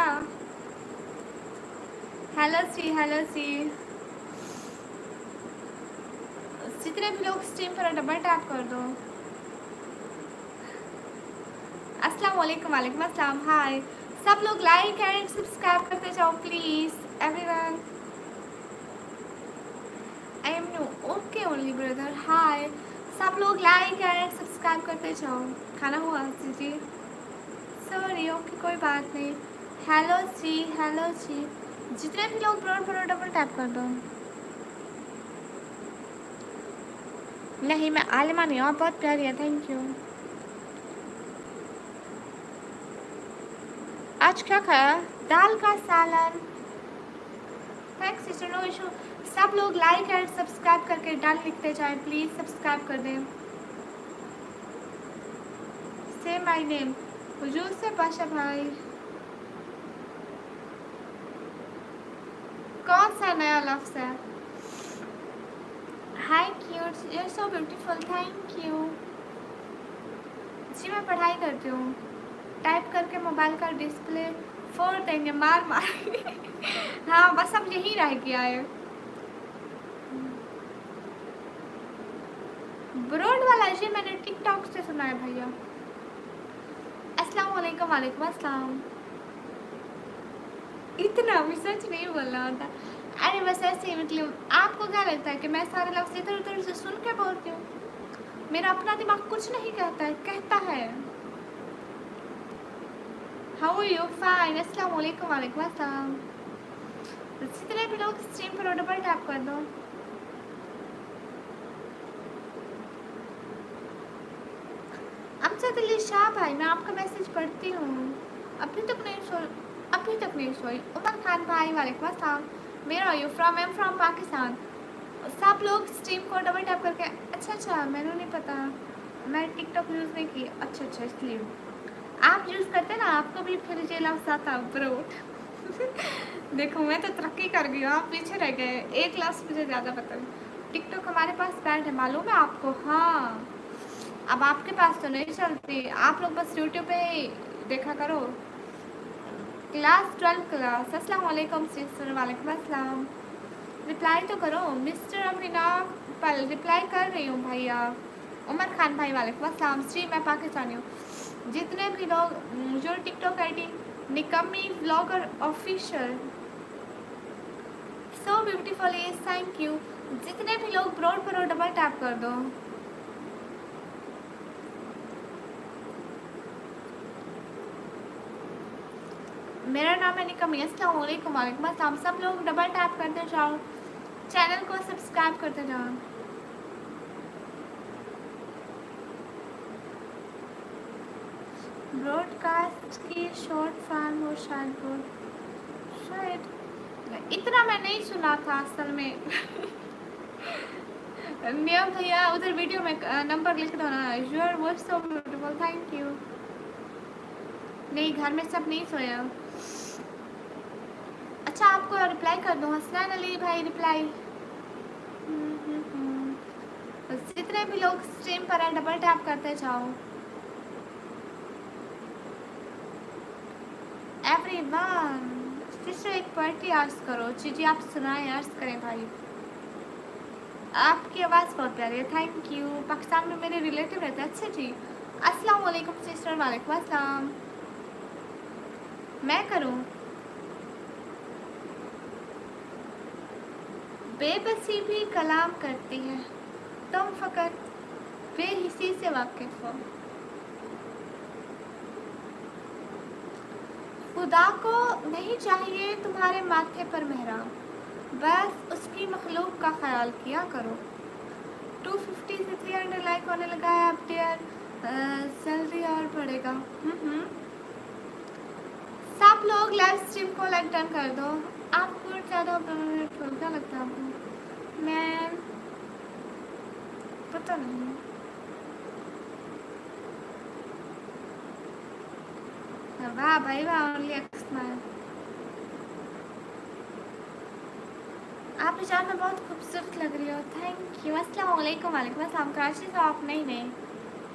हेलो जी, हेलो जी। जितने भी लोग स्ट्रीम पर डबल टैप कर दो। अस्सलाम वालेकुम, वालेकुम अस्सलाम, हाय। सब लोग लाइक एंड सब्सक्राइब करते जाओ please everyone. I am new, okay only brother, hi. सब लोग लाइक एंड सब्सक्राइब करते जाओ। खाना हुआ जी? सॉरी, ओके कोई बात नहीं। हेलो जी, हेलो जी। जितने भी लोग ब्रॉड करो डबल टैप कर दो। नहीं मैं आलिमा नहीं हूँ, आप बहुत प्यारी है, थैंक यू। आज क्या खाया? दाल का सालन। Thanks sister, no issue. सब लोग लाइक एंड सब्सक्राइब करके डन लिखते जाए, प्लीज सब्सक्राइब कर दें। से माय नेम हुजूर से पाशा भाई। कौन सा नया लफ्ज़ है? Hi cute, you are so beautiful, thank you. जी मैं पढ़ाई करती हूँ। टाइप करके मोबाइल का डिस्प्ले फोड़ देंगे, मार मार। हाँ बस अब यही रह गया है। ब्रॉड वाला जी मैंने टिकटॉक से सुना है भैया। अस्सलाम वालेकुम। वालेकुम अस्सलाम। इतना भी सच नहीं बोलना होता। अरे बस ऐसे ही, मतलब आपको क्या लगता है कि मैं सारे लफ्ज़ इधर उधर से सुन के बोलती हूँ? मेरा अपना दिमाग कुछ नहीं कहता है, कहता है। How are you? फाइन। अस्सलाम वालेकुम। वालेकुम अस्सलाम। जितने भी लोग स्ट्रीम पर डबल टैप कर दो। अमजद अली शाह भाई, मैं आपका मैसेज पढ़ती हूँ। अभी तक नहीं सोई। उमर खान भाई, वालेकुम अस्सलाम। मेरा you from, I am from Pakistan. सब लोग स्ट्रीम को डबल टैप करके। अच्छा मैंने नहीं पता, मैं टिकटॉक यूज़ नहीं की। अच्छा इसलिए आप यूज़ करते ना, आपको भी फिर ये लफ्ज़ आता ब्रो। देखो मैं तो तरक्की कर गई हूँ, आप पीछे रह गए। एक लफ्ज़ मुझे ज़्यादा पता है। टिकटॉक हमारे पास बैन है, मालूम है आपको? हाँ अब आपके पास तो नहीं चलती, आप लोग बस यूट्यूब पे ही देखा करो। Class 12 class. अस्सलाम वालेकुम सिस्टर। वालेकुम अस्सलाम। रिप्लाई तो करो मिस्टर अमीना। पल रिप्लाई कर रही हूँ भैया। उमर खान भाई, वालेकुम अस्सलाम। श्री, मैं पाकिस्तानी हूँ। जितने भी लोग जो टिकटॉक आई डी निकम्मी vlogger official, so beautiful is, thank you. जितने भी लोग ब्रॉड पर डबल टैप कर दो। मेरा नाम है निकम्मी। अस्सलाम वालेकुम। वालेकुम अस्सलाम। सब लोग डबल टैप करते जाओ, चैनल को सब्सक्राइब करते जाओ। ब्रॉडकास्ट की शॉर्ट फॉर्म हो शायद इतना मैं नहीं सुना था असल में। नियम भैया उधर वीडियो में नंबर लिख दो ना। Your voice so beautiful, thank you. नहीं घर में सब नहीं सोया। अच्छा आपको रिप्लाई कर दूँ? हसनैन अली भाई रिप्लाई। जितने भी लोग स्ट्रीम पर है डबल टैप करते जाओ। एवरीवन सिस्टर एक पार्टी आर्स करो। जी आप सुनाएं, आर्स करें भाई। आपकी आवाज़ बहुत प्यारी है, थैंक यू। पाकिस्तान में मेरे रिलेटिव रहते हैं। अच्छा जी। अस्सलाम वालेकुम सिस्टर। वालेकुम अस्सलाम। मैं करूं? बेबसी भी कलाम करती है, तुम फ़कत बेहिसी से वाकिफ़ हो। खुदा को नहीं चाहिए तुम्हारे माथे पर मेहराब, बस उसकी मखलूक का ख्याल किया करो। 250 से 300 लाइक होने लगा है अब डियर, जल्दी और बढ़ेगा। सब लोग लाइव स्ट्रीम को लाइक डन कर दो। आपको ज़्यादा क्या लगता है आपको? मैं पता नहीं। वाह भाई वाह, ओनली एक्स स्माइल। आप जान में बहुत खूबसूरत लग रही हो, थैंक यू। अस्सलाम वालेकुम। वालेकुम अस्सलाम। कराची से आप? नहीं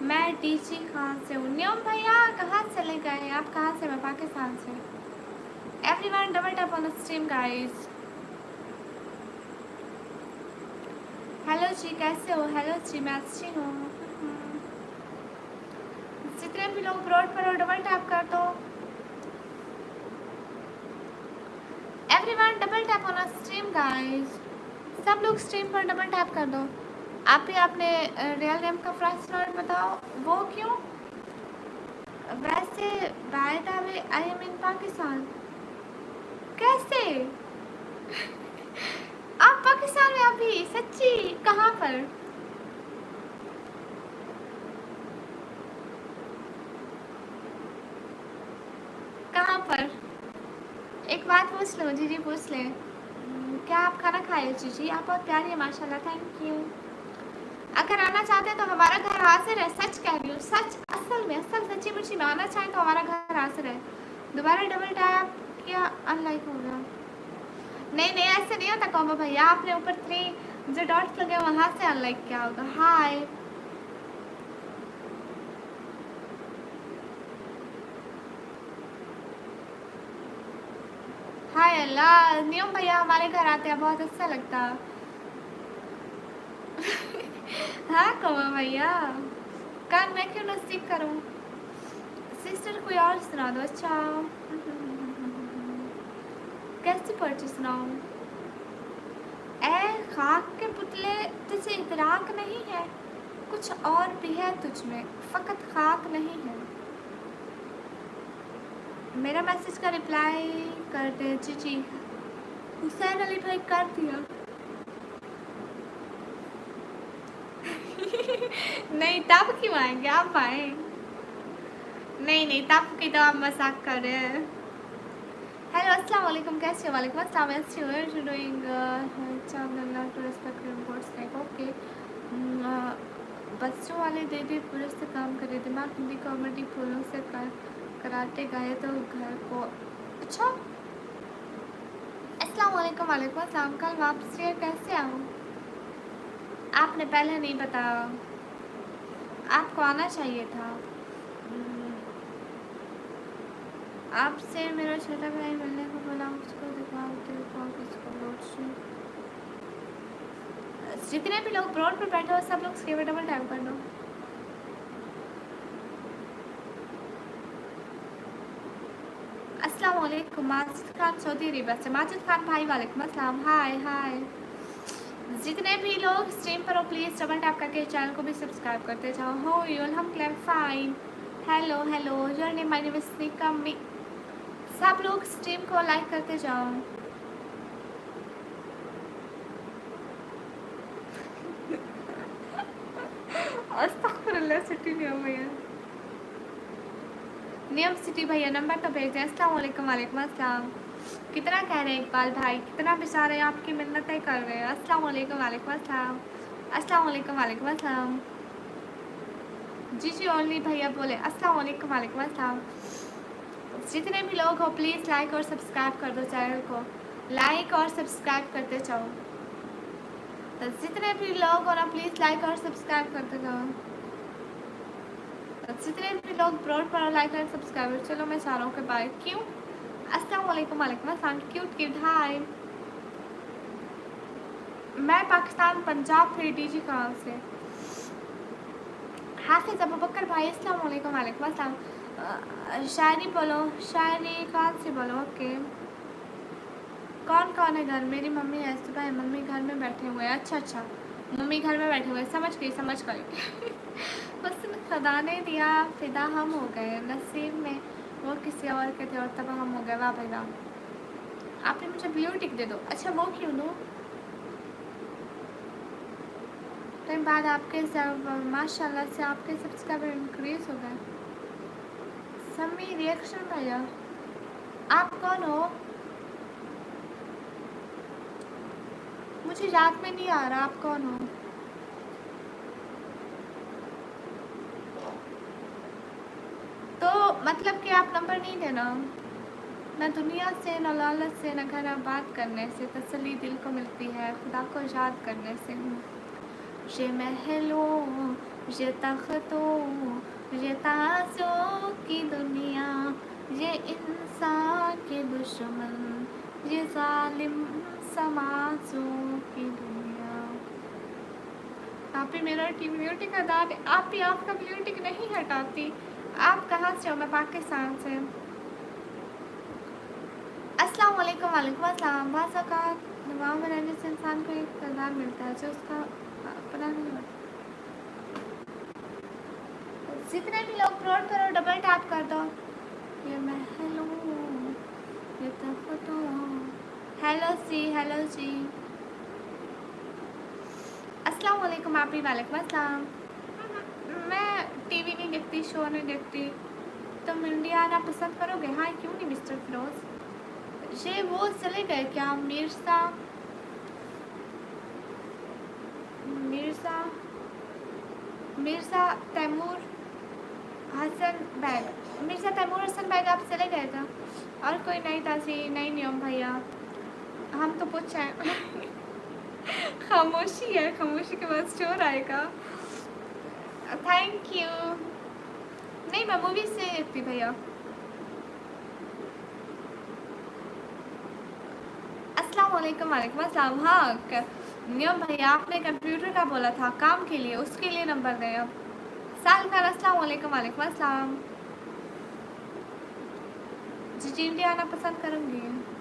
मैं डीजी खान से हूँ। नियम भैया कहाँ चले गए आप? कहाँ से? मैं पाकिस्तान से। Everyone double tap on the stream guys. Hello जी कैसे हो? हेलो जी मैं अच्छी हूँ। जितने भी लोग ब्रॉड पर हो डबल टैप कर दो। Everyone double tap on the stream guys. सब लोग स्ट्रीम पर डबल टैप कर दो। आप ही अपने रियल नेम का फर्स्ट वर्ड बताओ। वो क्यों? वैसे by the way I am in Pakistan. कैसे? पर? कहाँ पर? एक बात पूछ लो जी, पूछ ले। क्या आप खाना खाए जी? आप बहुत प्यारी है माशाल्लाह, थैंक यू। अगर आना चाहते हैं तो हमारा घर हाजिर है, सच कह रही हूँ, सच, असल में, असल सच्ची मुच्ची में आना चाहें तो हमारा घर हाजिर है। दोबारा डबल टैप किया अनलाइक हो गया। नहीं नहीं, ऐसे नहीं होता कॉम्बो भैया, आपने ऊपर 3 जो डॉट्स लगे वहाँ से अनलाइक क्या होगा। हाय हाय अल्लाह, नियम भैया हमारे घर आते हैं, बहुत अच्छा लगता। हाँ कॉम्बो भैया, कान मैं क्यों नजदीक करूँ? सिस्टर कोई और सुना दो। अच्छा कैसी पर्ची सुनाऊँ? ए खाक के पुतले, तुझे इतराक नहीं है, कुछ और भी है तुझ में, फकत खाक नहीं है। मेरा मैसेज का रिप्लाई कर दे जी। हुसैन अली भाई कर दिया। नहीं तब क्यों आएंगे, आप आए। नहीं नहीं, तब की तो आप मजाक कर रहे हैं। हेलो अस्सलाम वालेकुम, कैसे हो? वालेकुम अस्सलाम, ऐसे हो you doing to respect reports like okay. बच्चों वाले दे दे पुरुष से काम करे, दिमाग हिंदी कॉमेडी फूलों से कराटे गाए तो घर को। अच्छा अस्सलाम वालेकुम, वालेकुम अस्सलाम, कल वापसी कैसे आऊँ? आपने पहले नहीं बताया, आपको आना चाहिए था। आपसे मेरा छोटा भाई मिलने को बोला, उसको दिखाओ किसको रोड से। जितने भी लोग ब्रॉड पर बैठे हो सब लोग स्क्रीन पर डबल टैप कर दो। अस्सलाम वालेकुम, माजिद खान सऊदी अरेबिया से। माजिद खान भाई वालेकुम अस्सलाम, हाय हाय। जितने भी लोग स्ट्रीम पर हो प्लीज़ डबल टैप करके चैनल को भी सब्सक्राइब करते जाओ। हो यू हम claim fine. Hello hello, your name my name is Nikam. सब लोग स्ट्रीम को लाइक करते जाओ। अस्तगफुरुल्लाह, सिटी नहीं हो भैया, नियम सिटी भैया नंबर तो भेज दें। अस्सलाम वालेकुम, वालेकुम अस्सलाम। कितना कह रहे हैं इकबाल भाई, कितना बेचारे आपकी मिन्नतें कर रहे हैं। अस्सलाम वालेकुम, वालेकुम अस्सलाम। अस्सलाम वालेकुम, वालेकुम अस्सलाम। जी ओनली भैया बोले अस्सलाम वालेकुम, वालेकुम अस्सलाम। जितने भी लोग हो प्लीज़ लाइक और सब्सक्राइब कर दो चैनल को, लाइक और सब्सक्राइब करते जाओ। तो जितने भी लोग हो ना प्लीज़ लाइक और सब्सक्राइब करते जाओ। तो जितने भी लोग ब्रॉड पर लाइक और सब्सक्राइब, चलो मैं चाह रहा हूँ कि बाय। क्यों? अस्सलाम वालेकुम, वालेकुम अस्सलाम, क्यूट क्यूट हाय। मैं पाकिस्तान पंजाब, फिर डीजी कहाँ से? हाफिज़ अबू बकर भाई अस्सलाम वालेकुम, वालेकुम अस्सलाम। शायरी बोलो, शायरी कहाँ से बोलो? ओके, कौन कौन है घर? मेरी मम्मी है, सुबह मम्मी घर में बैठे हुए हैं। अच्छा अच्छा, मम्मी घर में बैठे हुए हैं, समझ गई समझ गई। हुस्न खुदा ने दिया, फिदा हम हो गए, नसीब में वो किसी और के थे और तब हम हो गए। वाह भाई वाह, आपने मुझे ब्लू टिक दे दो। अच्छा वो क्यों दो? टाइम बाद आपके माशाल्लाह से आपके सब्सक्राइबर इंक्रीज हो गए। समी रिएक्शन भैया, आप कौन हो? मुझे याद में नहीं आ रहा आप कौन हो। तो मतलब कि आप नंबर नहीं देना, न दुनिया से न लालच से न घर आबाद करने से तसल्ली दिल को मिलती है, खुदा को याद करने से। ये महलों, ये तख्तों, ये ताजों की दुनिया, ये इंसान के दुश्मन, ये जालिम समाजों की दुनिया। आप भी मेरा ब्लू टिक हटा दे, आप भी आपका ब्लू टिक नहीं हटाती। आप कहाँ से हो? मैं पाकिस्तान से। अस्सलाम वालेकुम, वालेकुम अस्सलाम। बासा का दबाव में रहने से इंसान को एक किरदार मिलता है जो उसका अपना नहीं होता। जितने भी लोग अपलोड करो डबल टैप कर दो। ये मैं हेलो, ये तो हेलो सी, हेलो जी। अस्सलाम वालेकुम आप ही। वालेकुम अस्सलाम। मैं टीवी नहीं देखती, शो नहीं देखती। तुम इंडिया आना पसंद करोगे? हाँ क्यों नहीं मिस्टर फिरोज। ये वो चले गए क्या? मिर्ज़ा मिर्ज़ा मिर्ज़ा तैमूर हसन बैग। मिर्ज़ा तैमूर हसन बैग आप चले गए था। और कोई नई ताज़ी नई नियम भैया? हम तो पूछे खामोशी है, खामोशी के बाद शोर आएगा। Thank you. नहीं मैं मूवी से देखती भैया। अस्सलाम वालेकुम। वालेकुम अस्सलाम। हाँ नियम भैया आपने कंप्यूटर का बोला था काम के लिए, उसके लिए नंबर दें अब। साल खान अस्सलाम वालेकुम। वालेकुम अस्सलाम। जी इंडिया आना पसंद करूँगी।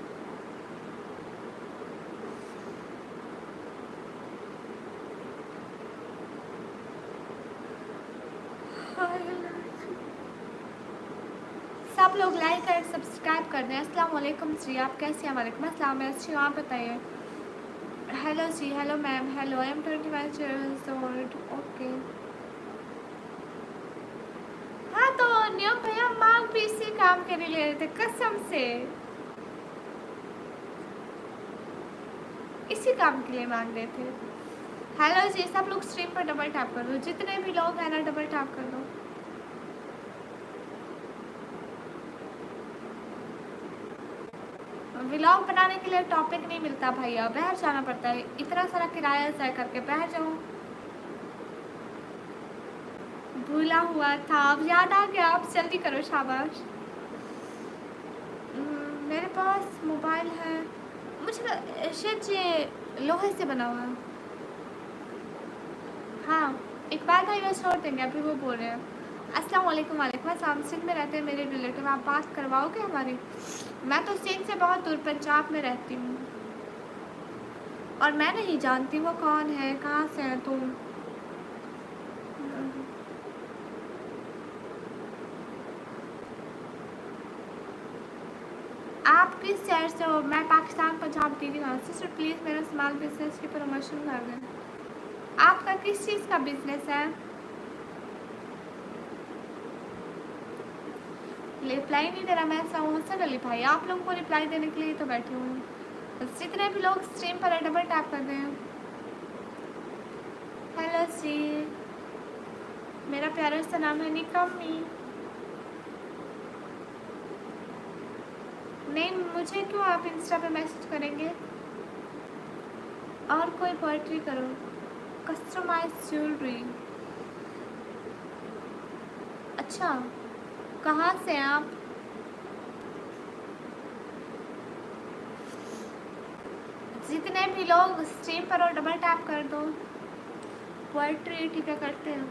सब लोग लाइक और सब्सक्राइब कर दें। अस्सलाम वालेकुम जी आप कैसे हैं? वालेकुम अस्सलाम। मैं अच्छी हूँ, आप बताइए। हेलो जी, hello ma'am, hello. I am 21 years old। Okay. हाँ तो नियम भैया मांग भी इसी काम के लिए ले रहे थे कसम से, इसी काम के लिए मांग रहे थे। हेलो जी, सब लोग स्ट्रीम पर डबल टैप कर दो, जितने भी लोग हैं ना डबल टैप कर दो। व्लॉग बनाने के लिए टॉपिक नहीं मिलता भैया, बाहर जाना पड़ता है। इतना सारा किराया तय करके बाहर जाऊँ। भूला हुआ था, अब याद आ गया। आप जल्दी करो, शाबाश। मेरे पास मोबाइल है, मुझे शायद ये लोहे से बना हुआ है। हाँ इकबाल भाई बस छोड़ देंगे, अभी वो बोल रहे हैं। अस्सलाम वालेकुम। वालेकुम अस्सलाम। सिंध में रहते हैं मेरे रिलेटिव, आप बात करवाओगे हमारी? मैं तो सिंध से बहुत दूर पंजाब में रहती हूँ और मैं नहीं जानती वो कौन है, कहाँ से है तुम। आप किस शहर से हो? मैं पाकिस्तान पंजाब दीदी हूँ। सिस्टर प्लीज़ मेरा स्मॉल बिजनेस की प्रमोशन कर दें। आपका किस चीज़ का बिजनेस है? रिप्लाई नहीं दे रहा। मैं हसन अली भाई, आप लोगों को रिप्लाई देने के लिए तो बैठी हूँ। जितने भी लोग स्ट्रीम पर है डबल टैप कर दें। हेलो जी, मेरा प्यारा सा नाम है निकम्मी। नहीं मुझे क्यों आप इंस्टा पे मैसेज करेंगे? और कोई पोइट्री करो। Customise jewellery. अच्छा कहाँ से हैं आप? जितने भी लोग स्ट्रीम पर और डबल टैप कर दो। पोइट्री ठीक है करते हैं।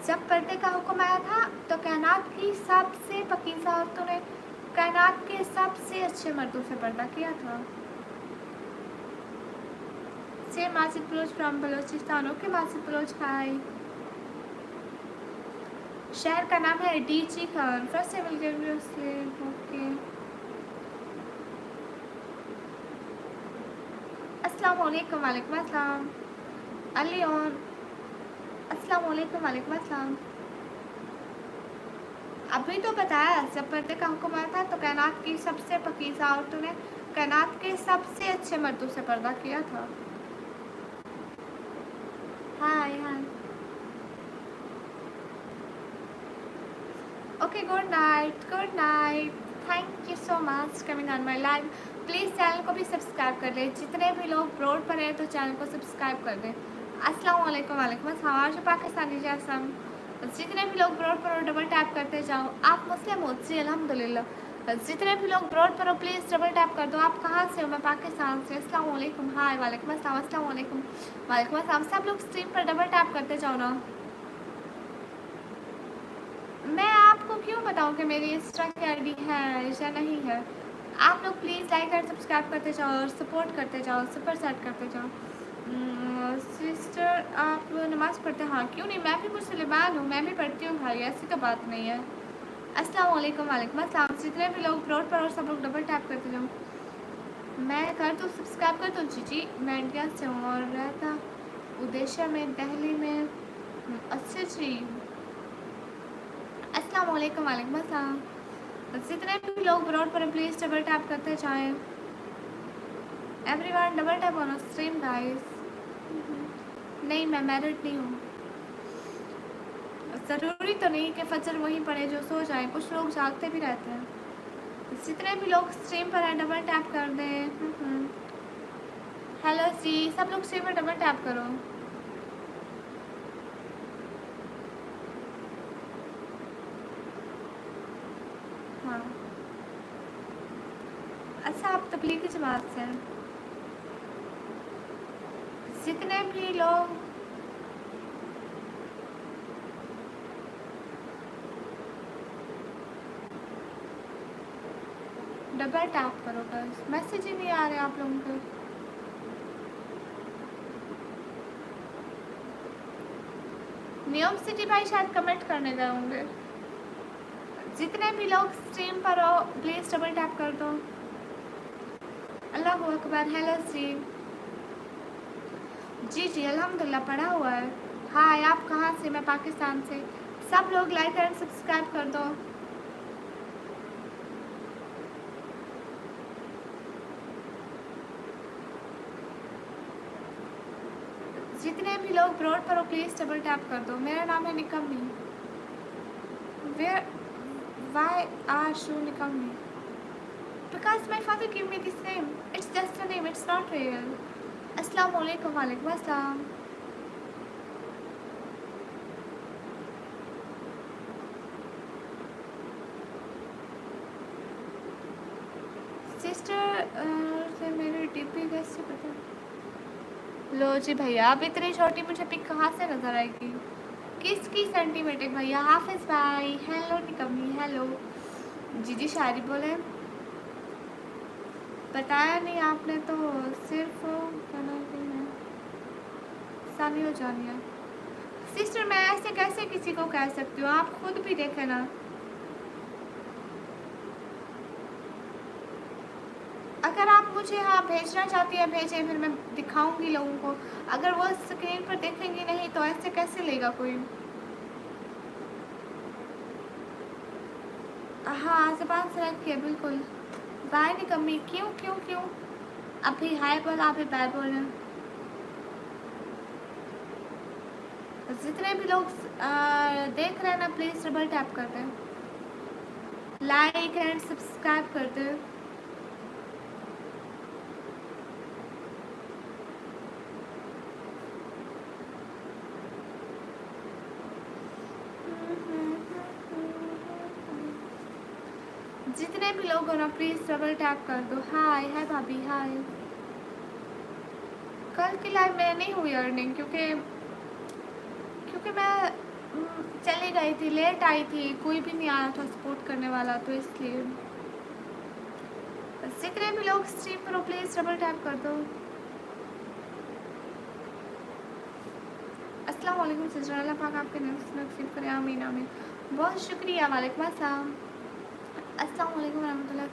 जब पर्दे का हुक्म आया था तो कायनात की सबसे पकीज़ा औरतों ने कायनात के सबसे अच्छे मर्दों से पर्दा किया था। से माजिद बलोच फ्रॉम बलोचिस्तान। ओके माजिद बलोच भाई। शहर का नाम है डीची खान। फर्स्ट से ओके। अस्सलाम वालेकुम। वालेकुम अस्सलाम। अली ऑन। अस्सलाम वालेकुम। वालेकुम अस्सलाम। अभी तो बताया जब पर्दे का हुक्म आया था तो कायनात की सबसे पकीज़ा औरतों ने कायनात के सबसे अच्छे मर्दों से पर्दा किया था। Hi hi. Okay good night, good night. Thank you so much coming on my live. Please channel को भी सब्सक्राइब कर लें। जितने भी लोग ब्रॉड पर हैं तो चैनल को सब्सक्राइब कर दें। अस्सलाम वालेकुम। वालेकुम अस्सलाम। आज पाकिस्तानी जैसम। जितने भी लोग ब्रॉड पर हो डबल टैप करते जाओ। आप मुस्लिम हो जी? अल्हम्दुलिल्लाह। जितने भी लोग ब्रॉड पर हो प्लीज़ डबल टैप कर दो। आप कहाँ से हो? मैं पाकिस्तान से। अस्सलाम वालेकुम। हाय वालेकुम अस्सलाम। अस्सलाम वालेकुम। वालेकुम अस्सलाम। सब लोग स्ट्रीम पर डबल टैप करते जाओ ना। मैं आपको क्यों बताऊं कि मेरी इंस्टा की आईडी है या नहीं है? आप लोग प्लीज़ लाइक और सब्सक्राइब करते जाओ और सपोर्ट करते जाओ, सुपर सेट करते जाओ। सिस्टर आप नमाज़ पढ़ते हैं? हाँ क्यों नहीं, मैं भी मुसलमान हूँ, मैं भी पढ़ती हूँ भाई, ऐसी तो बात नहीं है। अस्सलाम वालेकुम। वालेकुम अस्सलाम। जितने भी लोग ब्रॉड पर और सब लोग डबल टैप करते जाओ। मैं कर दूँ, सब्सक्राइब कर दूँ जी। मैं इंडिया से हूँ और रहता उद्देश्य में, दिल्ली में। अच्छा जी, अस्सलाम वालेकुम। वालेकुम अस्सलाम। जितने भी लोग रोड पर प्लीज़ डबल टैप करते जाएं। Everyone double tap on stream guys. नहीं, मैं मैरिड नहीं हूँ। ज़रूरी तो नहीं कि फजर वहीं पड़े जो सो जाए, कुछ लोग जागते भी रहते हैं। जितने भी लोग स्ट्रीम पर हैं डबल टैप कर दें। हेलो जी, सब लोग स्ट्रीम पर डबल टैप करो। हाँ, अच्छा, आप तबलीगी जमात से हैं। जितने भी लोग डबल टैप करो बस, मैसेज ही नहीं आ रहे आप लोगों के। नियम सिटी भाई शायद कमेंट करने गए होंगे। जितने भी लोग स्ट्रीम पर हो प्लीज़ डबल टैप कर दो। अल्लाह अकबर। हेलो जी जी अल्हम्दुलिल्लाह पढ़ा हुआ है। हाय, आप कहाँ से? मैं पाकिस्तान से। सब लोग लाइक एंड सब्सक्राइब कर दो। जितने भी लोग ब्रॉड पर हो प्लीज़ डबल टैप कर दो। मेरा नाम है निकम्मी। वेयर वाई आर शू निकम्मी? Because my father give me this name. It's just a name, it's not real. अस्सलाम वालेकुम। वालेकुम अस्सलाम। सिस्टर से मेरी डीपी कैसे पता? लो जी भैया, अब इतनी छोटी मुझे पिक कहाँ से नज़र आएगी? किसकी सेंटीमीटर भैया? हाफिज़ भाई हेलो निकम्मी हेलो। जी जी शायरी बोले। बताया नहीं आपने तो, सिर्फ सानिया जानिया। सिस्टर, मैं ऐसे कैसे किसी को कह सकती हूँ? आप खुद भी देखें ना। अगर आप मुझे हाँ भेजना चाहती हैं भेजें, फिर मैं दिखाऊंगी लोगों को। अगर वो स्क्रीन पर देखेंगी नहीं तो ऐसे कैसे लेगा कोई? हाँ, ज़बान से रखिए बिल्कुल। बाय निकम्मी। क्यों क्यों क्यों? अभी हाय बोला, अभी बाय बोला। जितने भी लोग देख रहे हैं ना प्लीज़ डबल टैप कर दें, लाइक एंड सब्सक्राइब कर दें। जितने भी लोग हो ना प्लीज़ डबल टैप कर दो। हाय हाय भाभी हाय। कल की लाइव में नहीं हुई अर्निंग क्योंकि क्योंकि मैं चली गई थी, लेट आई थी, कोई भी नहीं आया था सपोर्ट करने वाला, तो इसलिए। जितने भी लोग स्ट्रीम पर हो प्लीज़ डबल टैप कर दो। अस्सलाम वालेकुम सिस्टर, अल्लाह पाक आपके नसीब करे, आमीन आमीन। बहुत शुक्रिया। वालेकुम अस्सलाम। अस्सलाम वालेकुम रहमतुल्लाह।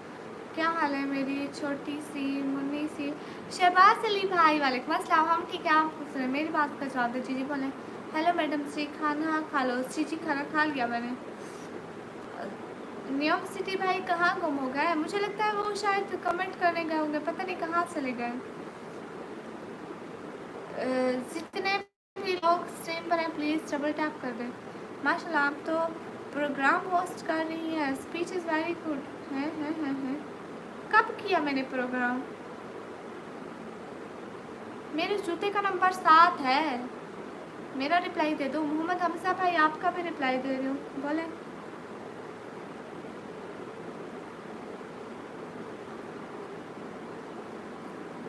क्या हाल है मेरी छोटी सी मुन्नी सी? शहबाज अली भाई वालेकुम अस्सलाम। हम ठीक है, आप सुने मेरी बात का जवाब दे। जी बोले। हेलो मैडम जी, खाना खा लो। जी खाना खा लिया मैंने। न्यूयॉर्क सिटी भाई कहाँ गुम हो गए? मुझे लगता है वो शायद कमेंट करने गए होंगे, पता नहीं कहाँ चले गए। जितने भी लोग स्ट्रीम पर हैं प्लीज़ डबल टैप कर दें। माशाल्लाह, आप तो प्रोग्राम होस्ट कर रही हैं। Speech is very good. हैं। कब किया मैंने प्रोग्राम? मेरे जूते का नंबर 7 है। मेरा रिप्लाई दे दो। मोहम्मद हमजा भाई आपका भी रिप्लाई दे रही हूँ, बोले।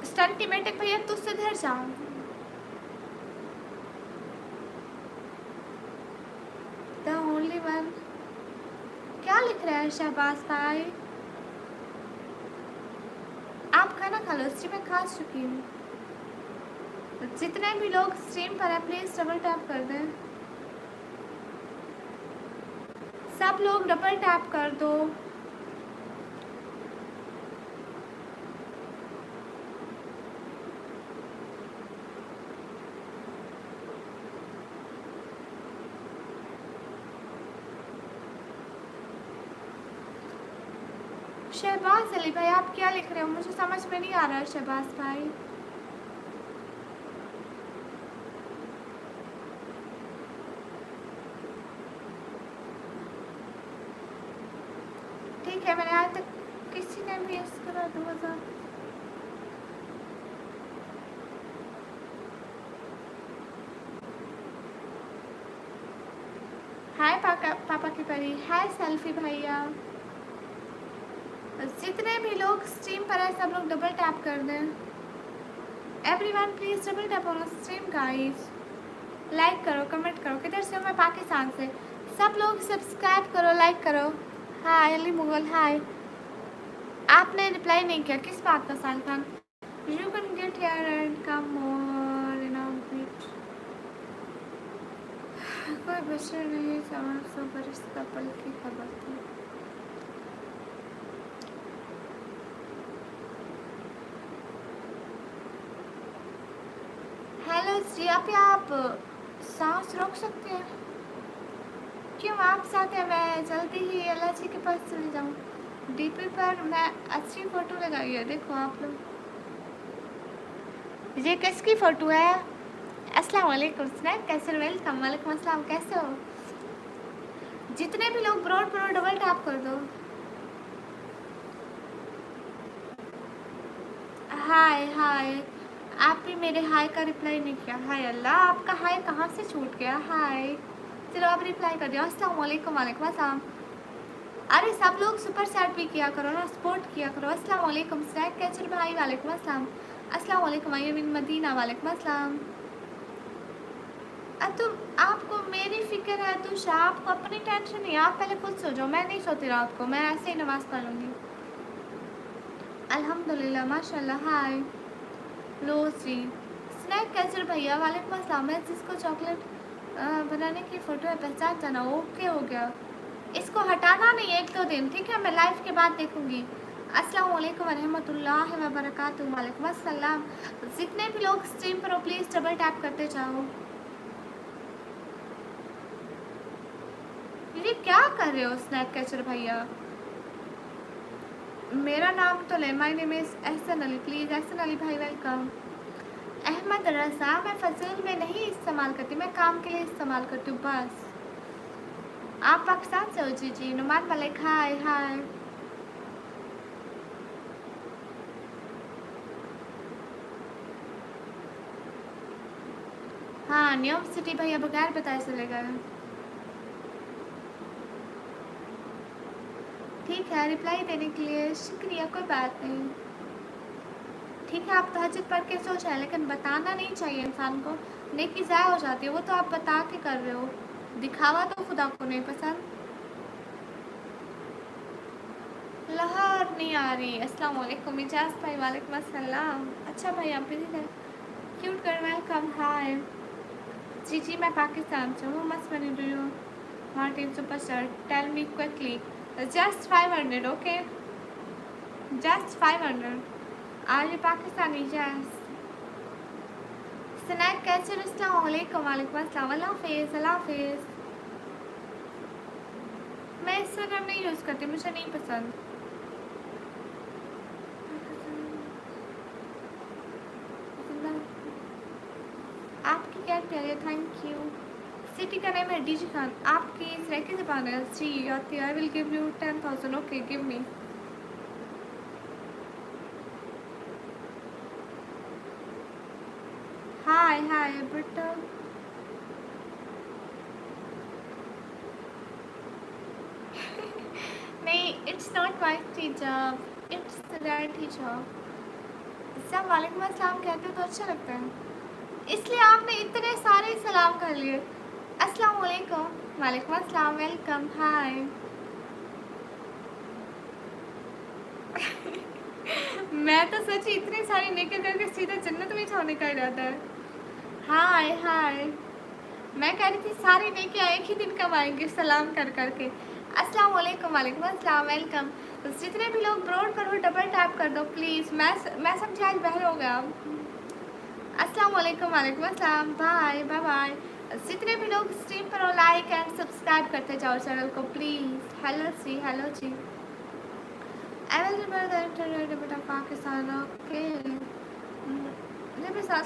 स्टंटीमेटिक भैया तुझसे इधर जाओ। The only one. क्या लिख रहे हैं शहबाज भाई? आप खाना खा लो। स्ट्रीम में खा चुकी हूँ। जितने भी लोग स्ट्रीम पर हैं प्लीज़ डबल टैप कर दें। सब लोग डबल टैप कर दो। शहबाज अली भाई आप क्या लिख रहे हो, मुझे समझ में नहीं आ रहा है शहबाज भाई। ठीक है, मैंने आज तक किसी ने भी इस करा 2000। हाय पापा की परी, हाय सेल्फी भैया। जितने भी लोग स्ट्रीम पर है सब लोग डबल टैप कर दें। Everyone please double tap on stream guys. Like करो, कमेंट करो। किधर से हो? मैं पाकिस्तान से। सब लोग सब्सक्राइब करो, लाइक करो। हाय अली मुगल, हाय। आपने रिप्लाई नहीं किया, किस बात का साल Khan? You can get here and come more in our beach. कोई बच्चे नहीं समझ सो पर इस कपल की खबर थी। हेलो जी, आप सांस रोक सकते हैं? क्यों आप साथ हैं? मैं जल्दी ही अल्लाह जी के पास चली जाऊँ। डीपी पर मैं अच्छी फ़ोटो लगाई है, देखो आप लोग। ये किसकी फ़ोटो है? अस्सलाम वालेकुम स्नैक, कैसे? वेलकम, वालेकुम अस्सलाम, कैसे हो? जितने भी लोग ब्रॉड डबल टैप कर दो। हाय हाय, आप भी मेरे हाय का रिप्लाई नहीं किया। हाय अल्लाह, आपका हाय कहाँ से छूट गया? हाय, चलो आप रिप्लाई कर दिया। अस्सलाम वालेकुम, वालेकुम अस्सलाम। अरे सब लोग सुपर चैट भी किया करो ना, सपोर्ट किया करो। अस्सलाम वालेकुम स्नैक कैचर भाई, वालेकुम अस्सलाम। अस्सलाम वालेकुम अयमिन मदीना, वालेकुम अस्सलाम। तुम आपको मेरी फिक्र है तुषा, आपको अपनी टेंशन नहीं। आप पहले खुद सो जाओ, मैं नहीं सोती रात को, मैं ऐसे ही नमाज पढ़ लूँगी। अल्हम्दुलिल्लाह माशाल्लाह। हाय लो जी स्नैक कैचर भैया, वालेकुम अस्सलाम। मैं जिसको चॉकलेट बनाने की फ़ोटो है पहचान जाना। ओके हो गया, इसको हटाना नहीं 1-2 दिन, ठीक है? मैं लाइव के बाद देखूंगी। अस्सलाम वालेकुम रहमतुल्लाहि व बरकातुहू, वालेकुम अस्सलाम। जितने भी लोग स्ट्रीम पर हो प्लीज़ डबल टैप करते जाओ। ये क्या कर रहे हो स्नैक कैचर भैया? मेरा नाम तो ले, my name is Ehsan Ali, please Ehsan Ali भाई वेलकम। अहमद रज़ा, मैं फजूल में नहीं इस्तेमाल करती, मैं काम के लिए इस्तेमाल करती हूँ बस। आप पाकिस्तान से हो? जी जी। नुमान मलिक, हाय हाय। हाँ न्यूयॉर्क सिटी भैया बगैर बताए चले गए। ठीक है, रिप्लाई देने के लिए शुक्रिया, कोई बात नहीं। ठीक है, आप तहज्जुद पढ़ के सोच रहे हैं, लेकिन बताना नहीं चाहिए इंसान को, नेकी ज़ाया हो जाती है। वो तो आप बता के कर रहे हो, दिखावा तो खुदा को नहीं पसंद। लहर नहीं आ रही। अस्सलाम वालेकुम इजाज़ भाई, वालेकुम अस्सलाम। अच्छा भाई आप भी है क्यूट कर, वेलकम। हाय जी जी, मैं पाकिस्तान से हूँ। मस्त बनी do you Martin super star, tell me quickly. Just 500, okay just 500। Are you Pakistani? Yes. Snack catcher, अस्सलाम वालेकुम, वालेकुम अस्सलाम। अल्लाह हाफिज़, अल्लाह हाफिज़। मैं इंस्टाग्राम नहीं यूज़ करती, मुझे नहीं पसंद। आपकी क्या प्यारी है, थैंक यू। सिटी का नेम है डीजी खान। आपकी इसराइल की ज़बान है? जी आती है। I will give you 10,000, okay give me. Hi hi but नहीं, इट्स नॉट माई हिजाब, इट्स रेड हिजाब। सब वालेकुम अस्सलाम कहते हो तो अच्छा लगता है, इसलिए आपने इतने सारे सलाम कर लिए। अस्सलाम वालेकुम, वालेकुम अस्सलाम, वेलकम, हाय। मैं तो सच इतनी सारी नेकी करके सीधा जन्नत में जाने का इरादा है। हाय हाय, मैं कह रही थी सारी नेकियां एक ही दिन कमाएंगे सलाम कर करके। अस्सलाम वालेकुम, वालेकुम अस्सलाम, वेलकम। जितने भी लोग ब्रॉड पर हो डबल टैप कर दो प्लीज़। मैं समझी आज बहर हो गया। अस्सलाम वालेकुम, वालेकुम अस्सलाम, बाय बाय बाय। जितने भी लोग स्ट्रीम पर हो लाइक एंड सब्सक्राइब करते जाओ चैनल को प्लीज़। हेलो जी, हेलो जी। I will remember the internet बेटा पाकिस्तान ओके। मुझे भी साथ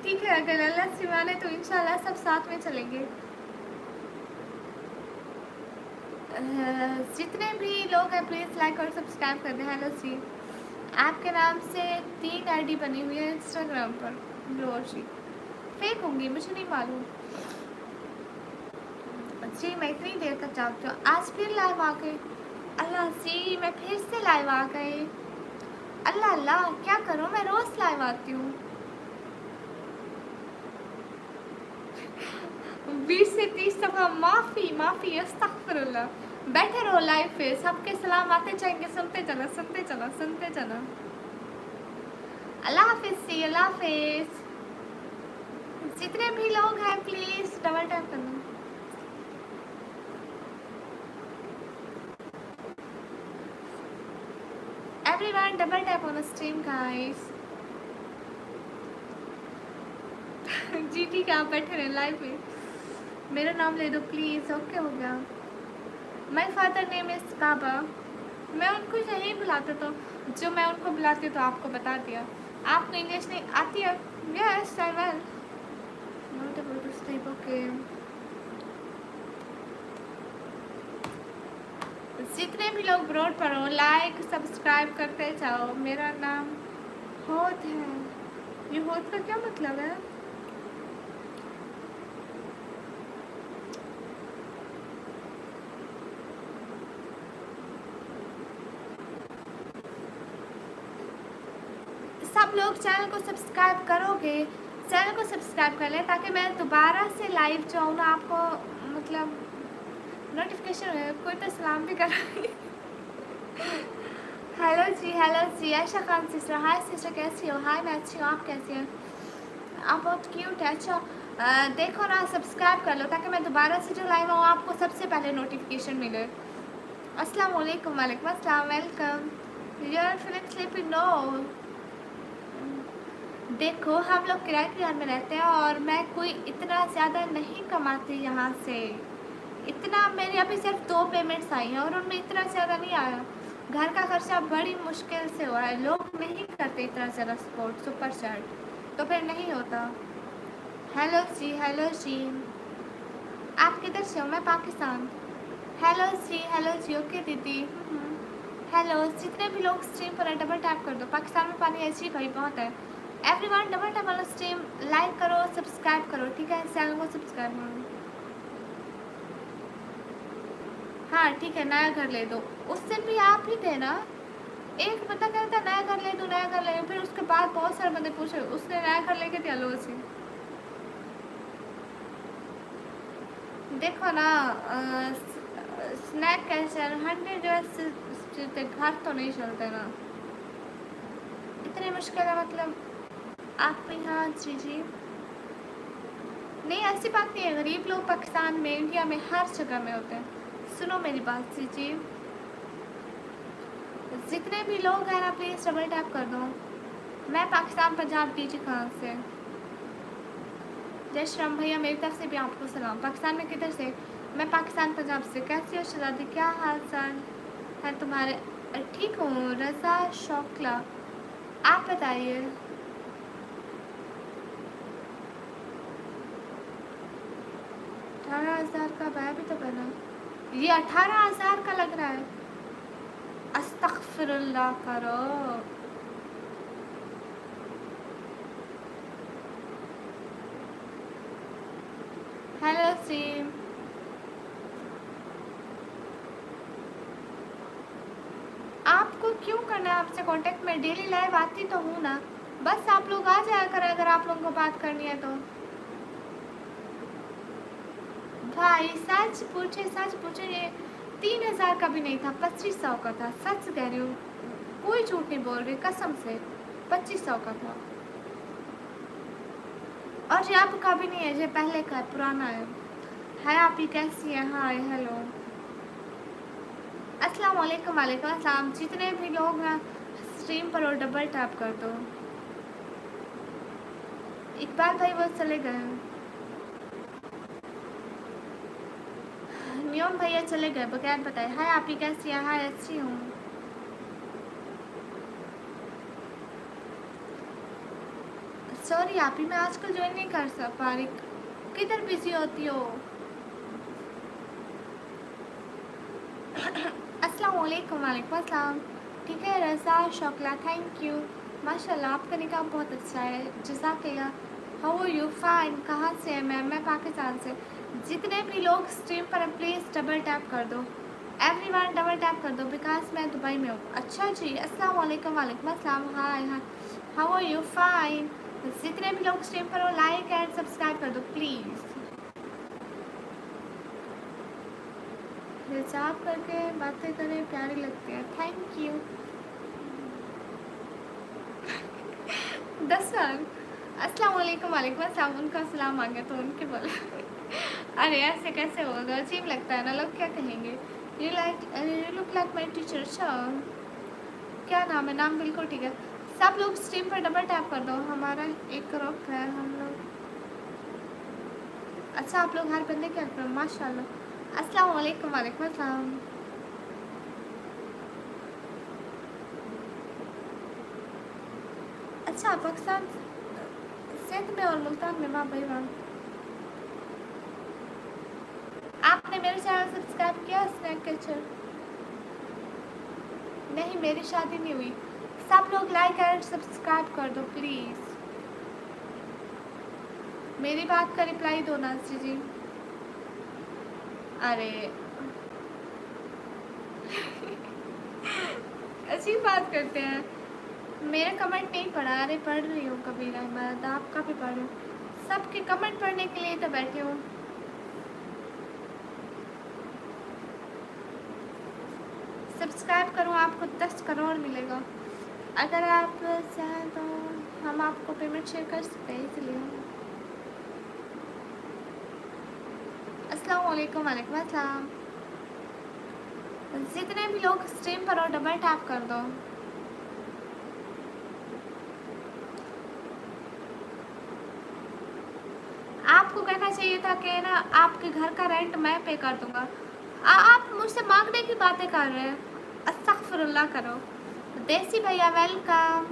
ठीक है, अगर अल्लाह से माने तो इंशाल्लाह सब साथ में चलेंगे। जितने भी लोग हैं प्लीज़ लाइक और सब्सक्राइब कर दें। हेलो जी, आपके नाम से 3 आईडी बनी हुई है इंस्टाग्राम पर। ब्लोर जी फेक होंगी, मुझे नहीं मालूम जी। मैं इतनी देर तक जागती हूँ, आज फिर लाइव आ गए। अल्लाह जी, मैं फिर से लाइव आ गए। अल्लाह अल्लाह, क्या करूँ, मैं रोज़ लाइव आती हूँ। 20 से 30 दफ़ा माफ़ी माफ़ी, अस्तगफिरुल्लाह। बैठे रहो लाइव पे, सबके सलाम आते जाएंगे, सुनते चलो सुनते चलो सुनते चलो। अल्लाह हाफिज़ सी, अल्लाह हाफिज़। जितने भी लोग हैं प्लीज़ डबल टैप कर दो। Everyone double tap on stream guys. जी ठीक है, आप बैठे रहे लाइव में। मेरा नाम ले दो प्लीज़। ओके हो गया। माई फादर नेम इज़ काबा। मैं उनको यही बुलाता तो, जो मैं उनको बुलाती हूँ तो आपको बता दिया। आपको इंग्लिश नहीं आती है? Yes I will not able to sleep. Okay, जितने भी लोग ब्रॉड पर हो लाइक सब्सक्राइब करते जाओ। मेरा नाम होत है। ये होत का क्या मतलब है? सब लोग चैनल को सब्सक्राइब करोगे? चैनल को सब्सक्राइब कर लें ताकि मैं दोबारा से लाइव जाऊँ ना, आपको मतलब नोटिफिकेशन है। कोई तो सलाम भी कर रहा है। हेलो जी Ayesha Khan sister. Hi sister, कैसी हो? हाय, मैं अच्छी हूँ, आप कैसी हैं? आप बहुत क्यूट है। अच्छा देखो ना, सब्सक्राइब कर लो ताकि मैं दोबारा से जो लाइव आऊँ आपको सबसे पहले नोटिफिकेशन मिले। अस्सलाम वालेकुम। वालेकुम अस्सलाम, welcome. You are feeling sleepy? No, देखो हम लोग किराए के घर में रहते हैं और मैं कोई इतना ज़्यादा नहीं कमाती यहाँ से। इतना मेरी अभी सिर्फ 2 पेमेंट्स आई हैं और उनमें इतना ज़्यादा नहीं आया। घर का खर्चा बड़ी मुश्किल से हुआ है। लोग नहीं करते इतना ज़्यादा सपोर्ट सुपर चैट, तो फिर नहीं होता। हेलो जी, आप किधर से हो? मैं पाकिस्तान। हेलो जी ओके दीदी। हेलो, जितने भी लोग स्ट्रीम पर है डबल टैप कर दो। पाकिस्तान में पानी ऐसी भाई बहुत है। एवरीवन डबल टैप वाला स्ट्रीम लाइक करो, सब्सक्राइब करो, ठीक है? चैनल को सब्सक्राइब करो। हाँ ठीक है, नया घर ले दो। उस दिन भी आप ही थे ना, एक बंदा कहता नया घर ले दो नया घर ले दो, फिर उसके बाद बहुत सारे बंदे पूछे, उसने नया घर लेके दिया लोगों से। देखो ना स्नैक कैसे 100 जो घर तो नहीं चलते ना, इतनी मुश्किल है मतलब। आप यहाँ जी नहीं, ऐसी बात नहीं है। गरीब लोग पाकिस्तान में, इंडिया में, हर जगह में होते हैं। सुनो मेरी बात जी, जितने भी लोग हैं ना प्लीज़ डबल टैप कर दो। मैं पाकिस्तान पंजाब डीजी खान से। जय श्री राम भैया, मेरी तरफ से भी आपको सलाम। पाकिस्तान में किधर से? मैं पाकिस्तान पंजाब से। कैसी हो शहजादी, क्या हाल चाल है तुम्हारे? ठीक हूँ रज़ा शौकला, आप बताइए। 18,000 का मैं भी तो बना, ये 18,000 का लग रहा है। अस्तगफिरुल्लाह करो। हेलो सीम, आपको क्यों करना है आपसे कांटेक्ट? में डेली लाइव आती तो हूँ ना, बस आप लोग आ जाया करें अगर आप लोगों को बात करनी है तो। भाई सच पूछे, ये 3,000 का भी नहीं था, 2500 का था। सच कह रही हूँ, कोई झूठ नहीं बोल रही, कसम से 2500 का था। और ये अब का भी नहीं है, ये पहले का है, पुराना है। आप ही कैसी है? हाय हेलो, अस्सलाम वालेकुम। वालेकुम अस्सलाम। जितने भी लोग हैं स्ट्रीम पर और डबल टैप कर दो। इकबाल भाई वो चले गए, व्योम भैया चले गए बगैर बताए। हाय आप ही कैसी हैं? हाय अच्छी हूँ। सॉरी आप ही मैं आजकल ज्वाइन नहीं कर पा रही। किधर बिजी होती हो? अस्सलाम वालेकुम। वालेकुम अस्सलाम। ठीक है रज़ा शोकला थैंक यू। माशाल्लाह आपका निकाह बहुत अच्छा है। जज़ाकल्लाह। How are you? फाइन। कहाँ से है मैम? मैं पाकिस्तान से। जितने भी लोग स्ट्रीम पर प्लीज़ डबल टैप कर दो। एवरीवन डबल टैप कर दो बिकॉज मैं दुबई में हूँ। अच्छा जी अस्सलाम वालेकुम। वालेकुम अस्सलाम। Hi hi how are you? Fine. जितने भी लोग स्ट्रीम पर हो लाइक एंड सब्सक्राइब कर दो प्लीज़। हिजाब करके बातें करें प्यारी लगती है। Thank you. 10 साल। अस्सलाम वालेकुम। वालेकुम अस्सलाम। उनका सलाम आ गया तो उनके बोला। अरे ऐसे कैसे होगा? अजीब लगता है ना, लोग क्या कहेंगे? You look like my teacher. अच्छा क्या नाम है? नाम बिल्कुल ठीक है। सब लोग स्ट्रीम पर डबल टैप कर दो। हमारा एक ग्रुप है हम लोग। अच्छा आप लोग हर बंदे क्या कर रहे हो? माशाल्लाह। अस्सलाम वालेकुम। वालेकुम अस्सलाम। अच्छा पाकिस्तान सिंध में और मुल्तान में? वाह भाई वाह। आपने मेरे चैनल सब्सक्राइब किया? स्नैक कैचर नहीं मेरी शादी नहीं हुई। सब लोग लाइक एंड सब्सक्राइब कर दो प्लीज़। मेरी बात का रिप्लाई दो नाज़ी जी। अरे अच्छी बात करते हैं। मेरा कमेंट नहीं पढ़ा। अरे पढ़ रही हूँ कबीर अहमद आपका भी पढ़ रही हूँ। सबके कमेंट पढ़ने के लिए तो बैठी हूँ। सब्सक्राइब करो आपको 10 करोड़ मिलेगा। अगर आप चाहें तो हम आपको पेमेंट शेयर कर सकते हैं इसलिए। अस्सलाम वालेकुम। वालेकुम अस्सलाम। जितने भी लोग स्ट्रीम पर हो डबल टैप कर दो। आपको कहना चाहिए था कि ना आपके घर का रेंट मैं पे कर दूंगा। आप मुझसे मांगने की बातें कर रहे हैं। अस्तगफिरुल्लाह करो। देसी भैया वेलकम।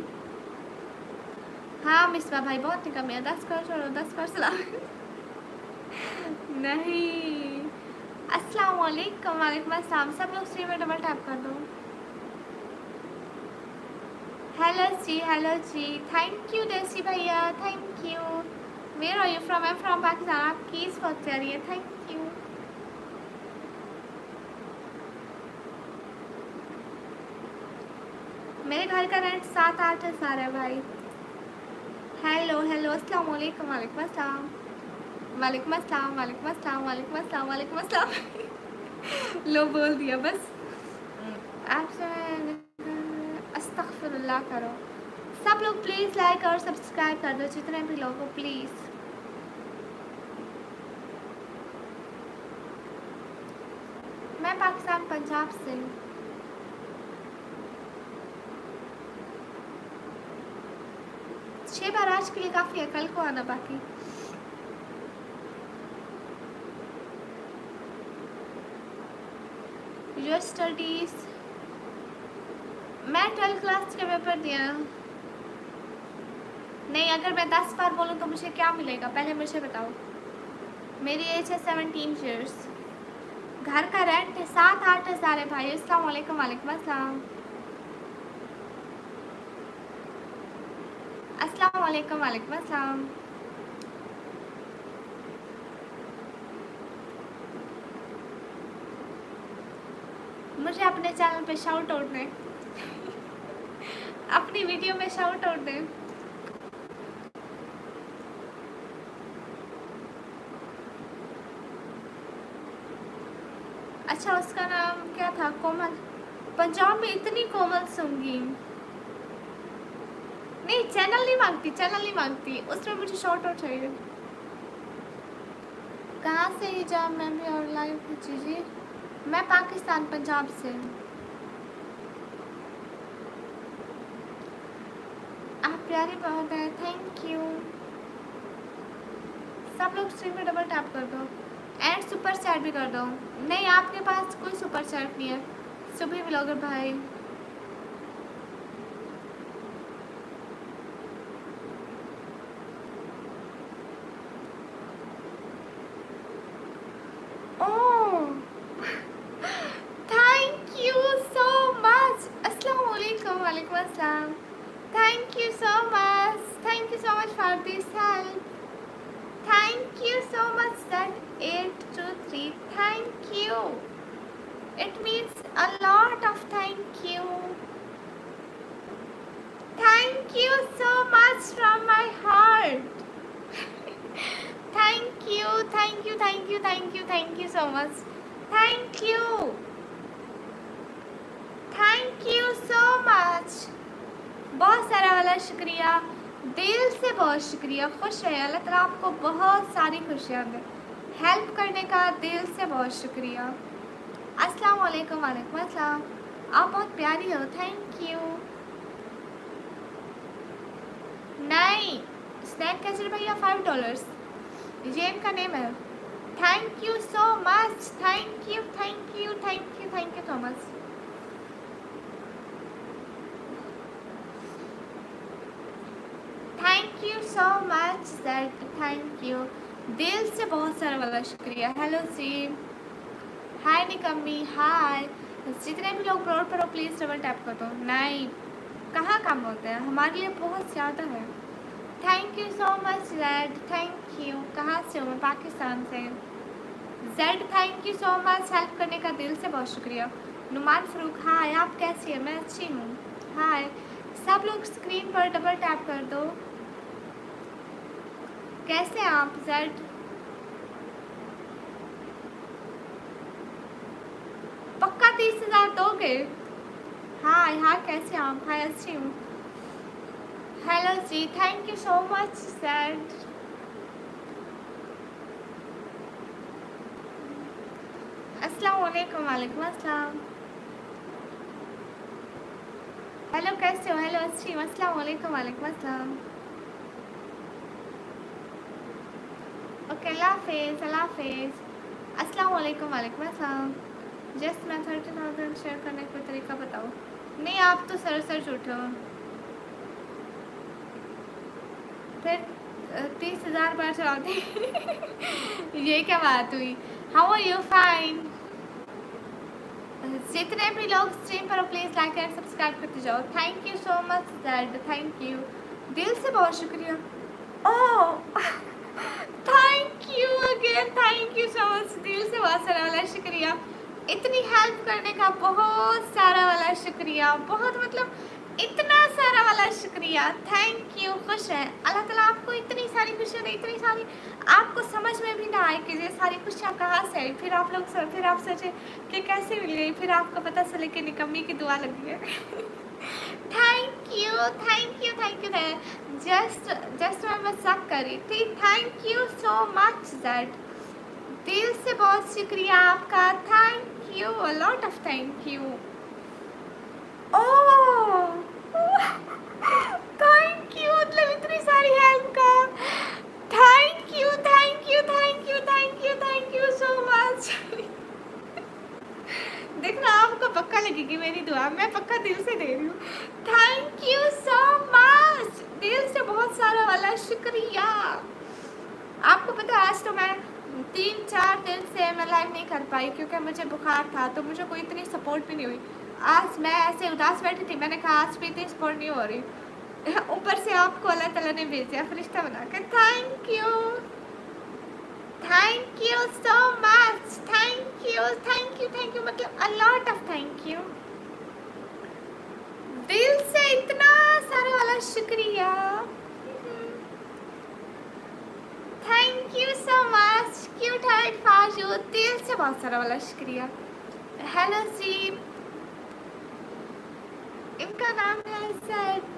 हाँ मिसबा भाई बहुत ही कम है। 10 कर छोड़ो 10 कर सलाम। नहीं। अस्सलाम वालेकुम। वालेकुम अस्सलाम। सब लोग स्ट्रीम में डबल टैप कर दो। हेलो जी थैंक यू देसी भैया thank you. Where are you from? I am from Pakistan. आपकी इस बहुत प्यारी है थैंक यू। मेरे घर का रेंट 7-8 हज़ार है भाई। हेलो अस्सलाम वालेकुम। वालेकुम अस्सलाम। वालेकुम अस्सलाम। वालेकुम अस्सलाम। वालेकुम अस्सलाम। वालेकुम अस्सलाम। लो बोल दिया बस। आपसे अस्तगफिरुल्लाह करो। सब लोग प्लीज़ लाइक और सब्सक्राइब कर दो जितने भी लोग हो प्लीज़। मैं पाकिस्तान पंजाब से हूँ। 6 बार आज के लिए काफ़ी है, कल को आना बाकी। Your studies? मैं 12th क्लास के पेपर दिया। नहीं अगर मैं 10 बार बोलूँ तो मुझे क्या मिलेगा पहले मुझे बताओ। मेरी एज है 17 ईयर्स। घर का रेंट 7-8 हज़ार है भाई। अस्सलाम वालेकुम। वालेकुम अस्सलाम। अस्सलाम वालेकुम। वालेकुम अस्सलाम। मुझे अपने चैनल पे शाउट आउट दें। अपनी वीडियो में शाउट आउट दें। अच्छा उसका नाम क्या था? कोमल। पंजाब में इतनी कोमल सूंगी। नहीं चैनल नहीं मांगती उसमें मुझे शाउट आउट चाहिए। कहाँ से हिजाब मैं भी और लाइव जी? मैं पाकिस्तान पंजाब से। आप प्यारी बहुत है थैंक यू। सब लोग स्ट्रीम में डबल टैप कर दो। एंड सुपर चैट भी कर दो। नहीं, आपके पास कोई सुपर चैट नहीं है। सुबह ब्लॉगर भाई, ओह थैंक यू सो मच। अस्सलाम वालेकुम। वालेकुम अस्सलाम। Thank you so much, thank you so much for this help. Thank you so much that 823. Thank you. It means a lot of thank you. Thank you so much from my heart. Thank you, thank you, thank you, thank you, thank you so much. Thank you. Thank you so much. बहुत सारा वाला शुक्रिया, दिल से बहुत शुक्रिया। खुश है, अल्लाह ताला आपको बहुत सारी खुशियाँ दे। हेल्प करने का दिल से बहुत शुक्रिया। अस्सलाम वालेकुम। वालेकुम अस्सलाम। आप बहुत प्यारी हो, थैंक यू। नहीं, स्नैक कैचर भैया $5 ये इनका नेम है। Thank you so much, thank you thank you thank you thank you so much. Thank you so much that, thank you दिल से बहुत सारा वाला शुक्रिया। हेलो सी, हाय निकम्मी, हाय। जितने भी लोग ब्रोड पर हो प्लीज़ डबल टैप कर दो। नहीं, कहाँ काम होते हैं, हमारे लिए बहुत ज़्यादा है। Thank you so much Z, thank you. कहाँ से हो? मैं पाकिस्तान से। Z thank you so much, help करने का दिल से बहुत शुक्रिया। नुमान फ़रूक, हाय, आप कैसी हैं? मैं अच्छी हूँ, हाय। सब लोग स्क्रीन पर डबल टैप कर दो। कैसे हैं आप जेड? पक्का 30,000 दोगे? हाय हाय, कैसे हैं आप? हाय, अच्छी हूँ। हेलो जी, thank you so much Z. अस्सलाम वालेकुम। वालेकुम अस्सलाम। हेलो, कैसे हो? हेलो, अच्छी हूँ। अस्सलाम वालेकुम। वालेकुम अस्सलाम। ओके, अल्लाह हाफिज़, अल्लाह हाफिज़। अस्सलाम वालेकुम। वालेकुम अस्सलाम। जस्ट मैं 30,000 शेयर करने का कोई तरीका बताओ। नहीं, आप तो सर झूठे हो। फिर 30,000 बार चलाते ये क्या बात हुई? How are you? फाइन। जितने भी लोग स्ट्रीम पर प्लीज़ लाइक एंड सब्सक्राइब करते जाओ। Thank you so much that, thank you दिल से बहुत शुक्रिया। ओह thank you again, thank you so much, दिल से बहुत सारा वाला शुक्रिया। इतनी हेल्प करने का बहुत सारा वाला शुक्रिया, बहुत मतलब इतना सारा वाला शुक्रिया। Thank you. खुश है, अल्लाह ताला आपको इतनी सारी खुशियाँ दे, इतनी सारी, आपको समझ में भी ना आए कि ये सारी खुशियाँ कहाँ से आई। फिर आप सोचे कि कैसे मिल गई, फिर आपको पता चले कि निकम्मी की दुआ लगी है। Thank you thank you thank you. Just मैं मजाक कर रही थी। Thank you so much that, दिल से बहुत शुक्रिया आपका। Thank you, a lot of thank you. Oh thank you, मतलब इतनी सारी हेल्प का। Thank you thank you thank you thank you thank you so much. देखना, आपको पक्का लगेगी मेरी दुआ, मैं पक्का दिल से दे रही हूँ। थैंक यू सो मच, दिल से बहुत सारा वाला शुक्रिया। आपको पता है, आज तो मैं 3-4 दिन से मैं लाइव नहीं कर पाई क्योंकि मुझे बुखार था, तो मुझे कोई इतनी सपोर्ट भी नहीं हुई। आज मैं ऐसे उदास बैठी थी, मैंने कहा आज भी इतनी सपोर्ट नहीं हो रही। ऊपर से आपको अल्लाह ताला ने भेजा फरिश्ता बना के। Thank you so much, thank you मतलब a lot of thank you. दिल से इतना सारा वाला शुक्रिया। Thank you so much cute heart Faju, दिल से बहुत सारा वाला शुक्रिया। हेलो जी, इनका नाम है सेट।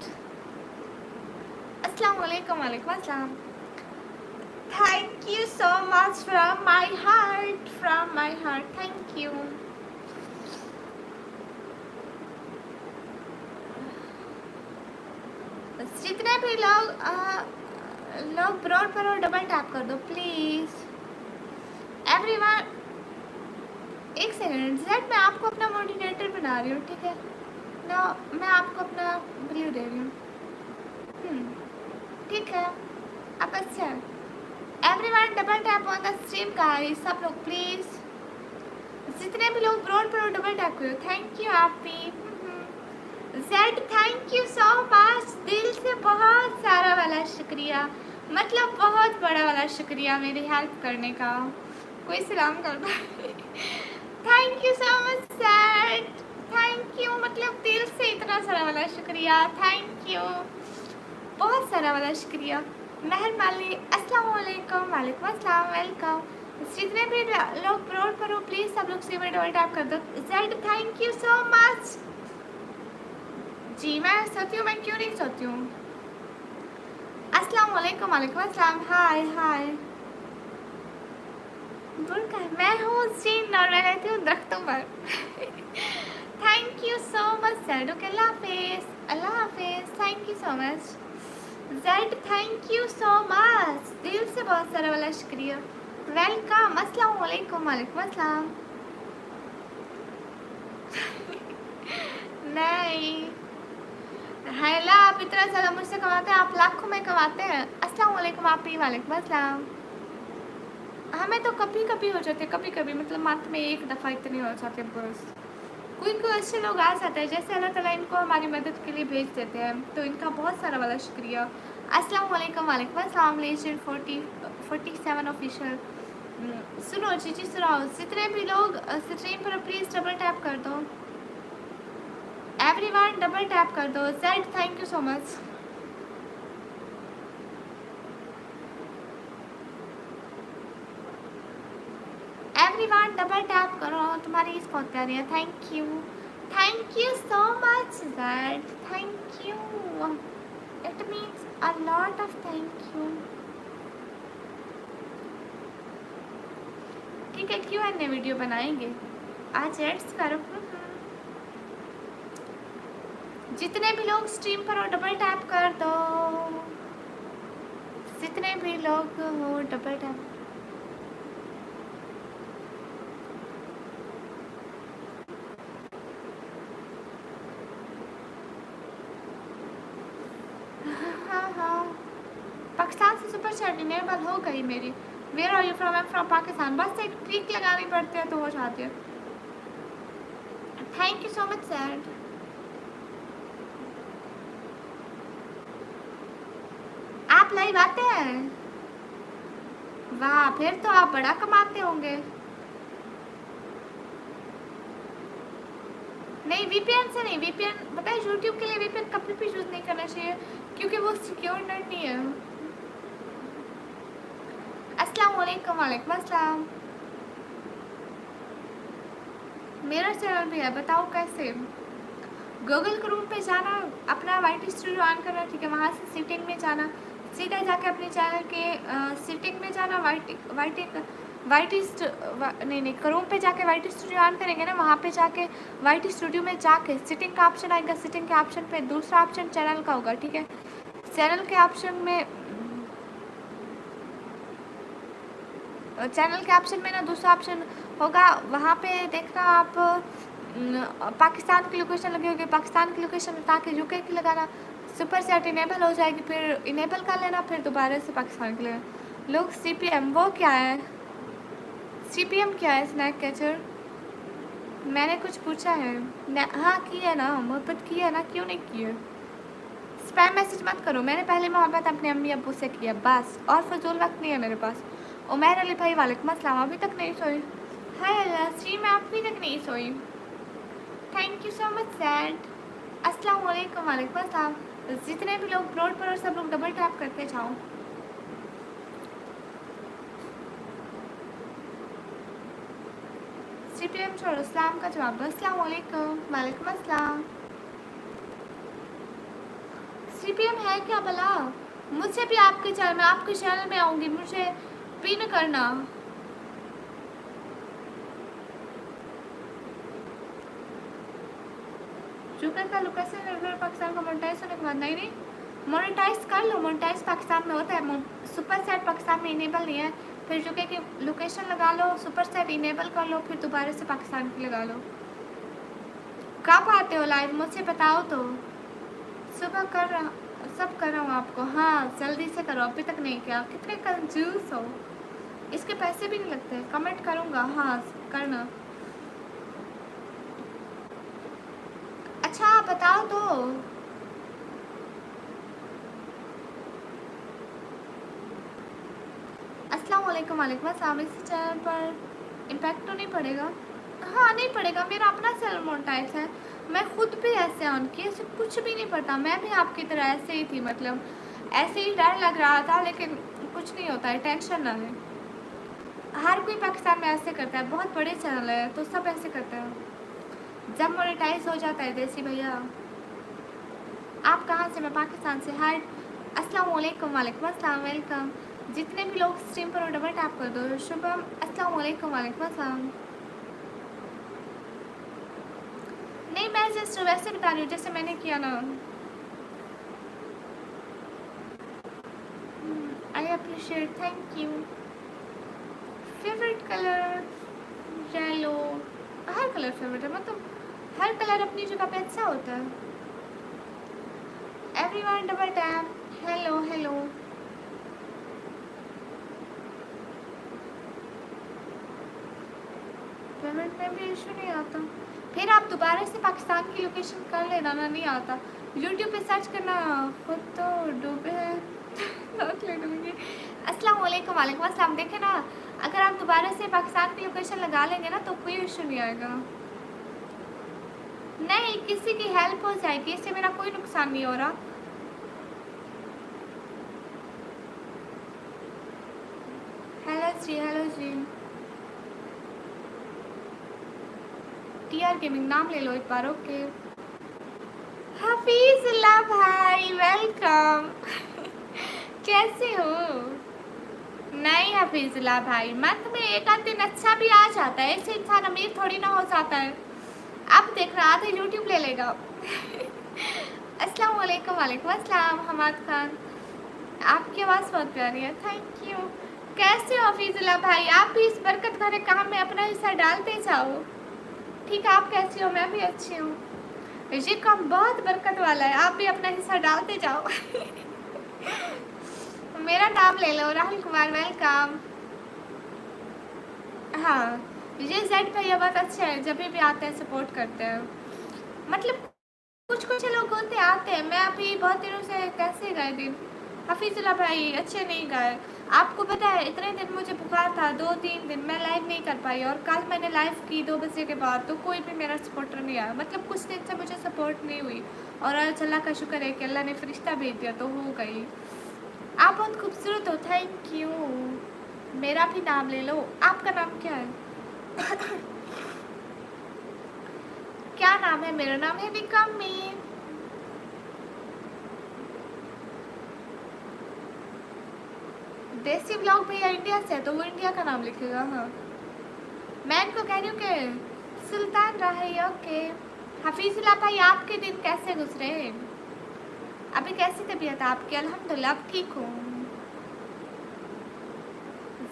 अस्सलाम वालेकुम। वालेकुम अस्सलाम। Thank you so much from my heart, thank you. जितने भी लोग ब्रॉड पर डबल टैप कर दो प्लीज़। एवरीवन, एक सेकंड जेड, मैं आपको अपना मोटिवेटर बना रही हूँ, ठीक है ना? मैं आपको अपना ब्लू दे रही हूँ, ठीक है? अब अच्छा है। Everyone double tap on the stream guys, सब लोग प्लीज, जितने भी लोग ब्रॉड पर डबल टैप करो। थैंक यू आपी Z, thank you so much, दिल से बहुत सारा वाला शुक्रिया, मतलब बहुत बड़ा वाला शुक्रिया मेरी हेल्प करने का। कोई सलाम कर दो। Thank you so much Z, thank you, मतलब दिल से इतना सारा वाला शुक्रिया, थैंक यू, बहुत सारा वाला शुक्रिया, मेहरबानी। अस्सलाम वालेकुम, वालेकुम अस्सलाम, वेलकम। जितने भी लोग ब्रॉड पर हो प्लीज़ सब लोग से डबल टैप कर दो। Z thank you so much. जी मैं सोती हूँ, मैं क्यों नहीं सोती हूँ। अस्सलाम वालेकुम, वालेकुम अस्सलाम, हाय हाय। मैं हूँ जीन और मैं रहती हूँ दरख्तों पर। Thank you so much Z, okay अल्लाह हाफिज़, अल्लाह हाफिज़, thank you so much Z, thank you so much, दिल से बहुत सारा वाला शुक्रिया, वेलकम। अस्सलाम वालेकुम, वालेकुम अस्सलाम। नहीं हैला, आप इतना ज़्यादा मुझसे कमाते हैं, आप लाखों में कमाते हैं। अस्सलाम वालेकुम आप ही, वालेकुम अस्सलाम। हमें तो कभी कभी हो जाते, कभी कभी मतलब मंथ में एक दफ़ा इतने हो जाते बस। कोई कोई अच्छे लोग आ जाते हैं, जैसे अल्लाह ताला इनको हमारी मदद के लिए भेज देते हैं, तो इनका बहुत सारा वाला शुक्रिया। अस्सलाम वालेकुम, वालेकुम अस्सलाम। Legend 47 official. सुनो जी सुनाओ, जितने भी लोग स्ट्रीम पर प्लीज़ डबल टैप कर दो, एवरीवन डबल टैप कर दो। Z thank you so much. Everyone double tap करो, तुम्हारी इस बहुत प्यारी है, thank you so much Z, thank you, it means a lot of thank you. ठीक है, क्यों अन्य वीडियो बनाएंगे, आज एड्स करो। जितने भी लोग स्ट्रीम पर हो डबल टैप कर दो, जितने भी लोग हो डबल टैप। हाँ हाँ, पाकिस्तान से सुपर चैट इनेबल हो गई मेरी। Where are you from? I am from Pakistan. बस एक ट्रिक लगानी पड़ती है तो हो जाती है। Thank you so much sad. आप लाइव आते हैं? वाह, फिर तो आप बड़ा कमाते होंगे। नहीं वीपीएन से नहीं, वीपीएन पता है यूट्यूब के लिए वीपीएन कभी भी यूज़ नहीं करना चाहिए क्योंकि वो सिक्योर नेट नहीं है। अस्सलाम वालेकुम, वालेकुम अस्सलाम। मेरा चैनल भी है, बताओ कैसे। गूगल क्रोम पे जाना, अपना वाईटी स्टूडियो ऑन करना, ठीक है, वहाँ से सेटिंग में जाना, सीधा जाके अपने चैनल के सेटिंग में जाना, नहीं क्रोम पे जाके वाईटी स्टूडियो ऑन करेंगे ना, वहाँ पे जाके वाईटी स्टूडियो में जाके सेटिंग का ऑप्शन आएगा, सेटिंग के ऑप्शन पे दूसरा ऑप्शन चैनल का होगा, ठीक है। चैनल के ऑप्शन में ना दूसरा ऑप्शन होगा, वहाँ पे देखना आप पाकिस्तान की लोकेशन लगी होगी, पाकिस्तान की लोकेशन ताकि यूके की लगाना, सुपर चैट इनेबल हो जाएगी, फिर इनेबल कर लेना, फिर दोबारा से पाकिस्तान के लेना। लोग सीपीएम वो क्या है, सीपीएम क्या है? स्नैक कैचर मैंने कुछ पूछा है? हाँ की है ना, मोहब्बत की है ना, क्यों नहीं की है? स्पैम मैसेज मत करो, मैंने पहले मोहब्बत अपने अम्मी अब्बू से किया बस, और फजूल वक्त नहीं है मेरे पास। उमैर अली भाई वालेकुम अस्सलाम, अभी तक नहीं सोई? हाय अल्लाह स्ट्रीम में अभी तक नहीं सोई। Thank you so much sad. अस्सलाम वालेकुम, वालेकुम अस्सलाम। जितने भी लोग ब्रॉड पर सब लोग डबल टैप करके जाओ। सीपीएम छोड़ो, इस्लाम का जवाब दो। अस्सलाम वालेकुम, वालेकुम अस्सलाम। सीपीएम है क्या भला? मुझसे भी आपके चैनल में, आपके चैनल में आऊँगी, मुझे पिन करना। शुक्र का लोकेशन पाकिस्तान का मोनेटाइज होने के बाद नहीं मोनेटाइज कर लो, मोनेटाइज पाकिस्तान में होता है, सुपर चैट पाकिस्तान में इनेबल नहीं है, फिर यूके की लोकेशन लगा लो, सुपर सेट इनेबल कर लो, फिर दोबारा से पाकिस्तान की लगा लो। कब आते हो लाइव मुझसे बताओ तो। सुबह सब कर रहा हूँ आपको। हाँ जल्दी से करो, अभी तक नहीं किया। कितने कंजूस हो, इसके पैसे भी नहीं लगते। कमेंट करूँगा, हाँ करना। अच्छा बताओ तो। अस्सलाम वालेकुम। वालेकुम अस्सलाम। इस चैनल पर इम्पैक्ट तो नहीं पड़ेगा? हाँ नहीं पड़ेगा, मेरा अपना सेल्फ मोनेटाइज है। मैं खुद भी ऐसे ऑन की, ऐसे कुछ भी नहीं पड़ता। मैं भी आपकी तरह ऐसे ही थी, मतलब ऐसे ही डर लग रहा था, लेकिन कुछ नहीं होता है, टेंशन ना लें। हर कोई पाकिस्तान में ऐसे करता है, बहुत बड़े चैनल है तो सब ऐसे करते हैं। जब मोनेटाइज हो जाता है देसी भैया। आप कहाँ से? मैं पाकिस्तान से। हाय अस्सलाम वालेकुम। वालेकुम अस्सलाम। वेलकम। जितने भी लोग स्ट्रीम पर डबल टैप कर दो। शुभम अस्सलाम वालेकुम। वालेकुम अस्सलाम। नहीं मैं जस्ट वैसे बता रही हूँ जैसे मैंने किया ना। I appreciate, thank you. Favourite colour yellow. Her colour favourite है, मतलब हर कलर अपनी जगह पे अच्छा होता है। Everyone double tap. Hello hello. Payment में भी इशू नहीं आता। फिर आप दोबारा से पाकिस्तान की लोकेशन कर लेना ना, नहीं आता। यूट्यूब पे सर्च करना, खुद तो डूबे हैं। अस्सलाम वालेकुम। वालेकुम अस्सलाम। देखे ना, अगर आप दोबारा से पाकिस्तान की लोकेशन लगा लेंगे ना तो कोई इशू नहीं आएगा। नहीं किसी की हेल्प हो जाएगी, इससे मेरा कोई नुकसान नहीं हो रहा। हेलो जी, हेलो जी। टीआर गेमिंग नाम ले लो एक बार। ओके हफीजुल्लाह भाई वेलकम। कैसे हो? नहीं हफीजुल्लाह भाई, मंथ में एक आध दिन अच्छा भी आ जाता है, ऐसे इंसान अमीर थोड़ी ना हो जाता है। अब देख रहा था यूट्यूब ले लेगा। अस्सलाम वालेकुम। वालेकुम अस्सलाम। हमाद खान, आपकी आवाज़ बहुत प्यारी है, थैंक यू। कैसे हो हफीजुल्लाह भाई? आप भी इस बरकत भरे काम में अपना हिस्सा डालते जाओ। ठीक है, आप कैसी हो? मैं भी अच्छी हूँ। ये काम बहुत बरकत वाला है, आप भी अपना हिस्सा डालते जाओ। मेरा नाम ले लो, राहुल कुमार, वेलकम। हाँ ये जेड भैया बहुत अच्छे हैं, जब भी आते हैं सपोर्ट करते हैं। मतलब कुछ कुछ लोग होते आते हैं। मैं अभी बहुत दिनों से कैसे गए दिन, हफीजुल्लाह भाई अच्छे नहीं गए। आपको पता है इतने दिन मुझे बुखार था, 2-3 दिन मैं लाइव नहीं कर पाई, और कल मैंने लाइव की 2 बजे के बाद, तो कोई भी मेरा सपोर्टर नहीं आया। मतलब कुछ दिन से मुझे सपोर्ट नहीं हुई, और आज अल्लाह का शुक्र है कि अल्लाह ने फरिश्ता भेज दिया तो हो गई। आप बहुत खूबसूरत हो, थैंक यू। मेरा भी नाम ले लो। आपका नाम क्या है? क्या नाम है? मेरा नाम है निकम्मी। देसी ब्लॉग भैया इंडिया से है तो वो इंडिया का नाम लिखेगा। हाँ मैं इनको कह रही हूँ कि सुल्तान राही। ओके हफीजुल्लाह भाई, आपके दिन कैसे गुजरे? अभी कैसी तबीयत है आपकी? अल्हम्दुलिल्लाह अब ठीक हूँ।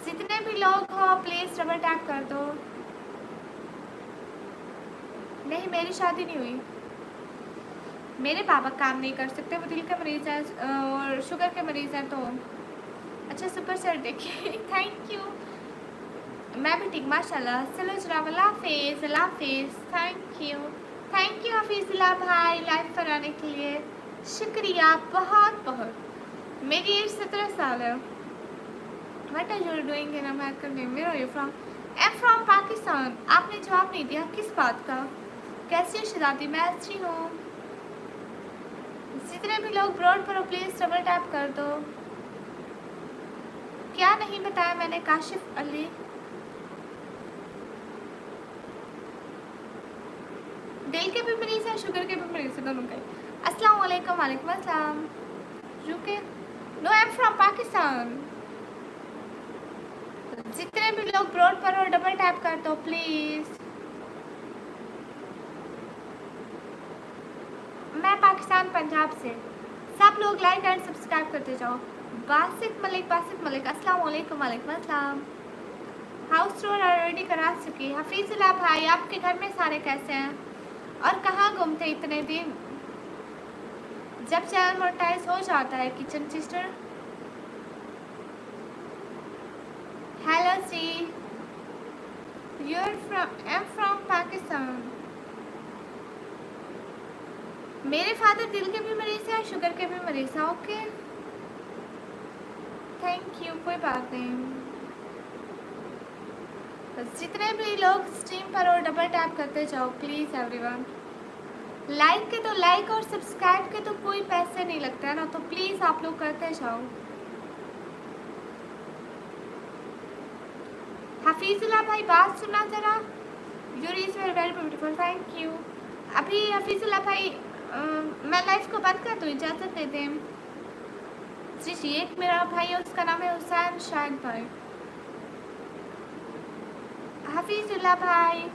जितने भी लोग हो प्लीज़ डबल टैप कर दो। नहीं मेरी शादी नहीं हुई, मेरे पापा काम नहीं कर सकते, वो दिल के मरीज़ हैं और शुगर के मरीज़ हैं। तो अच्छा सुपर सेट देखिए। Thank you. मैं भी ठीक माशाल्लाह। चलो जनाब, अल्लाह हाफिज़। अल्लाह हाफिज़, थैंक यू हफीज़ुल्लाह भाई लाइव पर आने के लिए शुक्रिया बहुत बहुत। मेरी एज 17 साल है। What are you doing in American name? Where are you from? I am from Pakistan. आपने जवाब नहीं दिया, किस बात का? कैसी हो शहजादी? मैं अच्छी हूँ। जितने भी लोग ब्रॉड पर हो प्लीज़ डबल टैप कर दो। क्या नहीं बताया मैंने? काशिफ अली। दिल के भी मरीज हैं, शुगर के भी मरीज हैं, दोनों के। अस्सलाम वालेकुम। वालेकुम अस्सलाम। UK? No I am from Pakistan. जितने भी लोग ब्रॉड पर हो डबल टैप कर दो प्लीज़। मैं पाकिस्तान पंजाब से। सब लोग लाइक एंड सब्सक्राइब करते जाओ। बासित मलिक अस्सलाम वालेकुम। वालेकुम अस्सलाम। हाउस टूर ऑलरेडी करा चुकी। हफीजुल्लाह भाई, आपके घर में सारे कैसे हैं और कहाँ घूमते इतने दिन? जब चैनल मोनेटाइज हो जाता है kitchen sister. Hello see, your from I am from Pakistan. मेरे फादर दिल के भी मरीज हैं, शुगर के भी मरीज हैं। ओके थैंक यू, कोई बात नहीं। बस जितने भी लोग स्ट्रीम पर और डबल टैप करते जाओ प्लीज़ एवरीवन। लाइक के तो लाइक और सब्सक्राइब के तो कोई पैसे नहीं लगते हैं ना, तो प्लीज़ आप लोग करते जाओ। हफीजुल्लाह भाई बात सुना जरा। Your is very beautiful, thank you. अभी हफीजुल्लाह भाई मैं लाइफ को बंद कर दूँ, इजाज़त दे दें जी जी। एक मेरा भाई है, उसका नाम है हुसैन शाहिद भाई। हफीजुल्लाह भाई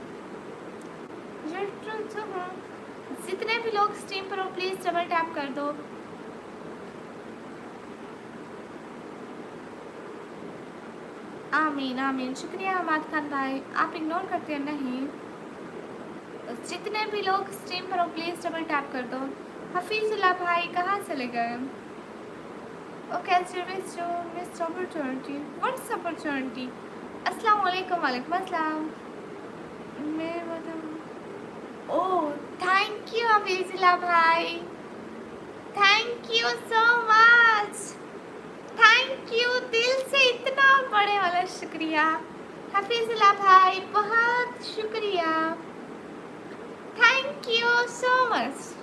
जितने भी लोग स्ट्रीम पर हो प्लीज़ डबल टैप कर दो। आमीन आमीन, शुक्रिया हमाद खान भाई, आप इग्नोर करते हैं नहीं। जितने भी लोग स्ट्रीम पर हो प्लीज़ डबल टैप कर दो। हफीजुल्लाह भाई कहाँ चले गए? Okay miss opportunity, what's opportunity? अस्सलाम वालेकुम। वालेकुम अस्सलाम। मैं मतलब ओह थैंक यू हफीजुल्लाह भाई, thank you so much, thank you दिल से इतना बड़े वाला शुक्रिया हफीजुल्लाह भाई, बहुत शुक्रिया, thank you so much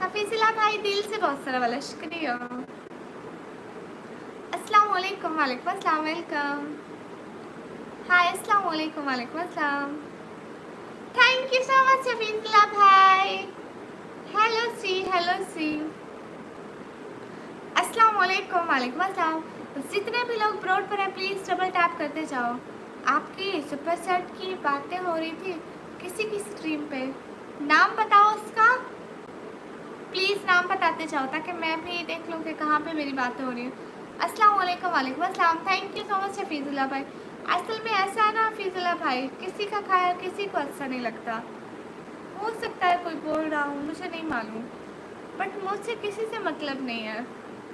Hafeezullah भाई, दिल से बहुत सारा वाला शुक्रिया। अस्सलाम वालेकुम। वालेकुम अस्सलाम, वेलकम। हाय अस्सलाम वालेकुम। वालेकुम अस्सलाम, thank you so much Hafeezullah भाई। हेलो सी अस्सलाम वालेकुम। वालेकुम अस्सलाम। जितने भी लोग ब्रॉड पर हैं प्लीज़ डबल टैप करते जाओ। आपकी सुपर सेट की बातें हो रही थी किसी की स्ट्रीम पे, नाम बताओ उसका, प्लीज़ नाम बताते जाओ ताकि मैं भी देख लूँ कि कहाँ पे मेरी बातें हो रही हैं। अस्सलाम वालेकुम। वालेकुम अस्सलाम, thank you so much Hafeezullah भाई। असल में ऐसा है ना हफीजुल्लाह भाई, किसी का खाया किसी को अच्छा नहीं लगता। हो सकता है कोई बोल रहा हूँ, मुझे नहीं मालूम, बट मुझसे किसी से मतलब नहीं है।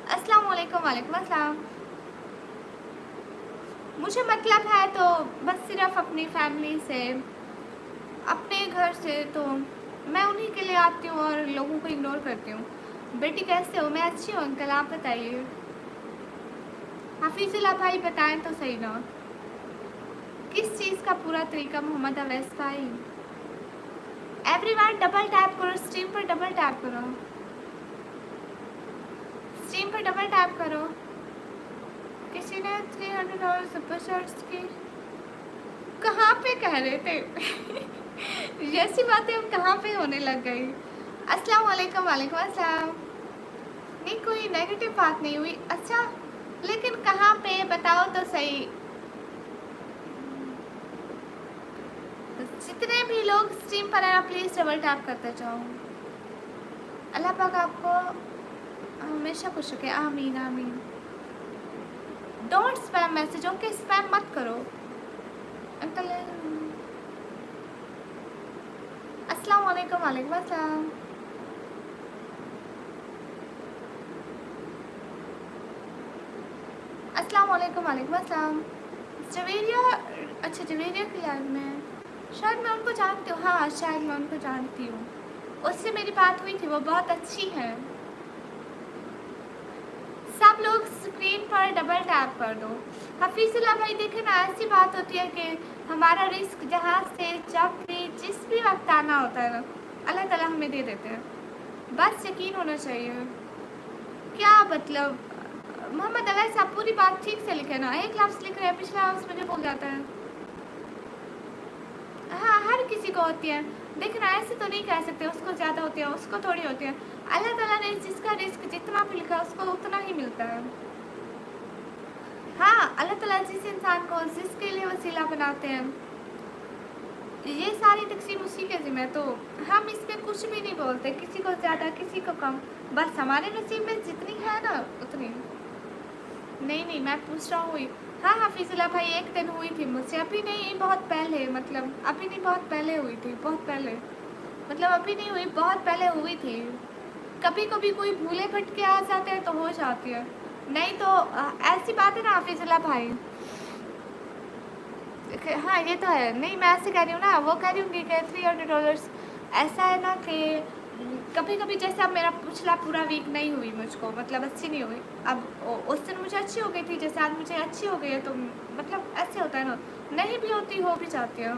अस्सलाम वालेकुम। वालेकुम अस्सलाम। मुझे मतलब है तो बस सिर्फ अपनी फैमिली से, अपने घर से, तो मैं उन्हीं के लिए आती हूँ और लोगों को इग्नोर करती हूँ। बेटी कैसे हो? मैं अच्छी हूँ अंकल, आप बताइए। हफीजुल्लाह भाई बताएं तो सही ना, किस चीज़ का पूरा तरीका? मोहम्मद अवैस भाई, एवरीवन डबल टैप करो, स्ट्रीम पर डबल टैप करो, स्ट्रीम पर डबल टैप करो। किसी ने $300 सुपर शॉट्स की, कहाँ पे कह रहे थे? ऐसी बातें हम कहाँ पे होने लग गई। अस्सलाम वालेकुम। वालेकुम अस्सलाम। नहीं कोई नेगेटिव बात नहीं हुई। अच्छा लेकिन कहाँ पे बताओ तो सही। जितने भी लोग स्ट्रीम पर हैं प्लीज़ डबल टैप करते जाओ। अल्लाह पाक आपको हमेशा खुश रखे, आमीन आमीन। Don't spam message, okay spam मत करो अंकल। अस्सलाम वालेकुम। वालेकुम अस्सलाम। अस्सलाम वालेकुम। वालेकुम अस्सलाम। जवेरिया, अच्छा जवेरिया की लाइव में शायद मैं उनको जानती हूँ, हाँ शायद मैं उनको जानती हूँ, उससे मेरी बात हुई थी, वो बहुत अच्छी है। सब लोग स्क्रीन पर डबल टैप कर दो। हफीजुल्लाह भाई देखे ना, ऐसी बात होती है कि हमारा रिस्क जहाँ से जब भी जिस भी वक्त आना होता है ना, अल्लाह ताला हमें दे देते हैं, बस यकीन होना चाहिए। क्या मतलब मोहम्मद अवैस आप पूरी बात ठीक से लिखे ना, एक लफ्ज़ लिख रहे हैं पिछला लफ्ज़ मुझे भूल जाता है। हाँ हर किसी को होती है, देखना ऐसे तो नहीं कह सकते उसको ज़्यादा होती है उसको थोड़ी होती है। अल्लाह ताला ने जिसका रिस्क जितना भी लिखा उसको उतना ही मिलता है। हाँ अल्लाह ताला जिस इंसान को जिसके लिए वसीला बनाते हैं ये सारी तकसीम उसी के ज़िम्मे, तो हम इसमें कुछ भी नहीं बोलते, किसी को ज़्यादा किसी को कम, बस हमारे नसीब में जितनी है ना उतनी। नहीं नहीं, मैं पूछ रहा हूँ। हाँ हफीजुल्लाह भाई, एक दिन हुई थी मुझसे, अभी नहीं, बहुत पहले, मतलब अभी नहीं, बहुत पहले हुई थी, बहुत पहले, मतलब अभी नहीं हुई, बहुत पहले हुई थी। कभी कभी कोई भूले भटके आ जाते हैं तो हो जाती है, नहीं तो ऐसी बात है ना हफीजुल्लाह भाई। हाँ ये तो है, नहीं मैं ऐसे कह रही हूँ ना, वो कह रही हूँ कि $300 ऐसा है ना कि कभी कभी, जैसे अब मेरा पिछला पूरा वीक नहीं हुई मुझको, मतलब अच्छी नहीं हुई, अब उस दिन मुझे अच्छी हो गई थी, जैसे आज मुझे अच्छी हो गई है, तो मतलब ऐसे होता है ना, नहीं भी होती, हो भी जाती है।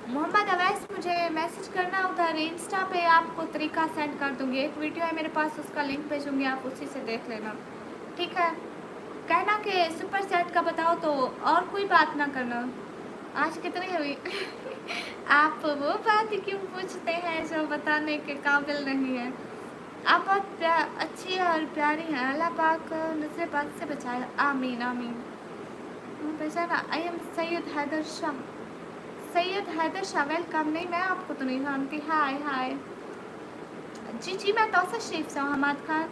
मोहम्मद अवैस, मुझे मैसेज करना उधर इंस्टा पे, आपको तरीका सेंड कर दूँगी, एक वीडियो है मेरे पास, उसका लिंक भेजूँगी, आप उसी से देख लेना, ठीक है। कहना कि सुपर सेट का बताओ, तो और कोई बात ना करना। आज कितनी हुई? आप वो बात ही क्यों पूछते हैं जो बताने के काबिल नहीं है। आप बहुत अच्छी और प्यारी हैं, अल्लाह पाक नजर पाक से बचाए, आमीन आमीन। पहचाना, I am Syed Haider Shah. Syed Haider Shah, welcome. नहीं मैं आपको तो नहीं जानती। हाय हाय। जी जी, मैं तौसा शरीफ से हूँ, हमाद खान।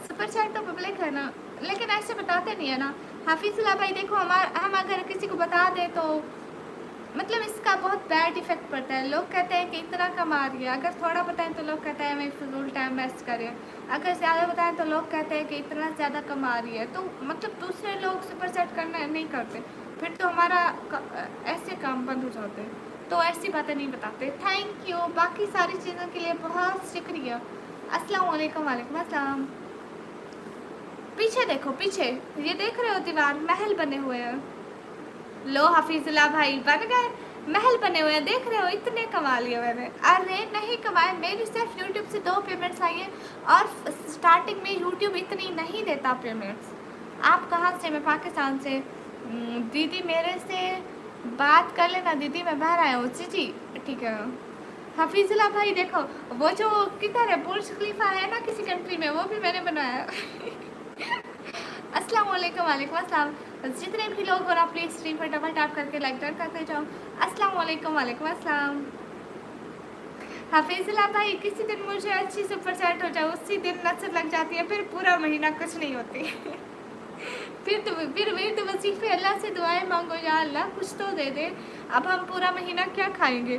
सुपर चैट तो पब्लिक है ना, लेकिन ऐसे बताते नहीं है ना हाफिजुल्लाह भाई। देखो हम अगर किसी को बता दें तो मतलब इसका बहुत बैड इफेक्ट पड़ता है। लोग कहते हैं कि इतना कमा रही है, अगर थोड़ा बताएं तो लोग कहते हैं मैं फिजूल टाइम वेस्ट कर रही है, अगर ज़्यादा बताएं तो लोग कहते हैं कि इतना ज़्यादा कमा रही है, तो मतलब दूसरे लोग सुपर सेट करना नहीं करते, फिर तो हमारा ऐसे काम बंद हो जाते हैं, तो ऐसी बातें नहीं बताते। थैंक यू, बाकी सारी चीज़ों के लिए बहुत शुक्रिया। अस्सलाम वालेकुम। वालेकुम अस्सलाम। पीछे देखो, पीछे ये देख रहे हो दीवार, महल बने हुए हैं। लो हफीजुल्लाह भाई, बन गए, महल बने हुए हैं, देख रहे हो, इतने कमा लिए मैंने। अरे नहीं कमाए, मेरी सिर्फ यूट्यूब से 2 पेमेंट्स आई है, और स्टार्टिंग में यूट्यूब इतनी नहीं देता पेमेंट्स। आप कहाँ से? मैं पाकिस्तान से। दीदी मेरे से बात कर लेना, दीदी मैं बाहर आया हूँ। जी जी ठीक है। हफीजुल्लाह भाई देखो, वो जो किधर है, बुर्ज खलीफा है ना किसी कंट्री में, वो भी मैंने बनाया। अस्सलाम वालेकुम। वालेकुम अस्सलाम। जितने भी लोग हो ना प्लीज़ स्क्रीन पर डबल टैप करके लाइक डन करते जाओ। अस्सलाम वालेकुम। वालेकुम अस्सलाम। हफीजुल्लाह भाई, किसी दिन मुझे अच्छी सुपर चैट हो जाए, उसी दिन नजर लग जाती है, फिर पूरा महीना कुछ नहीं होती। फिर वजीफे अल्लाह से दुआएं मांगो, या अल्लाह कुछ तो दे दे, अब हम पूरा महीना क्या खाएंगे।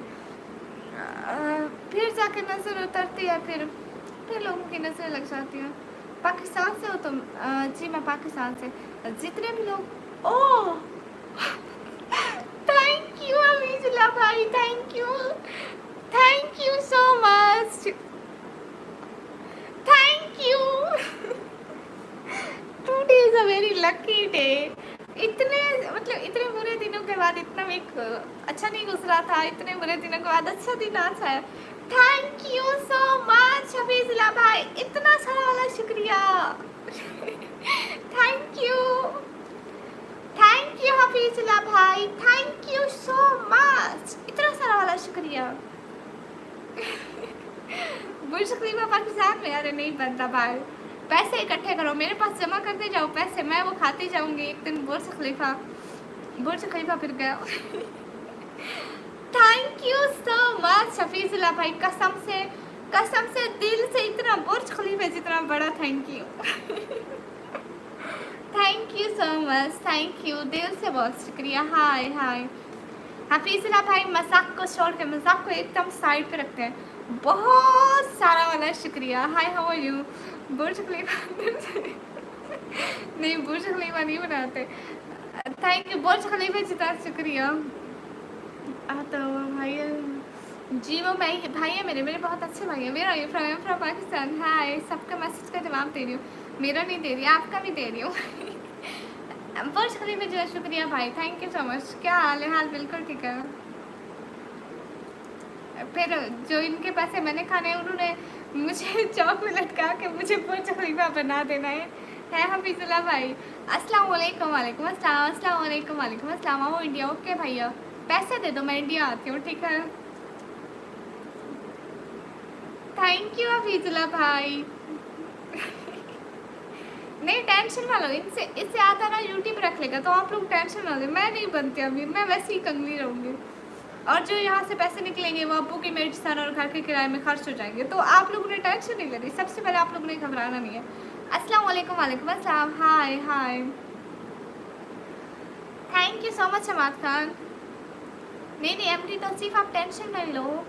फिर जाके नज़र उतरती है, फिर लोगों की नज़र लग जाती है। पाकिस्तान से हो तुम? जी मैं पाकिस्तान से। जितने भी लोग, ओह थैंक यू हफीजुल्लाह भाई, thank you so much, thank you. Today is a very lucky day. इतने मतलब इतने बुरे दिनों के बाद इतना वीक अच्छा नहीं गुजरा था, इतने बुरे दिनों के बाद अच्छा दिन आज है। Thank you so much Hafeezullah भाई, इतना सारा वाला शुक्रिया। थैंक यू हफीजुल्लाह भाई, थैंक यू सो मच, इतना सारा वाला शुक्रिया। बुर्ज खलीफा पाकिस्तान में? अरे नहीं बनता भाई, पैसे इकट्ठे करो, मेरे पास जमा करते जाओ पैसे, मैं वो खाती जाऊंगी एक दिन। बुर्ज खलीफा फिर गया। Thank you so much Hafeezullah भाई, कसम से दिल से, इतना बुर्ज खलीफा जितना बड़ा thank you. Thank you so much, thank you, दिल से बहुत शुक्रिया। हाय हाय हफीजुल्लाह भाई, मजाक को छोड़ के, मजाक को एकदम साइड पे रखते हैं, बहुत सारा वाला शुक्रिया। Hi how are you? Burj Khalifa नहीं, बुर्ज खलीफा नहीं बनाते। थैंक यू, बुर्ज खलीफा जितना शुक्रिया। तो भाई जी, वो भाई है मेरे बहुत अच्छे भाई है, मेरा फ्रॉम पाकिस्तान। हाय, सबका मैसेज का जवाब दे रही हूँ, मेरा नहीं दे रही, आपका भी दे रही हूँ। बुर्ज खलीफा जो शुक्रिया भाई, थैंक यू सो मच। क्या हाल है? हाल बिल्कुल ठीक है। फिर जो इनके पैसे मैंने खाने, उन्होंने मुझे चौक में लटका के मुझे बुर्ज खलीफा बना देना है हफीजुल्लाह भाई। अस्सलाम वालेकुम। वालेकुम अस्सलाम। अस्सलाम वालेकुम। वालेकुम अस्सलाम। आओ इंडिया। ओके भैया, पैसे दे दो, मैं इंडिया आती हूँ, ठीक है। थैंक यू हफीजुल्लाह भाई। नहीं टेंशन ना लो, इनसे इससे आता ना यूट्यूब रख लेगा, तो आप लोग टेंशन ना लो। मैं नहीं बनती अभी, मैं वैसे ही कंगली रहूँगी। और जो यहाँ से पैसे निकलेंगे वो अब्बू की मेडिसिन और घर के किराए में खर्च हो जाएंगे। तो आप लोगों ने टेंशन नहीं लेनी, सबसे पहले आप लोगों ने घबराना नहीं है। अस्सलाम वालेकुम। वालेकुम अस्सलाम। Hi hi, thank you so much Hamad Khan. नहीं नहीं एमडी तौसीफ, आप टेंशन नहीं लो।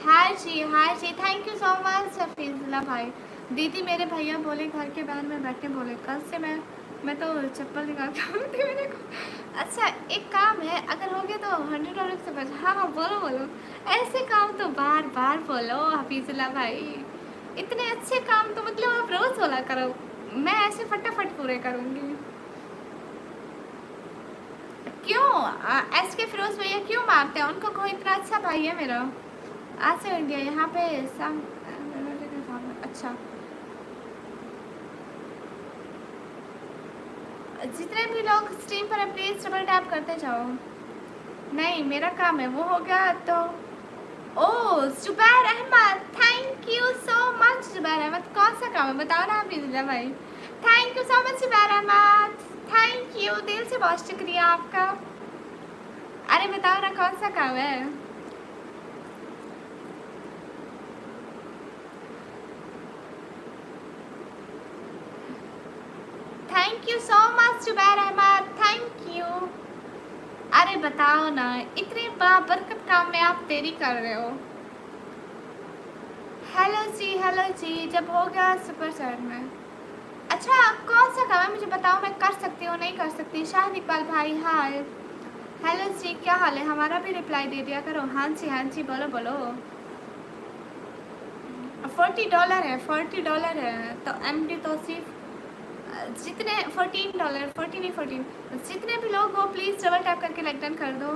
हाय जी, thank you so much Hafeezullah भाई। दीदी मेरे भैया बोले घर के बाहर में बैठे, बोले कल से मैं तो चप्पल निकाल के आती मेरे को। अच्छा एक काम है, अगर हो गया तो $100 से बच। हाँ हाँ बोलो बोलो, ऐसे काम तो बार बार बोलो हफीजुल्ला भाई। इतने अच्छे काम तो मतलब आप रोज़ बोला करो, मैं ऐसे फटाफट पूरे करूँगी। क्यों एस के फिरोज भैया क्यों मारते हैं उनको? कोई इतना अच्छा भाई है मेरा। आज से इंडिया यहाँ पे सम। अच्छा जितने भी लोग स्ट्रीम पर प्लीज डबल टैप करते जाओ। नहीं मेरा काम है, वो हो गया तो। ओ Zubair Ahmed, thank you so much Zubair Ahmed. कौन सा काम है बताओ ना हफीजुल्ला भाई। Thank you so much Zubair Ahmed, thank you, दिल से बहुत शुक्रिया आपका। अरे बताओ ना कौन सा काम है। Thank you so much Zubair Ahmed, thank you. अरे बताओ ना, इतने बाबरकत काम में आप देरी कर रहे हो। हेलो जी, जब हो गया सुपर चैट में। अच्छा कौन सा काम है मुझे बताओ, मैं कर सकती हूँ नहीं कर सकती। शाहिद इकबाल भाई हाय। हेलो जी क्या हाल है, हमारा भी रिप्लाई दे दिया करो। हाँ जी बोलो बोलो। $40 है, $40 है। तो एमडी तौसीफ जितने $14, 40 नहीं 14, जितने भी लोग हो प्लीज़ डबल टैप करके लाइक डन कर दो।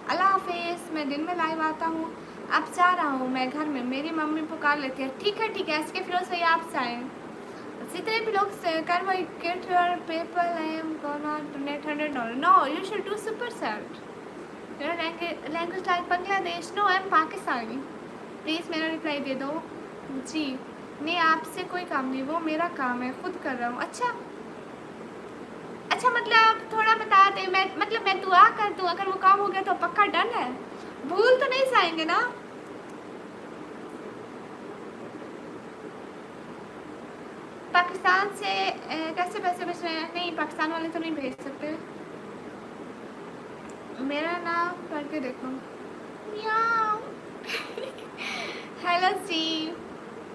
अल्लाह हाफिज़, मैं दिन में लाइव आता हूँ, अब जा रहा हूँ मैं घर में, मेरी मम्मी पुकार लेती है। ठीक है इसके फिरोज भैया आप जाएँ। जितने भी लोग कर वो get your paper I am gonna donate $100। No you should do super set your language like Bangladesh. No I am Pakistani. Please मेरा रिप्लाई दे दो जी। नहीं आपसे कोई काम नहीं, वो मेरा काम है, खुद कर रहा हूँ। अच्छा मतलब थोड़ा बता दे, मैं दुआ कर दूँ, अगर वो काम हो गया तो पक्का डन है, भूल तो नहीं जाएंगे ना। पाकिस्तान से कैसे पैसे बच रहे हैं? नहीं पाकिस्तान वाले तो नहीं भेज सकते। मेरा नाम पढ़ के देखो। Hello see,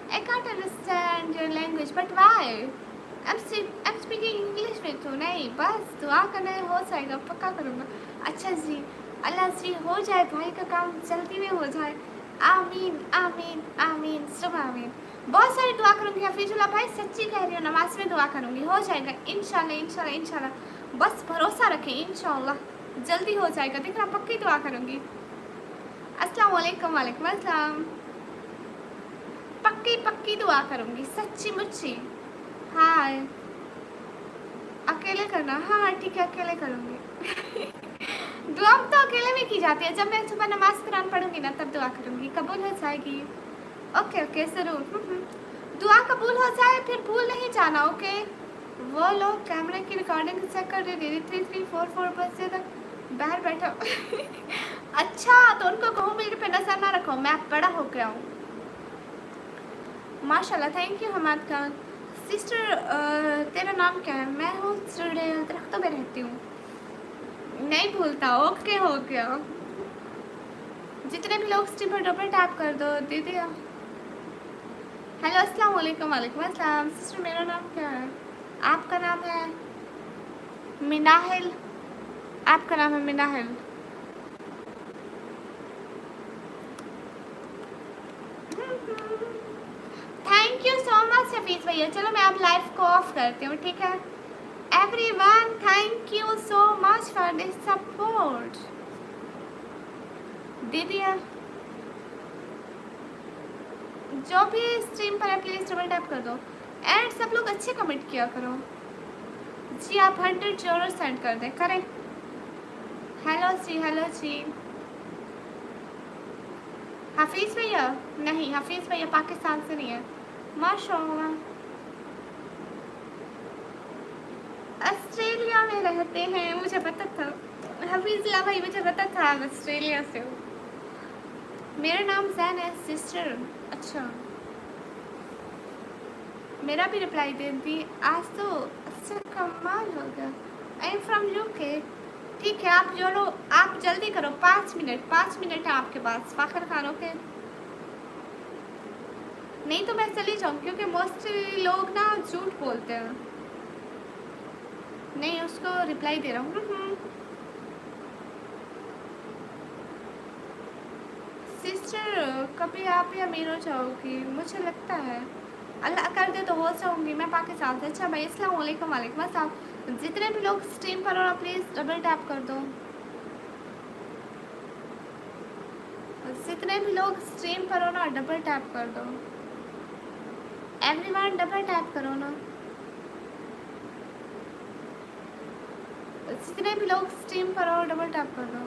I can't understand your language, but why? I'm speaking English with you। नहीं बस दुआ करना है, हो जाएगा, पक्का करूँगा। अच्छा जी, अल्लाह जी हो जाए, भाई का काम जल्दी में हो जाए। आमीन आमीन आमीन सुबह आमीन। बहुत सारी दुआ करूँगी हफीजुल्ला भाई, सच्ची कह रही हूँ, नमाज में दुआ करूँगी, हो जाएगा इंशाल्लाह इंशाल्लाह इंशाल्लाह। बस भरोसा रखें, इंशाल्लाह जल्दी हो जाएगा, देखना पक्की दुआ करूँगी। अस्सलाम वालेकुम। वालेकुम अस्सलाम। पक्की दुआ करूँगी, सच्ची मुच्ची। हाय अकेले करना, हाँ ठीक है अकेले करूँगी। दुआ तो अकेले में की जाती है, जब मैं सुबह नमाज कुरान पढ़ूंगी ना तब दुआ करूँगी, कबूल हो जाएगी। ओके ज़रूर। दुआ कबूल हो जाए फिर भूल नहीं जाना। ओके वो लोग कैमरे की रिकॉर्डिंग चेक कर रहे, दीदी 3344 बजे तक बाहर बैठा। अच्छा तो उनको कहो मेरे पे नजर ना रखो, मैं बड़ा हो गया हूँ माशाल्लाह। Thank you Hammad Khan. Sister तेरा नाम क्या है? मैं हूँ दरख्तों में रहती हूँ, नहीं भूलता। ओके हो गया। जितने भी लोग स्ट्रीम पर डबल टैप कर दो दीदी। हेलो अस्सलाम वालेकुम। वालेकुम अस्सलाम। सिस्टर मेरा नाम क्या है? आपका नाम है मिनाहिल, आपका नाम है Minahil. Thank you so much Hafeez भैया। चलो मैं अब लाइव को ऑफ करती हूँ, ठीक है। Everyone thank you so much for this support. दीदी जो भी स्ट्रीम पर है प्लीज़ डबल टैप कर दो एंड सब लोग अच्छे कमेंट किया करो जी। आप $100 सेंड कर दें, करें। हेलो जी हफीज़ भैया, नहीं हफीज़ भैया पाकिस्तान से नहीं है। माशाल्लाह ऑस्ट्रेलिया में रहते हैं, मुझे पता था। हफीजुल्लाह भाई मुझे पता था आप ऑस्ट्रेलिया से हो। मेरा नाम जैन है सिस्टर। अच्छा मेरा भी रिप्लाई दे दी आज तो। अच्छा कमाल हो गया। आई एम फ्रॉम यूके। ठीक है आप जो लो, आप जल्दी करो, 5 मिनट है आपके पास। फाखर खान ओके, नहीं तो मैं चली जाऊँ क्योंकि मोस्टली लोग ना झूठ बोलते हैं। नहीं उसको रिप्लाई दे रहा हूँ। सिस्टर कभी आप ही अमीर हो जाओगी मुझे लगता है, अल्लाह कर दे तो हो जाऊँगी मैं पाकिस्तान से। अच्छा भाई अस्सलाम वालेकुम। वालेकुम अस्सलाम। जितने भी लोग स्ट्रीम पर हो ना प्लीज़ डबल टैप कर दो। जितने भी लोग स्ट्रीम पर हो ना डबल टैप कर दो। एवरीवन डबल टैप करो ना। जितने भी लोग स्ट्रीम पर हो डबल टैप कर दो।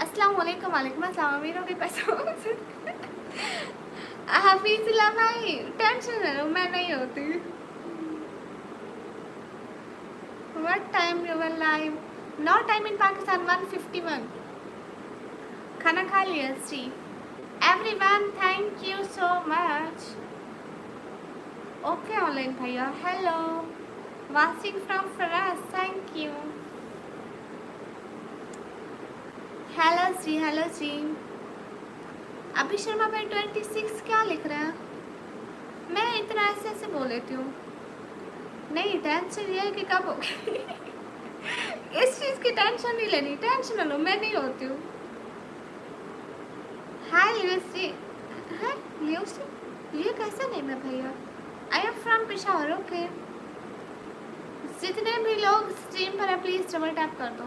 अस्सलाम वालेकुम। वालेकुम अस्सलाम। अमीरों के पैसों हफीजुल्लाह भाई टेंशन ना लो, मैं नहीं होती। What time you were live? Now time in Pakistan 1:51. खाना खा लिया जी। Everyone thank you so much. Okay online भैया hello. Watching from France thank you. Hello जी hello जी। अभी शर्मा भाई 26 क्या लिख रहा है? मैं इतना ऐसे ऐसे बोल लेती हूँ। नहीं टेंशन ये है कि कब होगी इस चीज़ की टेंशन नहीं लेनी, टेंशन ना लो, मैं नहीं होती हूँ। हाय लियोसी। है लियोसी ये कैसा नेम है भैया? आई एम फ्रॉम पेशावर ओके। जितने भी लोग स्ट्रीम पर है प्लीज़ डबल टैप कर दो।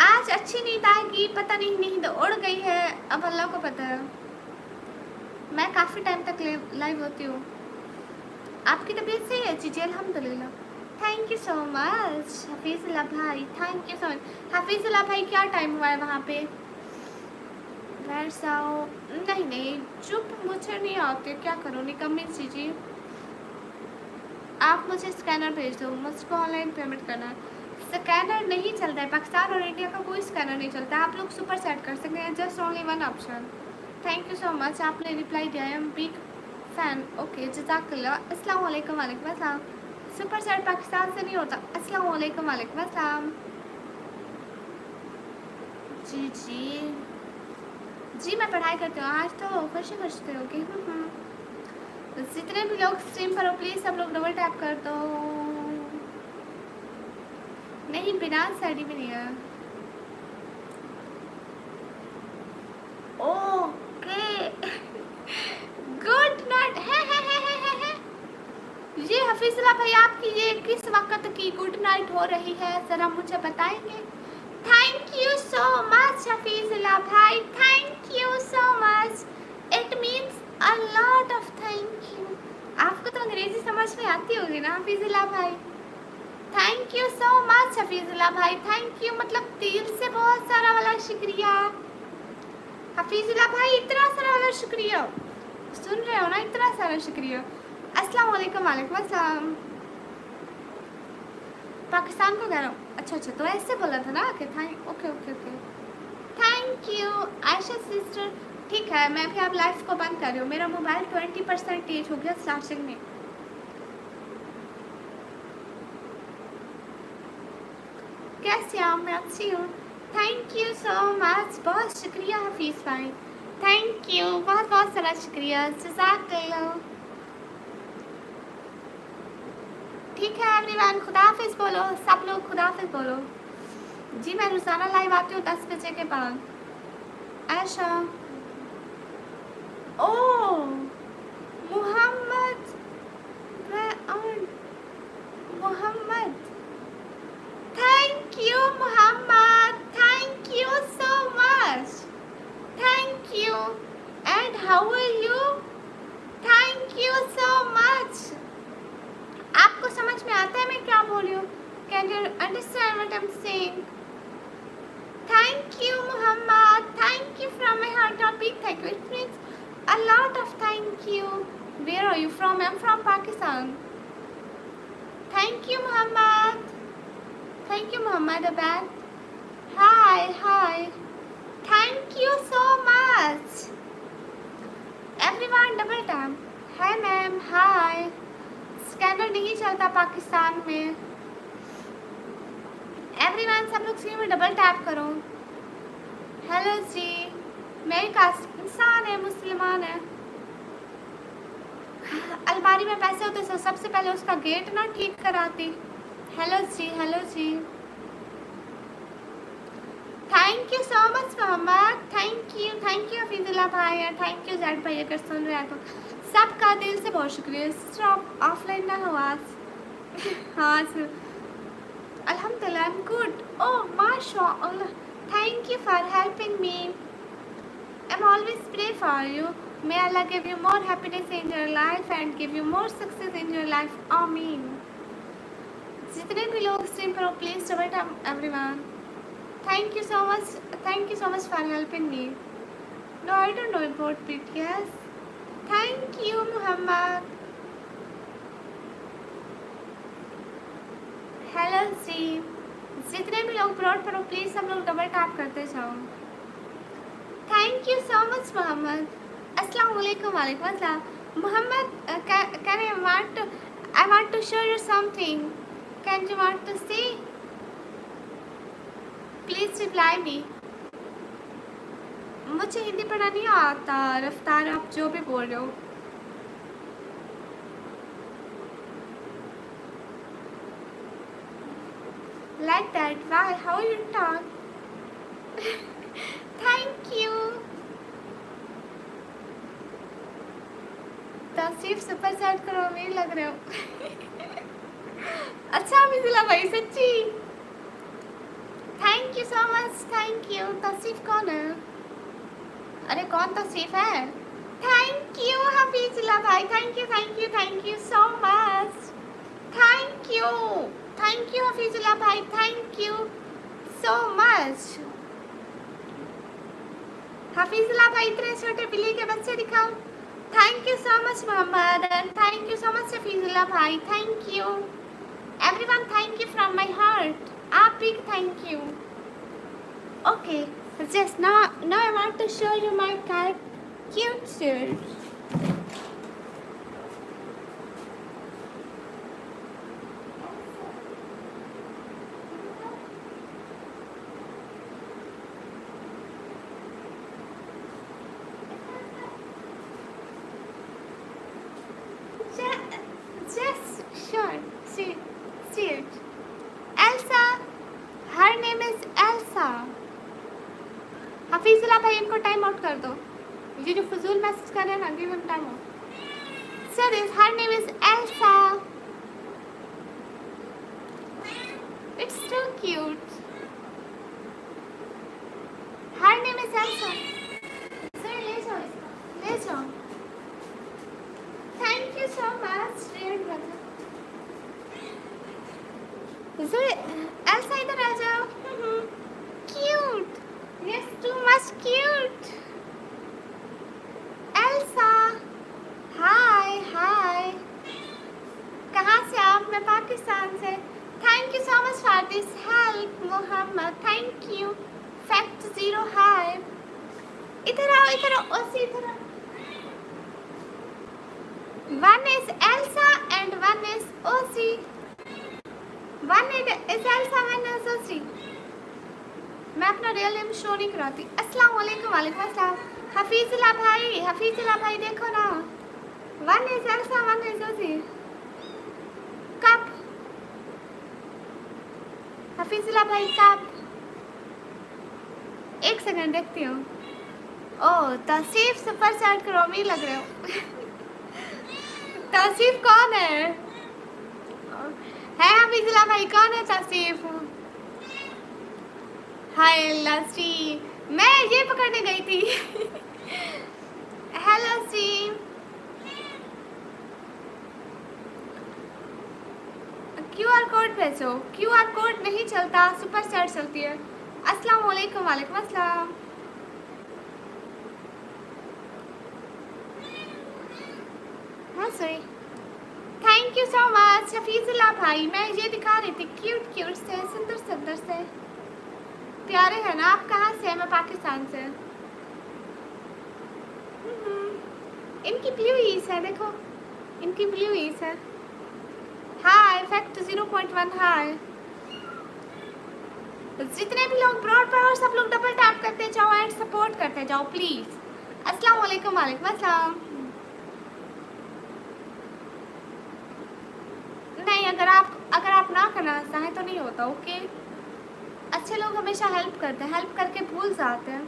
आज अच्छी नींद आएगी, पता नहीं नींद उड़ गई है, अब अल्लाह को पता है। मैं काफ़ी टाइम तक लाइव होती हूँ। आपकी तबीयत सही है जी? अल्हम्दुलिल्लाह। Thank you so much Hafeezullah भाई, thank you so much. Hafeezullah भाई क्या टाइम हुआ है वहाँ पे? नहीं चुप मुझे नहीं आते, क्या करूँ निकम्मी चीज़ी। आप मुझे स्कैनर भेज दो, मुझको ऑनलाइन पेमेंट करना है। स्कैनर नहीं चलता है, पाकिस्तान और इंडिया का कोई स्कैनर नहीं चलता। आप लोग सुपर सेट कर सकते हैं, just only one option. Thank you so much आपने रिप्लाई दिया है, बिग फैन ओके जज़ाकल्लाह। अस्सलाम वालेकुम। वालेकुम अस्सलाम। सुपर सेट पाकिस्तान से नहीं होता। अस्सलाम वालेकुम। वालेकुम अस्सलाम। जी जी जी मैं पढ़ाई करती हूँ, आज तो खुशी खुशते होगी। जितने भी लोग स्ट्रीम पर हो प्लीज़ सब लोग डबल टैप कर दो। नहीं बिना स्टडी भी नहीं है। ओके गुड नाइट है। ये हफीजुल्लाह भाई आपकी ये किस वक्त की गुड नाइट हो रही है ज़रा मुझे बताएंगे? Thank you so much Hafeezullah भाई, thank you so much. It means a lot of thank you. आपको तो अंग्रेजी समझ में आती होगी ना हफीजुल्लाह भाई? Thank you so much Hafeezullah भाई, थैंक यू मतलब दिल से बहुत सारा वाला शुक्रिया हफीजुल्लाह भाई, इतना सारा वाला शुक्रिया। सुन रहे हो ना, इतना सारा शुक्रिया। अस्सलाम वालेकुम। वालेकुम अस्सलाम। पाकिस्तान को कह रहा हूँ। अच्छा तो ऐसे बोला था ना कि thank okay thank you Ayesha sister. ठीक है मैं भी आप लाइफ को बंद कर रही हूँ, मेरा मोबाइल 20% हो गया स्टार्टिंग में। कैसे आप? मैं अच्छी हूँ। थैंक यू सो मच, बहुत शुक्रिया हफीज़ भाई, थैंक यू बहुत बहुत सारा शुक्रिया जज़ाकल्लाह। ठीक है एवरीवन खुदा हाफिज़ बोलो, सब लोग खुदा हाफिज़ बोलो। जी मैं रोज़ाना लाइव आती हूँ 10 बजे के बाद। आयशा ओ Mohammad Mohammad thank you Mohammad, thank you so much, thank you and how are you? Thank you so much. आपको समझ में आता है मैं क्या बोल रही हूँ? Can you understand what I am saying? Thank you, Muhammad. Thank you from my heart. A big thank you. It means a lot of thank you. Where are you from? I'm from Pakistan. Thank you, Muhammad. Thank you, Muhammad Abad. Hi, hi. Thank you so much. Everyone double tap. Hi ma'am, hi. Scanner नहीं चलता पाकिस्तान में. Everyone सब लोग screen में double tap करो. Hello जी. मेरी cast इंसान है, मुसलमान है. अलमारी में पैसे होते तो सबसे पहले उसका गेट ना ठीक कराती. हेलो जी, हेलो जी. Thank you so much Mohammad. Thank you Hafeezullah भाई और थैंक यू जैड भाई. अगर सुन रहे हैं तो सबका दिल से बहुत शुक्रिया. सिस्टर ऑफलाइन ना हो आज. हाँ सर. अल्हम्दुलिल्लाह आई एम गुड. ओह माशाअल्लाह. Thank you for helping me. I am always pray for you. May Allah give you more happiness in your life and give you more success in your life. Ameen. जितने भी लोग stream पर हो please double tap everyone. Thank you so much. Thank you so much for helping me. No, I don't know about BTS. Thank you, Muhammad. Hello जी. जितने भी लोग broad पर हो प्लीज सब लोग डबल टैप करते जाओ. Thank you so much, Muhammad. Assalamu alaikum. Walaikum assalam. Muhammad, can I want to show you something. Can you want to see? Please reply me. मुझे हिंदी पढ़ना नहीं आता. रफ्तार आप जो भी बोल रहे हो. Like that. Why? How you talk? Thank you. Tauseef super chat करो. अमीर लग रहे हो. अच्छा मिथिला भाई सच्ची. Thank you so much. Thank you. Tauseef कौन है? अरे कौन तौसीफ है? थैंक यू हफीजुल्लाह भाई. Thank you so much. Thank you Hafeezullah भाई. Thank you so much. Hafeezullah भाई इतने छोटे बिल्ली के बच्चे दिखाओ. Thank you so much, Muhammad, and thank you so much, Hafizullah bhai. Thank you. Everyone, thank you from my heart. A big thank you. Okay, just now I want to show you my cute shirt. See it. Elsa. Her name is Elsa. Hafizullah भाई इनको time out कर दो. ये जो फजूल message कर रहे हैं ना, give him time out. So this her name is Elsa. It's so cute. Her name is Elsa. Sir, ले जाओ इसको. ले जाओ. Thank you so much, dear brother. Elsa इधर आ जाओ. Cute. Yes, too much cute. Elsa. Hi. कहाँ से आप? मैं पाकिस्तान से. Thank you so much for this help, Muhammad. Thank you. Fact 0 hi. इधर आओ. ओसी इधर आओ. One is Elsa and one is Osi. One is Elsa, one is Osi. मैं अपना रियल नेम शो नहीं कराती. अस्सलाम वालेकुम. वालेकुम अस्सलाम. हफीजुल्लाह भाई देखो ना. One is Elsa, one is Osi. Cup. Hafizullah भाई कप. एक सेकंड देखती हूँ. ओह तौसीफ सुपर चैट करो. अमीर लग रहे हो. तौसीफ कौन है हफीजुल्लाह भाई? कौन है तौसीफ? हाय लस्सी. मैं ये पकड़ने गई थी. हेलो सी. QR कोड भेजो. QR कोड नहीं चलता, सुपर चैट चलती है. अस्सलाम वालेकुम। वालेकुम अस्सलाम। हाँ सही। Thank you so much Hafeezullah भाई। मैं ये दिखा रही थी क्यूट क्यूट से, सुंदर सुंदर से, प्यारे हैं ना आप। कहाँ से हैं? मैं पाकिस्तान से। इनकी ब्लू ईस है, देखो इनकी ब्लू ईस है। हाँ इफेक्ट 0.1। हाय जितने भी लोग ब्रॉड पर और सब लोग डबल टैप करते जाओ एंड सपोर्ट करते जाओ प्लीज। अस्सलाम वालेकुम। वालेकुम अस्सलाम। नहीं, अगर आप ना करना चाहें तो नहीं होता। ओके, अच्छे लोग हमेशा हेल्प करते हैं, हेल्प करके भूल जाते हैं।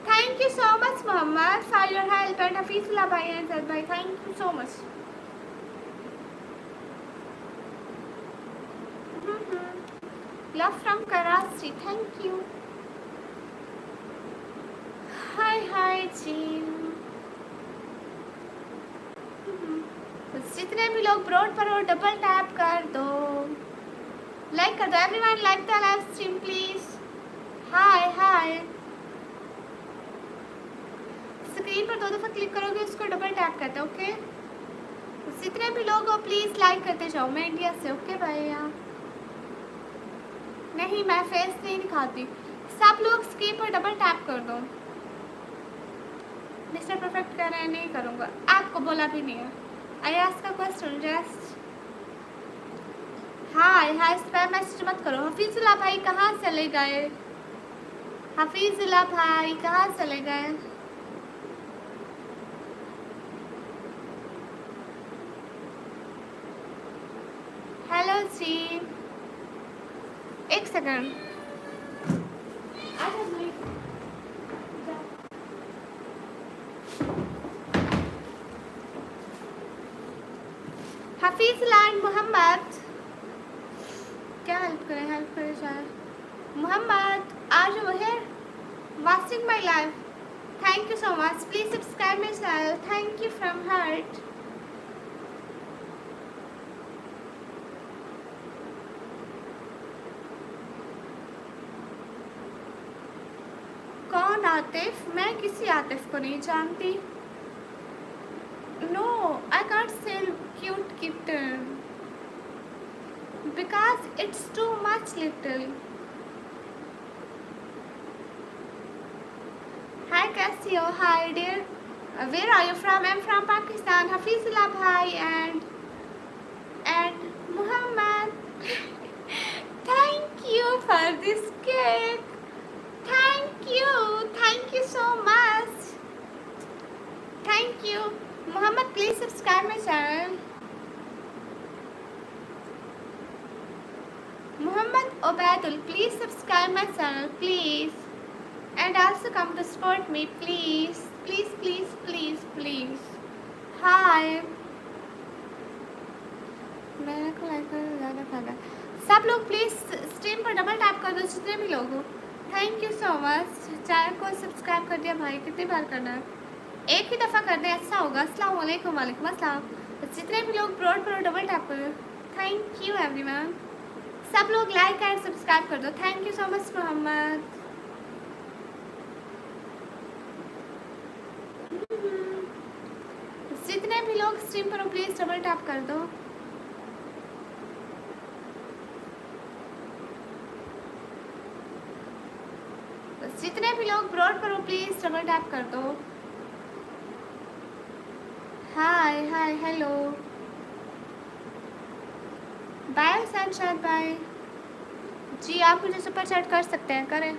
Thank you so much Mohammad for your help and Hafeezullah भाई एंड जैद भाई, thank you so much. Love from Karachi, thank you. Hi hi जी। जितने भी लोग ब्रॉड पर हो डबल टैप कर दो, लाइक कर दो। Everyone like the live stream please. Hi hi. Screen पर 2 दफ़ा क्लिक करोगे उसको डबल टैप करते हैं। ओके, जितने भी लोग हो प्लीज लाइक करते जाओ। मैं इंडिया से। ओके भैया। नहीं मैं फेस नहीं दिखाती। सब लोग स्क्रीन पर डबल टैप कर दो। मिस्टर परफेक्ट कह रहे हैं नहीं करूँगा, आपको बोला भी नहीं है। आई आस्क का क्वेश्चन जस्ट। हाय हाय स्पैम मैसेज मत करो। हफीजुल्लाह भाई कहाँ चले गए? हफीजुल्लाह भाई कहाँ चले गए? हेलो जी, एक सेकंड। हफीजुल्लाह एंड मोहम्मद, क्या हेल्प करें शायद। मोहम्मद आज वो है watching my life. Thank you so much. Please subscribe my channel. Thank you from heart. कौन आतिफ? मैं किसी आतिफ को नहीं जानती। No I can't sell cute kitten because it's too much little. Hi कैसी हो? Hi dear. Where are you from? I'm from Pakistan. Hafizullah bhai and Muhammad. Thank you for this cake. Thank you so much. Thank you. Muhammad, please subscribe my channel. Muhammad Obaidul, please subscribe my channel, please. And also come to support me, please. Please, please, please, please. Hi. मेरे को like करना ज़्यादा फायदा। सब लोग please stream पर double tap कर दो जितने भी लोग हो। Thank you so much. Channel को सब्सक्राइब कर दिया भाई, कितनी बार करना है? एक ही दफ़ा कर दें अच्छा होगा। अस्सलाम वालेकुम। वालेकुम अस्सलाम। जितने भी लोग ब्रॉड पर डबल टैप कर दो। Thank you everyone. सब लोग लाइक एंड सब्सक्राइब कर दो। Thank you so much Mohammad. जितने भी लोग स्ट्रीम पर हो प्लीज डबल टैप कर दो। जितने भी लोग ब्रॉड पर हो प्लीज डबल टैप कर दो। Hi hi hello bye sunshine bye जी। आप मुझे सुपर चैट कर सकते हैं, करें।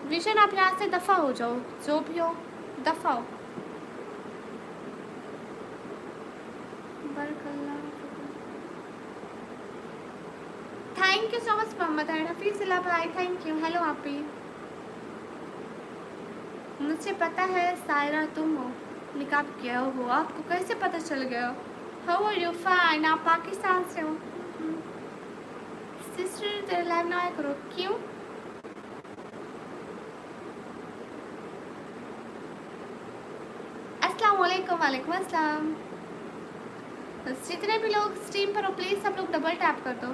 विशन आप यहाँ से दफ़ा हो जाओ, जो भी हो दफ़ा हो। Thank you so much Mohammad Hafeezullah भाई, थैंक यू। हेलो आप ही। मुझे पता है सायरा तुम हो, निकाब किया हो। आपको कैसे पता चल गया? How are you? फाइन। आप पाकिस्तान से हो? सिस्टर तेरे लाइव ना आया करो। क्यों? अस्सलाम वालेकुम। वालेकुम अस्सलाम। जितने भी लोग स्ट्रीम पर हो प्लीज़ सब लोग डबल टैप कर दो।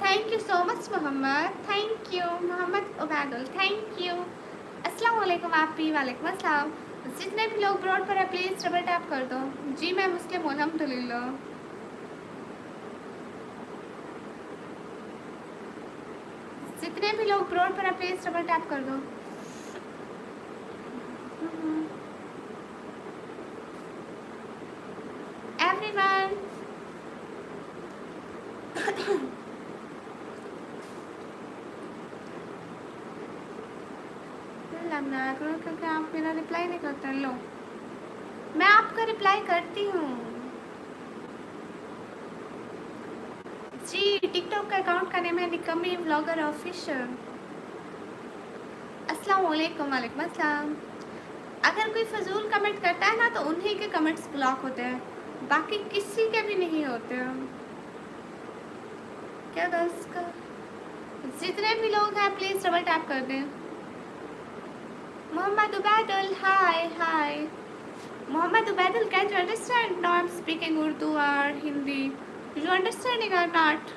Thank you so much Mohammad, thank you Mohammad Ubaidul, thank you. अस्सलाम वालेकुम आपी, वालेकुम अस्सलाम। जितने भी लोग ब्रॉड पर है प्लीज़ डबल टैप कर दो। जी मैं मुस्लिम हूँ अल्हम्दुलिल्लाह। जितने भी लोग ब्रॉड पर है प्लीज़ डबल टैप कर दो। एवरीवन लगना करो क्योंकि आप मेरा रिप्लाई नहीं करते। लो मैं आपका रिप्लाई करती हूँ जी। टिकटॉक का अकाउंट का नेम है निकम्मी व्लॉगर ऑफिशियल। अस्सलाम वालेकुम, वालेकुम अस्सलाम। अगर कोई फजूल कमेंट करता है ना तो उन्हीं के कमेंट्स ब्लॉक होते हैं, बाकी किसी के भी नहीं होते हैं। क्या गर्ल्स का जितने भी लोग हैं प्लीज़ डबल टैप कर दें। Mohammad Ubaidul, hi hi Mohammad Ubaidul, can you understand? No I am speaking Urdu और हिंदी, यू अंडरस्टैंडिंग और नॉट?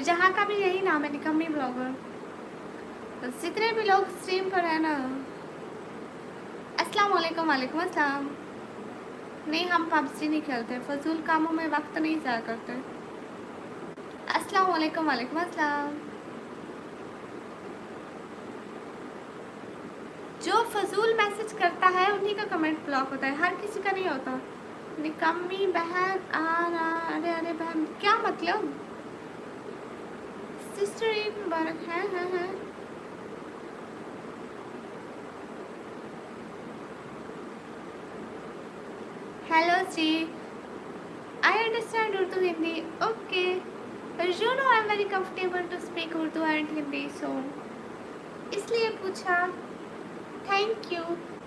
जहाँ का भी यही नाम है निकम्मी ब्लॉगर। जितने भी लोग स्ट्रीम पर है ना, अस्सलाम वालेकुम, वालेकुम अस्सलाम। नहीं हम पबजी नहीं खेलते, फजूल कामों में वक्त नहीं ज़ाया करते। अस्सलाम वालेकुम, वालेकुम अस्सलाम। जो फजूल मैसेज करता है उन्हीं का कमेंट ब्लॉक होता है, हर किसी का नहीं होता। निकम्मी बहन अरे अरे बहन क्या मतलब? सिस्टर ईद मुबारक है। हेलो जी, I understand Urdu Hindi, okay. You know I am very comfortable to speak Urdu and Hindi, so इसलिए पूछा। थैंक यू,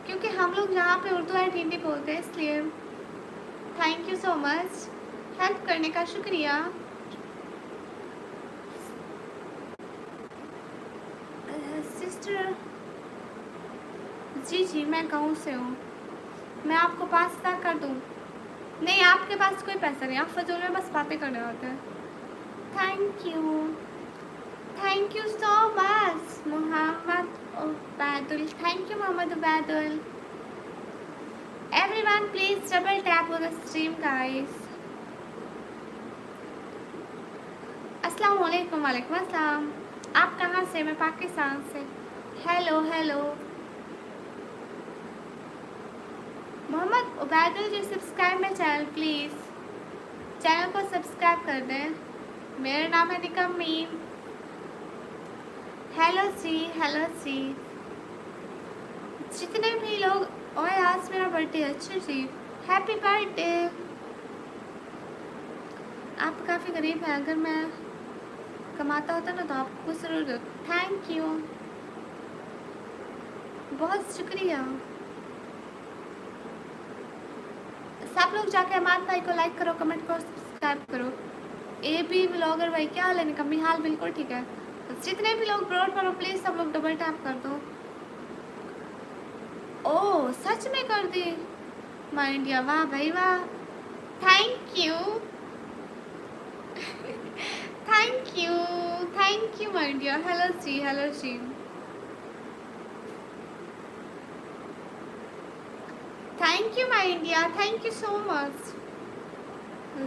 क्योंकि हम लोग यहाँ पे उर्दू एंड हिंदी बोलते हैं इसलिए। Thank you so much, help करने का शुक्रिया। सिस्टर जी जी मैं गाँव से हूँ, मैं आपको 5,000 कर दूँ? नहीं आपके पास कोई पैसा नहीं, आप फजूल में बस बातें करने होते हैं। Thank you so much Mohammad Ubaidul, thank you Mohammad Ubaidul. Everyone please double tap on the stream guys. अस्सलाम वालेकुम, वालेकुम अस्सलाम। आप कहाँ से? मैं पाकिस्तान से। Hello hello Mohammad Ubaidul ji, subscribe my channel please, channel को सब्सक्राइब कर दें। मेरा नाम है निकम्मी। हेलो जी, हेलो जी। जितने भी लोग, ओए आज मेरा बर्थडे है, अच्छा जी हैप्पी बर्थडे। आप काफ़ी गरीब हैं, अगर मैं कमाता होता ना तो आपको ज़रूर दो। थैंक यू, बहुत शुक्रिया। सब लोग जाके अमान भाई को लाइक करो, कमेंट करो, सब्सक्राइब करो। ए बी व्लॉगर भाई क्या हाल है? निकम्मी हाल बिल्कुल ठीक है। जितने भी लोग ब्रॉड पर हो प्लीज़ सब लोग डबल टैप कर दो। ओह सच में कर दी माय इंडिया, वाह भाई वाह, thank you thank you my India. Hello जी, हेलो जी। Thank you my India, thank you so much.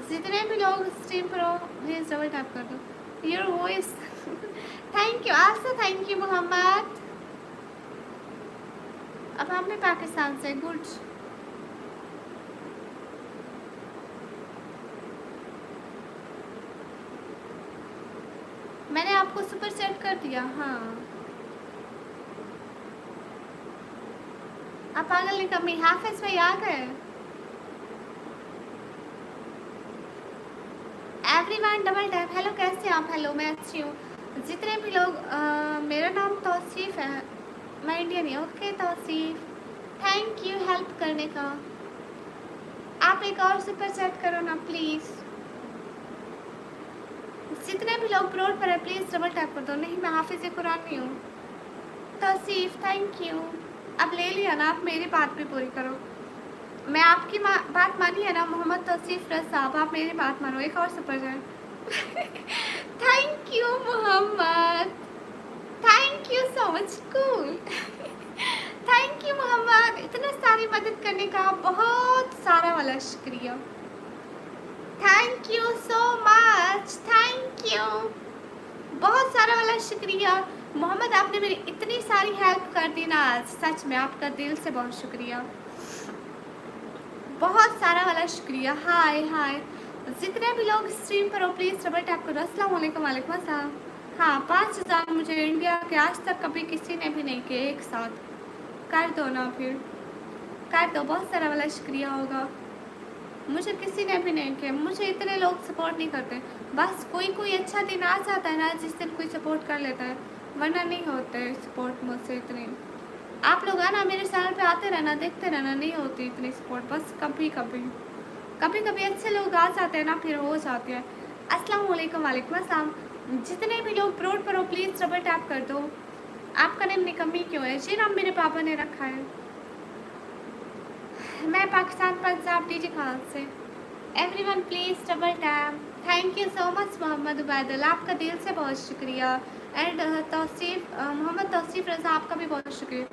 जितने भी लोग स्ट्रीम पर हो प्लीज़ डबल टैप कर दो। Your voice thank you also, thank you Mohammad. अब हम भी पाकिस्तान से, गुड। मैंने आपको सुपर सेट कर दिया। हाँ आप पागल निकम्मी, हाफिज भाई आ गए। Everyone double tap. हेलो कैसे आप? हेलो मैं अच्छी हूँ। जितने भी लोग मेरा नाम तौसीफ़ है, मैं Indian he. Okay Tauseef, thank you help करने का। आप एक और सुपर सेट करो ना प्लीज़। जितने भी लोग ब्रॉड पर है प्लीज़ डबल टैप कर दो। नहीं मैं हाफिज़ कुरान नहीं हूँ। Tauseef thank you. अब ले लिया ना, आप मेरी बात भी पूरी करो। मैं आपकी बात मानी है ना मोहम्मद तौसीफ़ रज़ा साहब, आप मेरी बात मानो। एक और super set. Thank you Mohammad, thank you so much cool. Thank you Mohammad, इतना सारी मदद करने का बहुत सारा वाला शुक्रिया। Thank you so much, thank you, बहुत सारा वाला शुक्रिया मोहम्मद। आपने मेरी इतनी सारी हेल्प कर दी ना आज, सच में आपका दिल से बहुत शुक्रिया, बहुत सारा वाला शुक्रिया। हाय हाय, जितने भी लोग स्ट्रीम पर हो प्लीज़ डबल टैप करो। अस्सलाम वालेकुम। वालेकुम अस्सलाम। हाँ 5000 मुझे इंडिया के आज तक कभी किसी ने भी नहीं किए एक साथ, कर दो ना, फिर कर दो, बहुत सारा वाला शुक्रिया होगा। मुझे किसी ने भी नहीं किया, मुझे इतने लोग सपोर्ट नहीं करते, बस कोई कोई अच्छा दिन आ जाता है ना जिस दिन कोई सपोर्ट कर लेता है, वरना नहीं होते सपोर्ट मुझसे इतने। आप लोग आना मेरे चैनल पे आते रहना, देखते रहना, नहीं होती इतनी सपोर्ट, बस कभी कभी कभी कभी अच्छे लोग आ जाते हैं ना, फिर हो जाती है। अस्सलाम वालेकुम। वालेकुम अस्सलाम। जितने भी लोग ब्रोड पर हो प्लीज़ डबल टैप कर दो। आपका नेम निकम्मी क्यों है? जी नाम मेरे पापा ने रखा है। मैं पाकिस्तान पंजाब डीजी खान से। Everyone please double tap. Thank you so much Mohammad Ubaidul, आपका दिल से बहुत शुक्रिया। एंड तौसीफ़ मोहम्मद तौसीफ़ रज़ा, आपका भी बहुत शुक्रिया।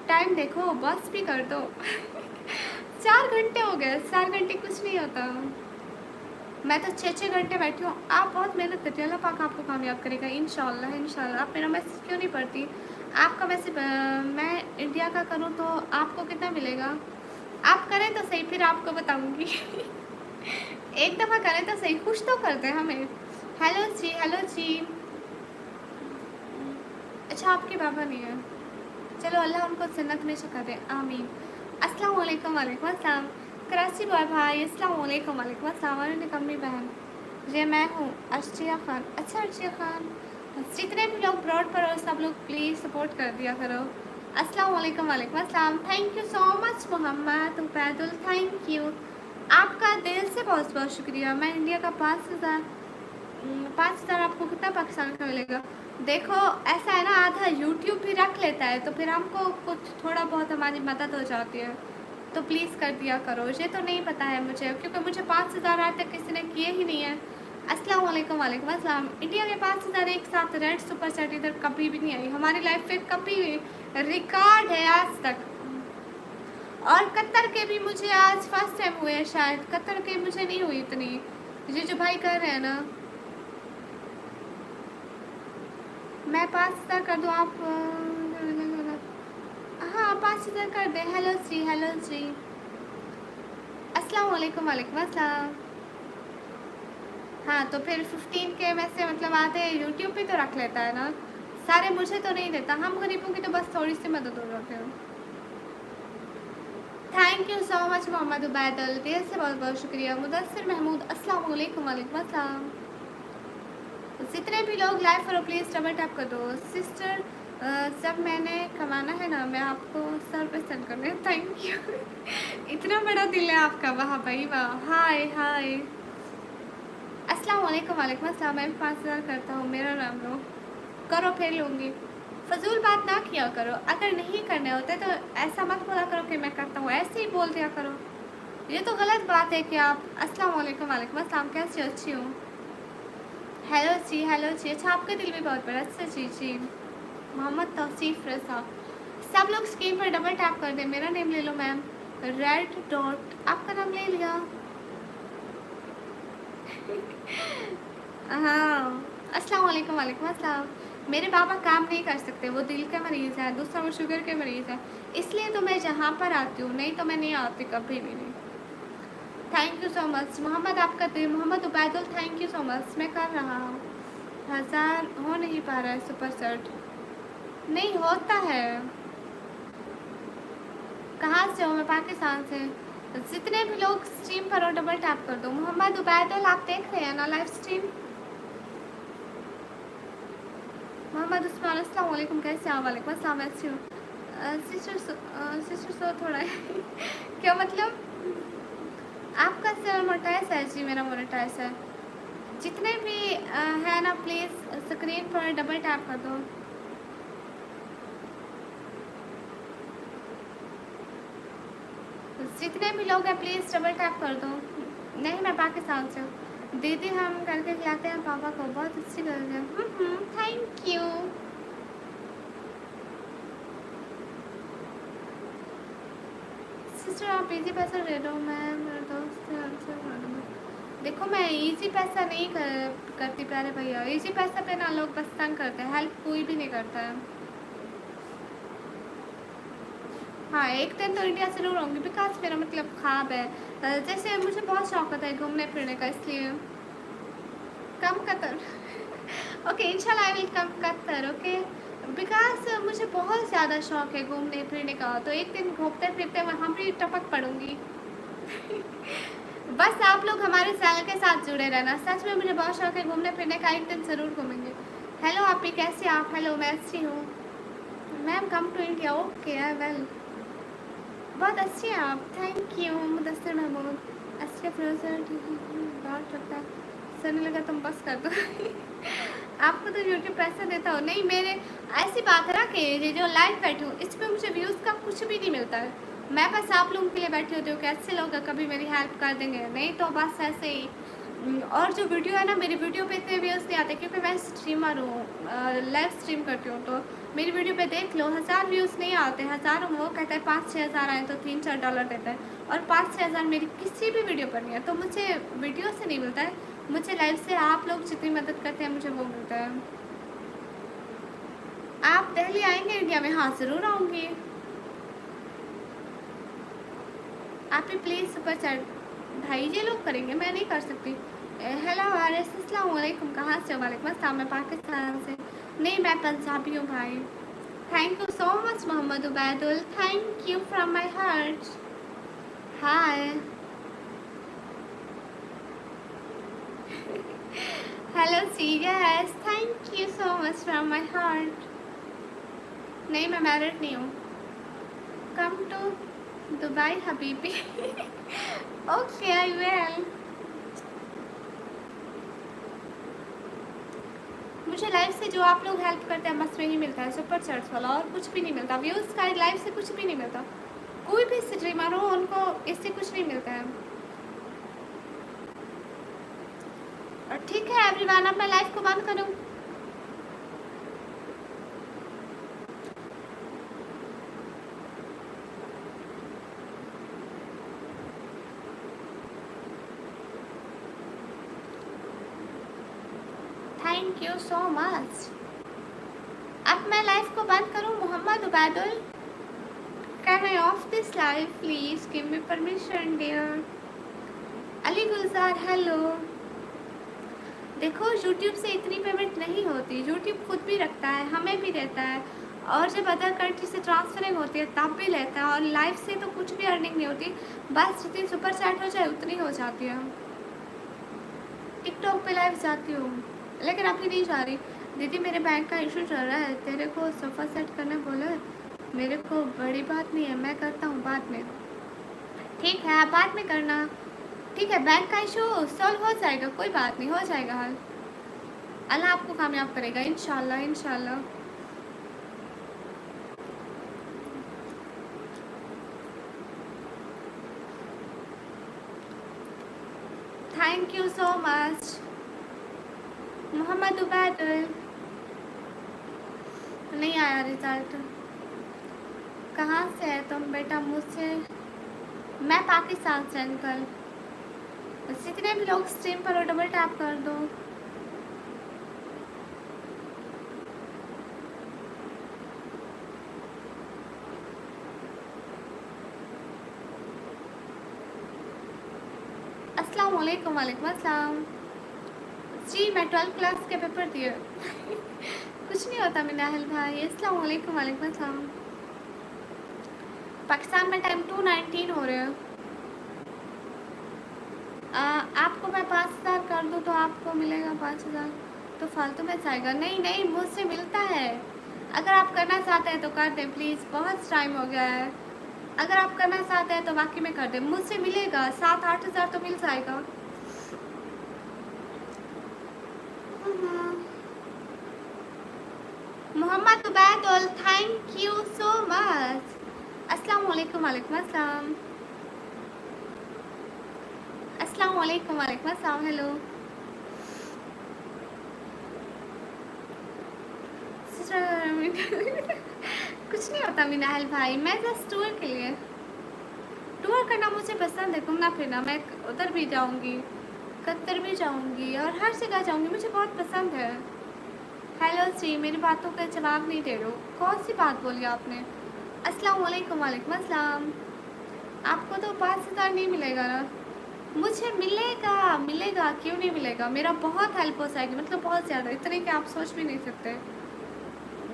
टाइम देखो, बस भी कर दो। 4 घंटे हो गए, 4 घंटे कुछ नहीं होता, मैं तो 6-6 घंटे बैठी हूँ। आप बहुत मेहनत करती हैं, अल्लाह पाक आपको कामयाब करेगा इंशाल्लाह इंशाल्लाह। आप मेरा मैसेज क्यों नहीं पढ़ती? आपका मैसेज मैं इंडिया का करूँ तो आपको कितना मिलेगा? आप करें तो सही, फिर आपको बताऊँगी। एक दफ़ा करें तो सही, खुश तो कर दें हमें। हेलो जी, हेलो जी। अच्छा आपके बाबा नहीं है, चलो अल्लाह उनको जन्नत में शिका दे, आमीन। अस्सलाम वालेकुम। वालेकुम अस्सलाम। कराची बॉय भाई, अस्सलाम वालेकुम। वालेकुम अस्सलाम। और निकम्मी बहन, ये मैं हूँ अर्शिया खान। अच्छा अर्शिया खान, जितने भी लोग ब्रॉड पर हो सब लोग प्लीज़ सपोर्ट कर दिया करो। अस्सलाम वालेकुम। वालेकुम अस्सलाम। Thank you so much Mohammad Ubaidul, thank you, आपका दिल से बहुत बहुत शुक्रिया। मैं इंडिया का 5,000 आपको कितना पाकिस्तान का मिलेगा? देखो ऐसा है ना, आधा यूट्यूब भी रख लेता है तो फिर हमको कुछ थोड़ा बहुत हमारी मदद हो जाती है, तो प्लीज़ कर दिया करो। ये तो नहीं पता है मुझे, क्योंकि मुझे 5,000 आज तक किसी ने किए ही नहीं है। अस्सलाम वालेकुम। वालेकुम अस्सलाम। इंडिया के 5,000 एक साथ रेड सुपर सेट इधर कभी भी नहीं आई हमारी लाइफ में, कभी भी रिकॉर्ड है आज तक। और कतर के भी मुझे आज फर्स्ट टाइम हुए हैं शायद, कतर के मुझे नहीं हुई इतनी, ये जो भाई कर रहे हैं ना। मैं 5,000 कर दूँ आप? हाँ 5,000 कर दें। हेलो जी, हेलो जी। अस्सलाम वालेकुम। वालेकुम अस्सलाम। हाँ तो फिर 15 के में से मतलब आधे यूट्यूब पे तो रख लेता है ना, सारे मुझे तो नहीं देता, हम गरीबों की तो बस थोड़ी सी मदद हो जाती है। Thank you so much Mohammad Ubaidul, दिल से बहुत बहुत शुक्रिया। मुदस्सिर महमूद, अस्सलाम वालेकुम। वालेकुम अस्सलाम। जितने भी लोग live follow please double tap कर दो। सिस्टर जब मैंने कमाना है ना मैं आपको 100 रुपये सेंड कर दूँ। Thank you. इतना बड़ा दिल है आपका, वाह भाई वाह। हाय हाय, अस्सलाम वालेकुम। वालेकुम अस्सलाम। मैं 5,000 करता हूँ, मेरा नाम लो, करो फिर लूँगी। फजूल बात ना किया करो, अगर नहीं करने होते तो ऐसा मत बोला करो कि मैं करता हूँ, ऐसे ही बोल दिया करो, ये तो गलत बात है कि आप। अस्सलाम वालेकुम। वालेकुम अस्सलाम। कैसी हो? अच्छी हूँ। हेलो जी, हेलो जी। अच्छा आपका दिल भी बहुत बड़ा। अच्छा जी जी। मोहम्मद तौसीफ़ रज़ा, सब लोग स्क्रीन पर डबल टैप कर दें। मेरा नेम ले लो मैम, रेड डॉट, आपका नाम ले लिया। हाँ अस्सलाम वालेकुम। वालेकुम अस्सलाम। मेरे बाबा काम नहीं कर सकते, वो दिल के मरीज़ हैं, दूसरा वो शुगर के मरीज़ हैं, इसलिए तो मैं जहाँ पर आती हूँ, नहीं तो मैं नहीं आती कभी भी नहीं। Thank you so much Mohammad, आपका दिल। Mohammad Ubaidul, thank you so much. मैं कर रहा हूँ, 1000 हो नहीं पा रहा है सुपर सेट, नहीं होता है। कहाँ से हो? मैं पाकिस्तान से। जितने भी लोग स्ट्रीम पर हो डबल टैप कर दो। मोहम्मद उबैदुल, आप देख रहे हैं ना लाइव स्ट्रीम? मोहम्मद उस्मान, अस्सलाम वालेकुम, कैसे हैं? वालेकुम अस्सलाम, अच्छी हूँ। सिस्टर सो थोड़ा है। क्या मतलब? आपका चैनल मोनेटाइज है? जी मेरा मोनेटाइज है। जितने भी है ना प्लीज़ स्क्रीन पर डबल टैप कर दो। जितने भी लोग हैं प्लीज़ डबल टैप कर दो। नहीं मैं पाकिस्तान से हूँ। दीदी हम करके खिलाते हैं पापा को, बहुत अच्छी गर्ल है। Thank you. सिस्टर आप इजी पैसा दे दो, मैं मेरे दोस्त से आपसे कर दूँगा। देखो मैं इजी पैसा नहीं करती प्यारे भैया, इजी पैसा पे ना लोग बस तंग करते हैं, हेल्प कोई भी नहीं करता है। हाँ एक दिन तो इंडिया से दूर होंगी बिकॉज मेरा मतलब ख्वाब है, जैसे मुझे बहुत शौक होता है घूमने फिरने का, इसलिए कम कतर ओके इंशाल्लाह आई will come Qatar, okay because मुझे बहुत ज़्यादा शौक है घूमने फिरने का, तो एक दिन घूमते फिरते वहाँ भी टपक पड़ूंगी बस आप लोग हमारे चैनल के साथ जुड़े रहना, सच में मुझे बहुत शौक है घूमने फिरने का, एक दिन ज़रूर घूमेंगे। हेलो आप ही कैसे आप? हेलो मैं अच्छी हूँ ma'am, come to India, okay well बहुत अच्छी हैं आप, थैंक यू मुदस्सिर महमूद। अच्छे प्रोफेसर बात करता है सर ने लगा तुम बस कर दो आपको तो यूट्यूब पैसा देता हो? नहीं मेरे ऐसी बात है ना कि ये जो लाइव बैठी हूँ इस पर मुझे व्यूज़ का कुछ भी नहीं मिलता है, मैं बस आप लोगों के लिए बैठी होती हूँ कि अच्छे लोग कभी मेरी हेल्प कर देंगे, नहीं तो बस ऐसे ही। और जो वीडियो है ना मेरी वीडियो पे इतने व्यूज़ नहीं आते क्योंकि मैं स्ट्रीमर हूँ, लाइव स्ट्रीम करती हूँ, तो मेरी वीडियो पे देख लो 1000 व्यूज़ नहीं आते, 1000 वो कहता है 5-6 हज़ार आए तो 3-4 डॉलर देता है, और 5-6 हज़ार मेरी किसी भी वीडियो पर नहीं है, तो मुझे वीडियो से नहीं मिलता है, मुझे लाइव से आप लोग जितनी मदद करते हैं मुझे वो मिलता है। आप दिल्ली आएंगे इंडिया में? हाँ ज़रूर आऊँगी। आप ही प्लीज़ सुपर चैट भाई ये लोग करेंगे, मैं नहीं कर सकती। हेलो आरिस अस्सलाम वालेकुम, कहाँ से? वालेकुम अस्सलाम, मैं पाकिस्तान से। नहीं मैं पंजाबी हूँ भाई। Thank you so much Mohammad Ubaidul, thank you from my heart. Hi hello serious, thank you so much from my heart. नहीं मैं मैरिड नहीं हूँ। कम टू दुबई हबीबी ओके आई विल। मुझे लाइव से जो आप लोग हेल्प करते हैं बस वही मिलता है, सुपर चैट्स वाला, और कुछ भी नहीं मिलता। व्यूज़ का लाइव से कुछ भी नहीं मिलता, कोई भी स्ट्रीमर हो उनको इससे कुछ नहीं मिलता है। और ठीक है एवरीवन, अब मैं लाइव को बंद करूँ? Thank you so much. अब मैं लाइव को बंद करूँ? Mohammad Ubaidul can I off this live please, give me permission dear. Ali Gulzar hello. देखो यूट्यूब से इतनी पेमेंट नहीं होती, यूट्यूब खुद भी रखता है, हमें भी देता है, और जब अदर कंट्री से ट्रांसफरिंग होती है तब भी लेता है, और लाइव से तो कुछ भी अर्निंग नहीं होती, बस जितनी सुपर चैट हो जाए उतनी हो जाती है। टिकटॉक पे लाइव जाती हूँ लेकिन अभी नहीं जा रही। दीदी मेरे बैंक का इशू चल रहा है, तेरे को सोफ़ा सेट करने बोले, मेरे को बड़ी बात नहीं है, मैं करता हूँ बाद में। ठीक है आप बाद में करना, ठीक है बैंक का इशू सॉल्व हो जाएगा, कोई बात नहीं, हो जाएगा हल, अल्लाह आपको कामयाब करेगा इंशाल्लाह इंशाल्लाह। Thank you so much Mohammad Ubaidul. नहीं आया रिजल्ट। कहाँ से है तुम बेटा? मुझसे, मैं पाकिस्तान से अंकल। जितने भी लोग स्ट्रीम पर हो डबल टैप कर दो। अस्सलाम वालेकुम। वालेकुम अस्सलाम जी, मैं 12th क्लास के पेपर दिए कुछ नहीं होता मिनाहल भाई। अस्सलाम वालेकुम। वालेकुम अस्सलाम। पाकिस्तान में टाइम 2:19 हो रहे हैं। आपको मैं 5000 कर दूँ तो आपको मिलेगा 5000, तो फालतू में जाएगा। नहीं नहीं मुझसे मिलता है, अगर आप करना चाहते हैं तो कर दें प्लीज़, बहुत टाइम हो गया है। अगर आप करना चाहते हैं तो बाकी में कर दें, मुझसे मिलेगा 7-8 हज़ार तो मिल जाएगा। Mohammad Ubaidul thank you so much. अस्सलाम वालेकुम। वालेकुम अस्सलाम। अस्सलाम वालेकुम। वालेकुम अस्सलाम। हेलो कुछ नहीं होता मिनाहल भाई, मैं जस्ट टूर के लिए, टूर करना मुझे पसंद है, घूमना फिरना। मैं उधर भी जाऊंगी, कतर भी जाऊंगी और हर जगह जाऊंगी, मुझे बहुत पसंद है। हेलो श्री, मेरी बातों का जवाब नहीं दे रहे हो, कौन सी बात बोली आपने? अस्सलाम वालेकुम। वालेकुम अस्सलाम। आपको तो 5,000 नहीं मिलेगा ना? मुझे मिलेगा, मिलेगा, क्यों नहीं मिलेगा? मेरा बहुत हेल्प हो जाएगी, मतलब बहुत ज़्यादा, इतने कि आप सोच भी नहीं सकते।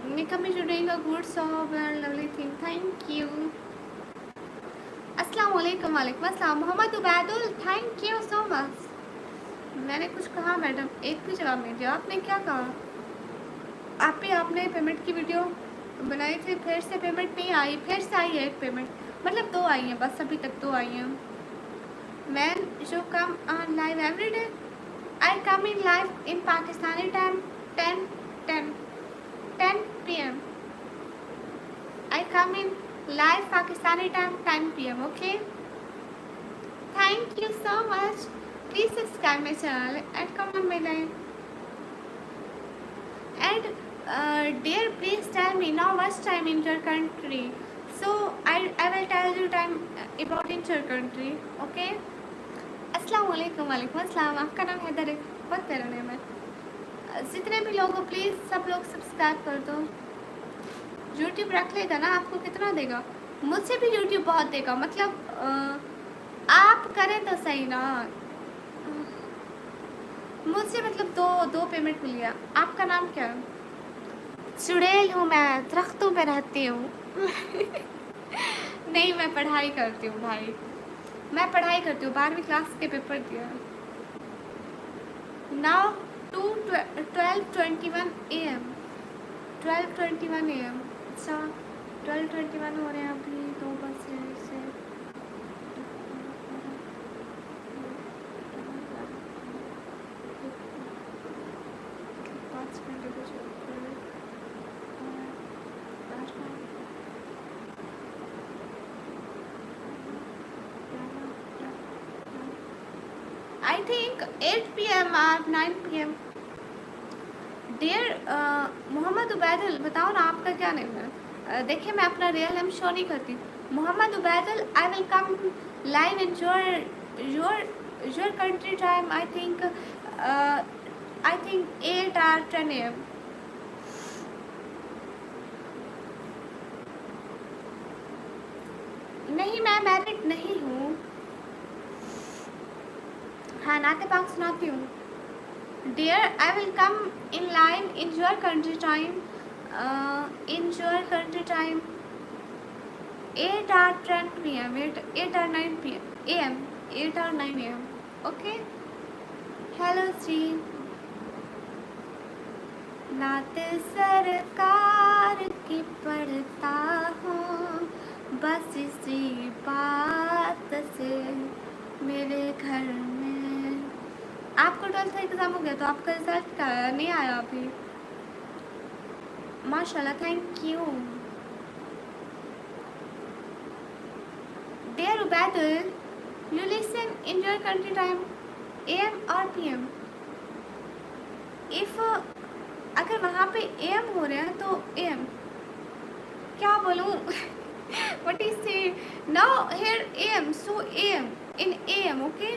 Nikami doing a good job and lovely thing. Thank you. अस्सलाम वालेकुम। वालेकुम अस्सलाम। Mohammad Ubaidul, thank you so much. मैंने कुछ कहा मैडम? एक भी जवाब नहीं दिया। आपने क्या कहा? आपने पेमेंट की वीडियो बनाई थी, फिर से पेमेंट नहीं आई, फिर से आई है एक पेमेंट, मतलब 2 आई हैं बस, अभी तक 2 आई हैं। मैन जो come on live every day, I come in live in Pakistani time 10 PM. I come in live Pakistani time 10 PM. Okay. Thank you so much. Please subscribe my channel and come on my live. And dear, please tell me now what's time in your country. So I will tell you time about in your country. Okay. अस्सलाम वालेकुम। वालेकुम अस्सलाम। आपका नाम हैदर है? बहुत प्यारा नाम है। जितने भी लोग हो प्लीज़ सब लोग सब्सक्राइब कर दो। यूट्यूब रख लेगा ना, आपको कितना देगा? मुझसे भी यूट्यूब बहुत देगा, मतलब आप करें तो सही ना। मुझसे मतलब दो पेमेंट मिल गया। आपका नाम क्या है? चुड़ैल हूँ मैं, दरख्तों पे रहती हूँ। नहीं, मैं पढ़ाई करती हूँ भाई, मैं पढ़ाई करती हूँ, 12वीं क्लास के पेपर दिया। Now 12:21 AM। 12:21 AM। अच्छा 12:21 हो रहे हैं अभी, 2 बजे से। I think 8 PM or 9 PM. Dear Mohammad Ubaidul, बताओ ना आपका क्या नेम है? देखिए मैं अपना रियल नेम शो नहीं करती। Mohammad Ubaidul, I will come live in your country time, I think 8 or 10 AM. नहीं, मैं मैरिड नहीं हूँ। हाँ, नाते पाक सुनाती हूँ। Dear, I will come in line in your country time. In your country time, 8 or 10 PM, 8 or 9 PM, AM, 8 or 9 AM. Okay. Hello, जी। नाते सरकार की पढ़ता हूँ, बस इसी बात से मेरे घर में। आपको 12th एग्ज़ाम हो गया तो आपका रिजल्ट नहीं आया अभी? माशाल्लाह, thank you. Dear Ubaidul, you listen in your country time AM और PM? इफ़ अगर वहाँ पे AM हो रहे हैं तो AM, क्या बोलूँ? What is say? Now here AM, so AM in AM, okay?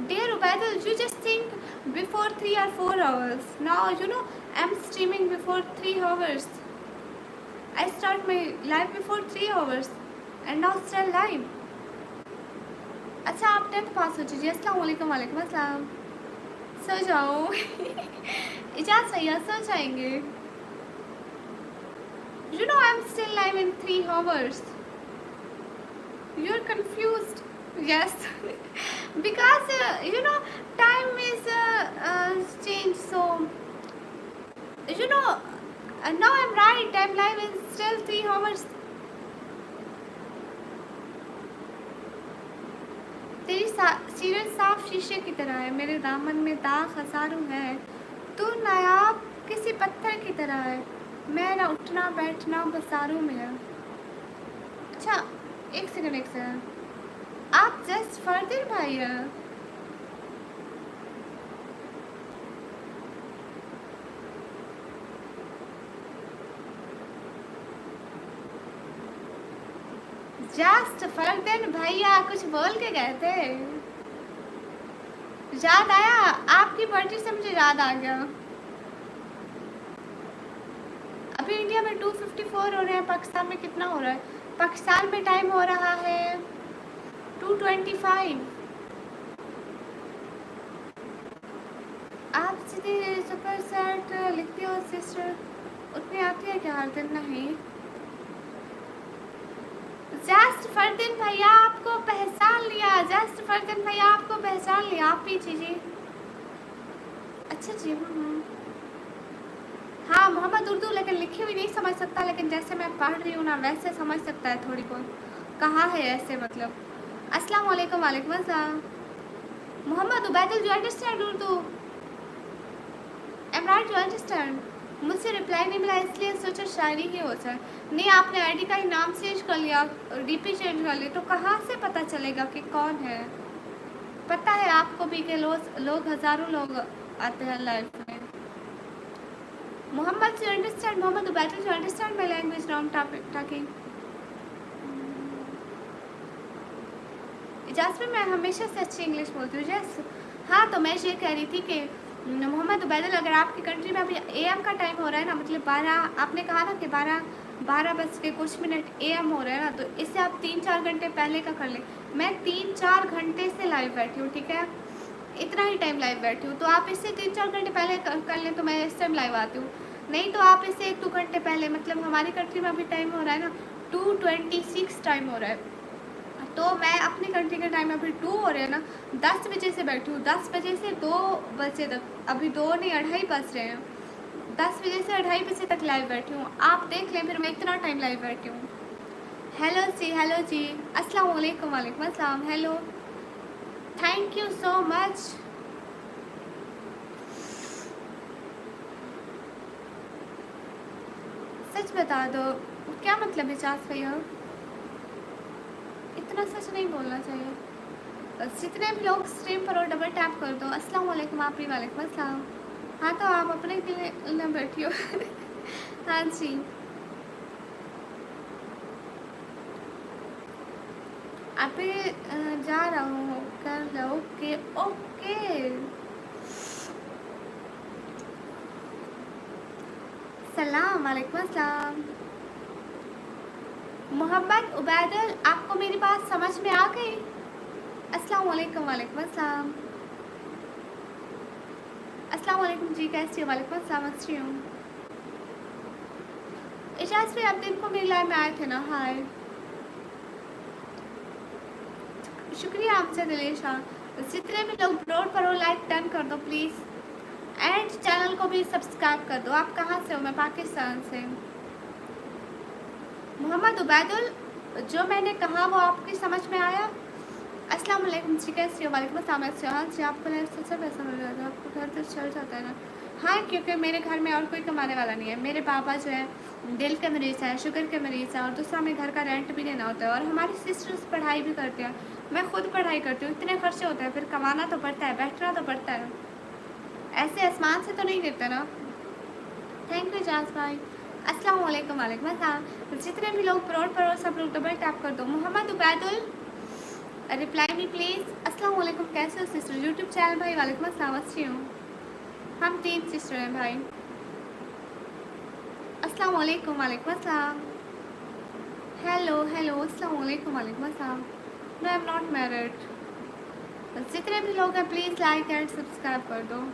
Dear Ubaidul, you just think before 3 or 4 hours. Now, you know, I'm streaming before 3 hours. I start my live before 3 hours and now still live. अच्छा, आप 10th पास हो चुकी है। अस्सलाम वालेकुम। वालेकुम अस्सलाम। सो जाओ। इजाज़त भैया, सो जाएंगे। You know, I'm still live in 3 hours. You're confused. Yes. Because you know, time is changed, so you know, now I'm right, I'm live in still 3 hours. तेरी सीरत साफ शीशे की तरह है, मेरे दामन में दाग हजारों है, तू नायाब किसी पत्थर की तरह है, मैं ना उठना बैठना बसारों में है। अच्छा, एक सेकंड, आप जस्ट फर्दर भाई है? जस्ट फरदीन भैया कुछ बोल के गए थे, याद आया आपकी बर्थडे से, मुझे याद आ गया। अभी इंडिया में 254 हो रहे हैं, पाकिस्तान में कितना हो रहा है? पाकिस्तान में टाइम हो रहा है 2:25। आप सीधे सुपर सेट लिखती हो सिस्टर, उतनी आती है क्या हर दिन? नहीं। जस्ट फरदीन भैया आपको पहचान लिया, जस्ट फरदीन भैया आपको पहचान लिया। आप पीछे जी। अच्छा जी। हाँ मोहम्मद उर्दू, लेकिन लिखी हुई नहीं समझ सकता, लेकिन जैसे मैं पढ़ रही हूँ ना वैसे समझ सकता है थोड़ी बहुत। कहाँ है ऐसे मतलब। अस्सलाम वालेकुम। वालेकुम अस्सलाम। Mohammad Ubaidul, you understand Urdu? Am right, you understand? मुझसे रिप्लाई नहीं मिला इसलिए सोचा शायरी ही हो जाए। नहीं, आपने आईडी का ही नाम चेंज कर लिया, डीपी चेंज कर लिया, तो कहाँ से पता चलेगा कि कौन है? पता है आपको भी कि लोग हज़ारों लोग आते हैं लाइफ में। Mohammad you understand? Mohammad Ubaidul, you understand my language now talking? Jasmine मैं हमेशा से अच्छी इंग्लिश बोलती हूँ। यस। हाँ तो मैं ये कह रही थी कि मोहम्मद उबैदुल, अगर आपकी कंट्री में अभी एएम का टाइम हो रहा है ना, मतलब 12, आपने कहा ना कि 12 बज के कुछ मिनट एएम हो रहा है ना, तो इससे आप 3-4 घंटे पहले का कर लें। मैं 3-4 घंटे से लाइव बैठी हूँ, ठीक है, इतना ही टाइम लाइव बैठी हूँ, तो आप इससे 3-4 घंटे पहले कर लें तो मैं इस टाइम लाइव आती हूँ। नहीं तो आप इससे 1-2 घंटे पहले, मतलब हमारी कंट्री में अभी टाइम हो रहा है ना 2:26 टाइम हो रहा है, तो मैं अपनी कंट्री का टाइम अभी 2 हो रहे हैं ना, 10 बजे से बैठी हूँ, 10 बजे से 2 बजे तक, अभी 2 नहीं 2:30 बज रहे हैं, 10 बजे से 2:30 बजे तक लाइव बैठी हूँ। आप देख लें फिर मैं इतना टाइम लाइव बैठी हूँ। हेलो जी, अस्सलाम वालेकुम। वालेकुम अस्सलाम। Hello, thank you so much. सच बता दो, क्या मतलब है चास भैया? इतना सच नहीं बोलना चाहिए। जितने भी लोग स्ट्रीम पर हो डबल टैप कर दो। अस्सलाम वालेकुम। आप ही वालेकुम अस्सलाम। हाँ तो आप अपने के लिए न बैठियो। हाँ जी, अभी जा रहा हूँ, कर लो। Okay okay. सलाम वालेकुम अस्सलाम। मोहम्मद उबैदुल, आपको मेरी बात समझ में आ गई? अस्सलाम वालेकुम। वालेकुम अस्सलाम। अस्सलाम वालेकुम जी, कैसी हो? वालेकुम अस्सलाम, अच्छी हूँ। इजाज़ भाई, आप दिन को मेरी लाइव में आए थे ना? हाय, शुक्रिया आपसे दिलेशा। जितने भी लोग ब्रॉड पर हो लाइक डन कर दो प्लीज़, एंड चैनल को भी सब्सक्राइब कर दो। आप कहाँ से हो? मैं पाकिस्तान से। मोहम्मद उबैदुल, जो मैंने कहा वो आपकी समझ में आया? अस्सलाम वालेकुम जी, कैसी हो? वालेकुम अस्सलाम। अच्छे। हाँ जी, आपको लाइफ से अच्छा पैसा मिल जाता है, आपको घर तक चल जाता है ना? हाँ, क्योंकि मेरे घर में और कोई कमाने वाला नहीं है। मेरे पापा जो है दिल के मरीज़ हैं, शुगर के मरीज़ हैं, और दूसरा हमें घर का रेंट भी देना होता है, और हमारी सिस्टर्स पढ़ाई भी करते हैं, मैं खुद पढ़ाई करती हूँ, इतने खर्चे होते हैं, फिर कमाना तो पड़ता है, बैठना तो पड़ता है, ऐसे आसमान से तो नहीं गिरते ना। थैंक यू जाज भाई। अस्सलाम वालेकुम। वालेकुम अस्सलाम। जितने भी लोग ब्रॉड पर हो सब लोग डबल टैप कर दो। Mohammad Ubaidul, reply me please. अस्सलाम वालेकुम, कैसे हो सिस्टर? यूट्यूब चैनल भाई, वालेकुम अस्सलाम, अच्छी हूँ। हम 3 सिस्टर हैं भाई। अस्सलाम वालेकुम। वालेकुम अस्सलाम। हेलो हेलो, अस्सलाम वालेकुम। वालेकुम अस्सलाम। No, I am not married. जितने भी लोग हैं प्लीज़ लाइक एंड सब्सक्राइब कर दो।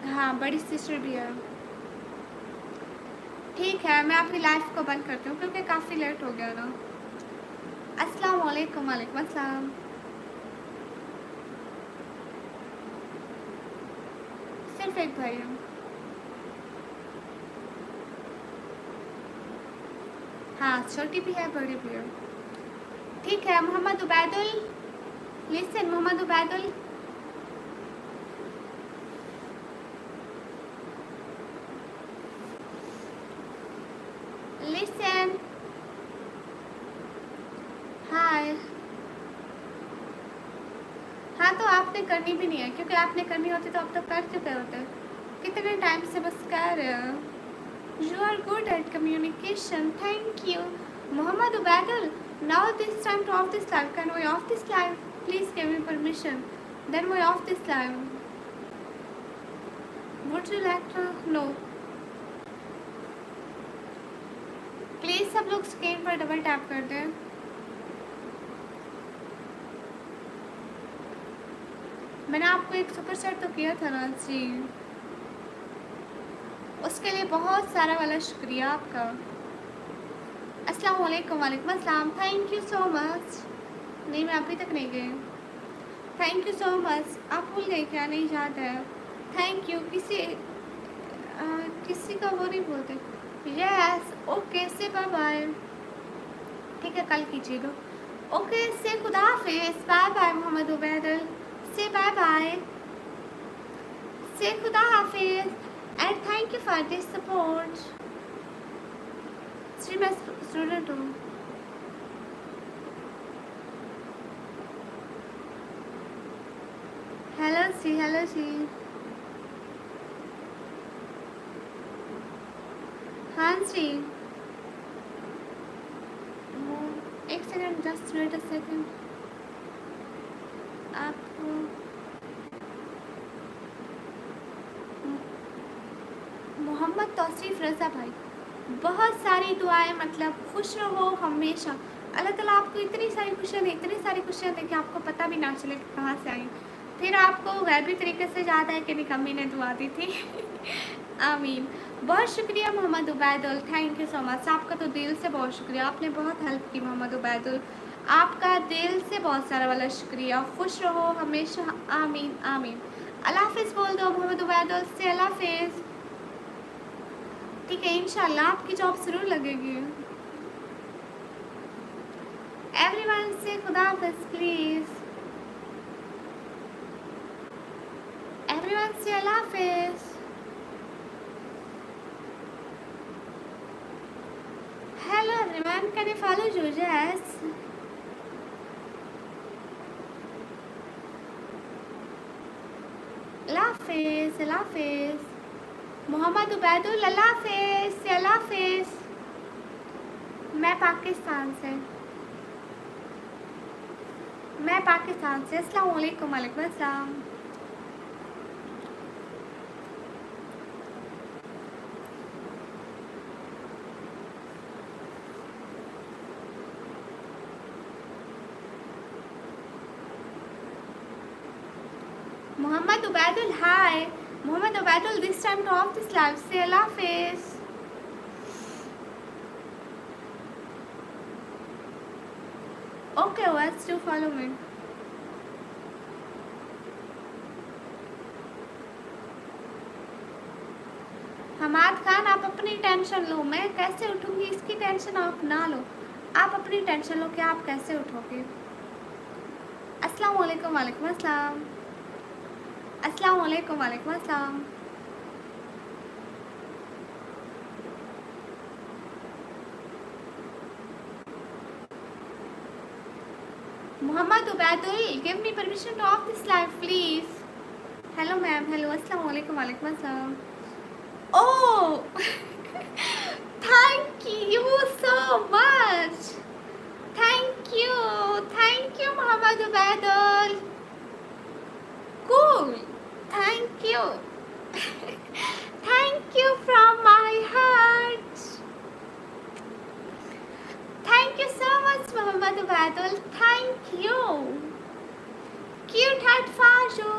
हाँ, बड़ी सिस्टर भी है। ठीक है, मैं आपकी लाइफ को बंद करती हूँ क्योंकि काफ़ी लेट हो गया ना। अस्सलाम वालेकुम। वालेकुम अस्सलाम। सिर्फ एक भाई है। हाँ, छोटी भी है बड़ी भी है। ठीक है मोहम्मद उबैदुल, लिसन मोहम्मद उबैदुल, लिसन। हाय। हाँ तो आपने करनी भी नहीं है, क्योंकि आपने करनी होती तो अब तक कर चुके होते। कितने टाइम से बस कह रहे हैं। You are good at communication. Thank you. Muhammad Ubaidul, now this time to off this live. Can we off this live? Please give me permission. Then we off this live. Would you like to know? Please सब लोग screen पर double tap कर दें. मैंने आपको एक super set तो किया था ना जी, उसके लिए बहुत सारा वाला शुक्रिया आपका. अस्सलाम वालेकुम. वालेकुम अस्सलाम. Thank you so much. नहीं, मैं अभी तक नहीं गई. Thank you so much. आप भूल गए क्या? नहीं याद है. Thank you. किसी का वो नहीं बोलते. Yes okay say bye bye. ठीक है, कल कीजिएगा. ओके से खुदा हाफिज़. Bye bye Mohammad Ubaidul. Say bye bye. Say खुदा हाफिज़. And thank you for this support. जी मैं स्टूडेंट हूँ. हेलो जी. हेलो जी. हाँ जी. एक second, just wait a second. आप मोहम्मद तौसीफ रज़ा भाई, बहुत सारी दुआएं. मतलब खुश रहो हमेशा. अल्लाह ताला आपको इतनी सारी खुशियाँ दे कि आपको पता भी ना चले कि कहाँ से आई. फिर आपको गैबी तरीके से याद है कि निकम्मी ने दुआ दी थी. आमीन. बहुत शुक्रिया Mohammad Ubaidul. Thank you so much. आपका तो दिल से बहुत शुक्रिया. आपने बहुत हेल्प की मोहम्मद उबैदुल. आपका दिल से बहुत सारा वाला शुक्रिया. खुश रहो हमेशा. आमीन आमीन. अल्लाह हाफिज़ बोल दो मोहम्मद उबैदुल से. अल्लाह हाफिज़. ठीक है, इंशाल्लाह आपकी जॉब ज़रूर लगेगी. एवरीवन से खुदा हाफिज़ प्लीज़. एवरीवन से अल्लाह हाफिज़. Hello everyone, can you follow Jujas? अल्लाह हाफिज़. अल्लाह हाफिज़. मोहम्मद उबैदुल. अल्लाह हाफिज़. अल्लाह हाफिज़. मैं पाकिस्तान से. अस्सलाम वालेकुम. वालेकुम अस्सलाम. Muhammad Ubaidul, hi. Muhammad Ubaidul, this time to off this live. Say Allah Hafiz. Okay, let's do follow me. Hammad Khan, आप अपनी टेंशन लो. मैं कैसे उठूंगी इसकी टेंशन आप ना लो. आप अपनी टेंशन लो कि आप कैसे उठोगे. अस्सलाम वालेकुम. वालेकुम अस्सलाम. अस्सलाम वालेकुम. वालेकुम अस्सलाम. Mohammad Ubaidul, give me permission to off this live please. Hello ma'am. Hello. अस्सलाम वालेकुम. वालेकुम अस्सलाम. Oh, thank you so much. Thank you, Muhammad Ubaidul. Cool. Thank you. Thank you from my heart. Thank you so much, Muhammad Ubaidul. Thank you. Cute heart Fashu.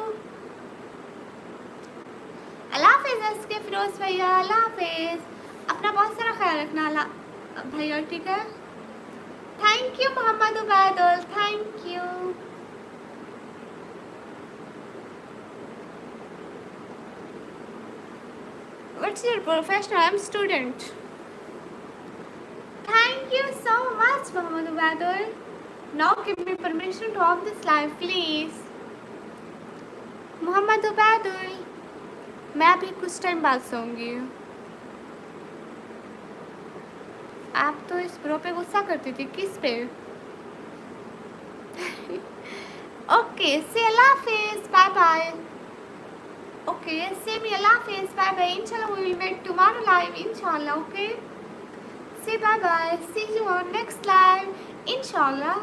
अल्लाह हाफिज़. इसके फिरोज़ भैया. अल्लाह हाफिज़. अपना बहुत सारा ख्याल रखना भैया. ठीक है. Thank you Mohammad Ubaidul. Thank you. What's your profession? I am student. Thank you so much Mohammad Ubaidul. Now give me permission to off this live please. Mohammad Ubaidul, मैं अभी कुछ टाइम बाद सोऊंगी. आप तो इस ब्रो पे गुस्सा करती थी. किस पे? ओके से अल्लाह हाफिज़. Bye bye. Okay, same. Allah Hafiz. Bye bye. Inshallah, we will meet tomorrow live. Inshallah, okay. Say bye bye. See you on next live. Inshallah.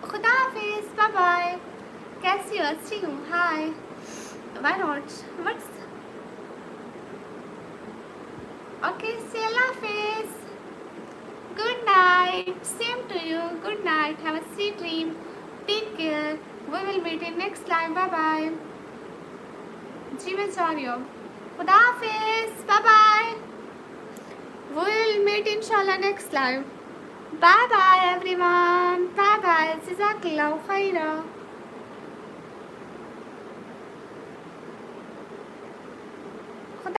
Khuda Hafiz. Bye bye. कैसी हो? अच्छी हूँ. Hi. Why not? What's okay? Say Allah Hafiz. Good night. Same to you. Good night. Have a sweet dream. Take care. We will meet in next live. Bye bye. जी मैं जा रही हूँ. खुदा हाफिज. Bye bye. We will meet inshallah next live. Bye bye everyone. Bye bye. Jazakallahu khaira.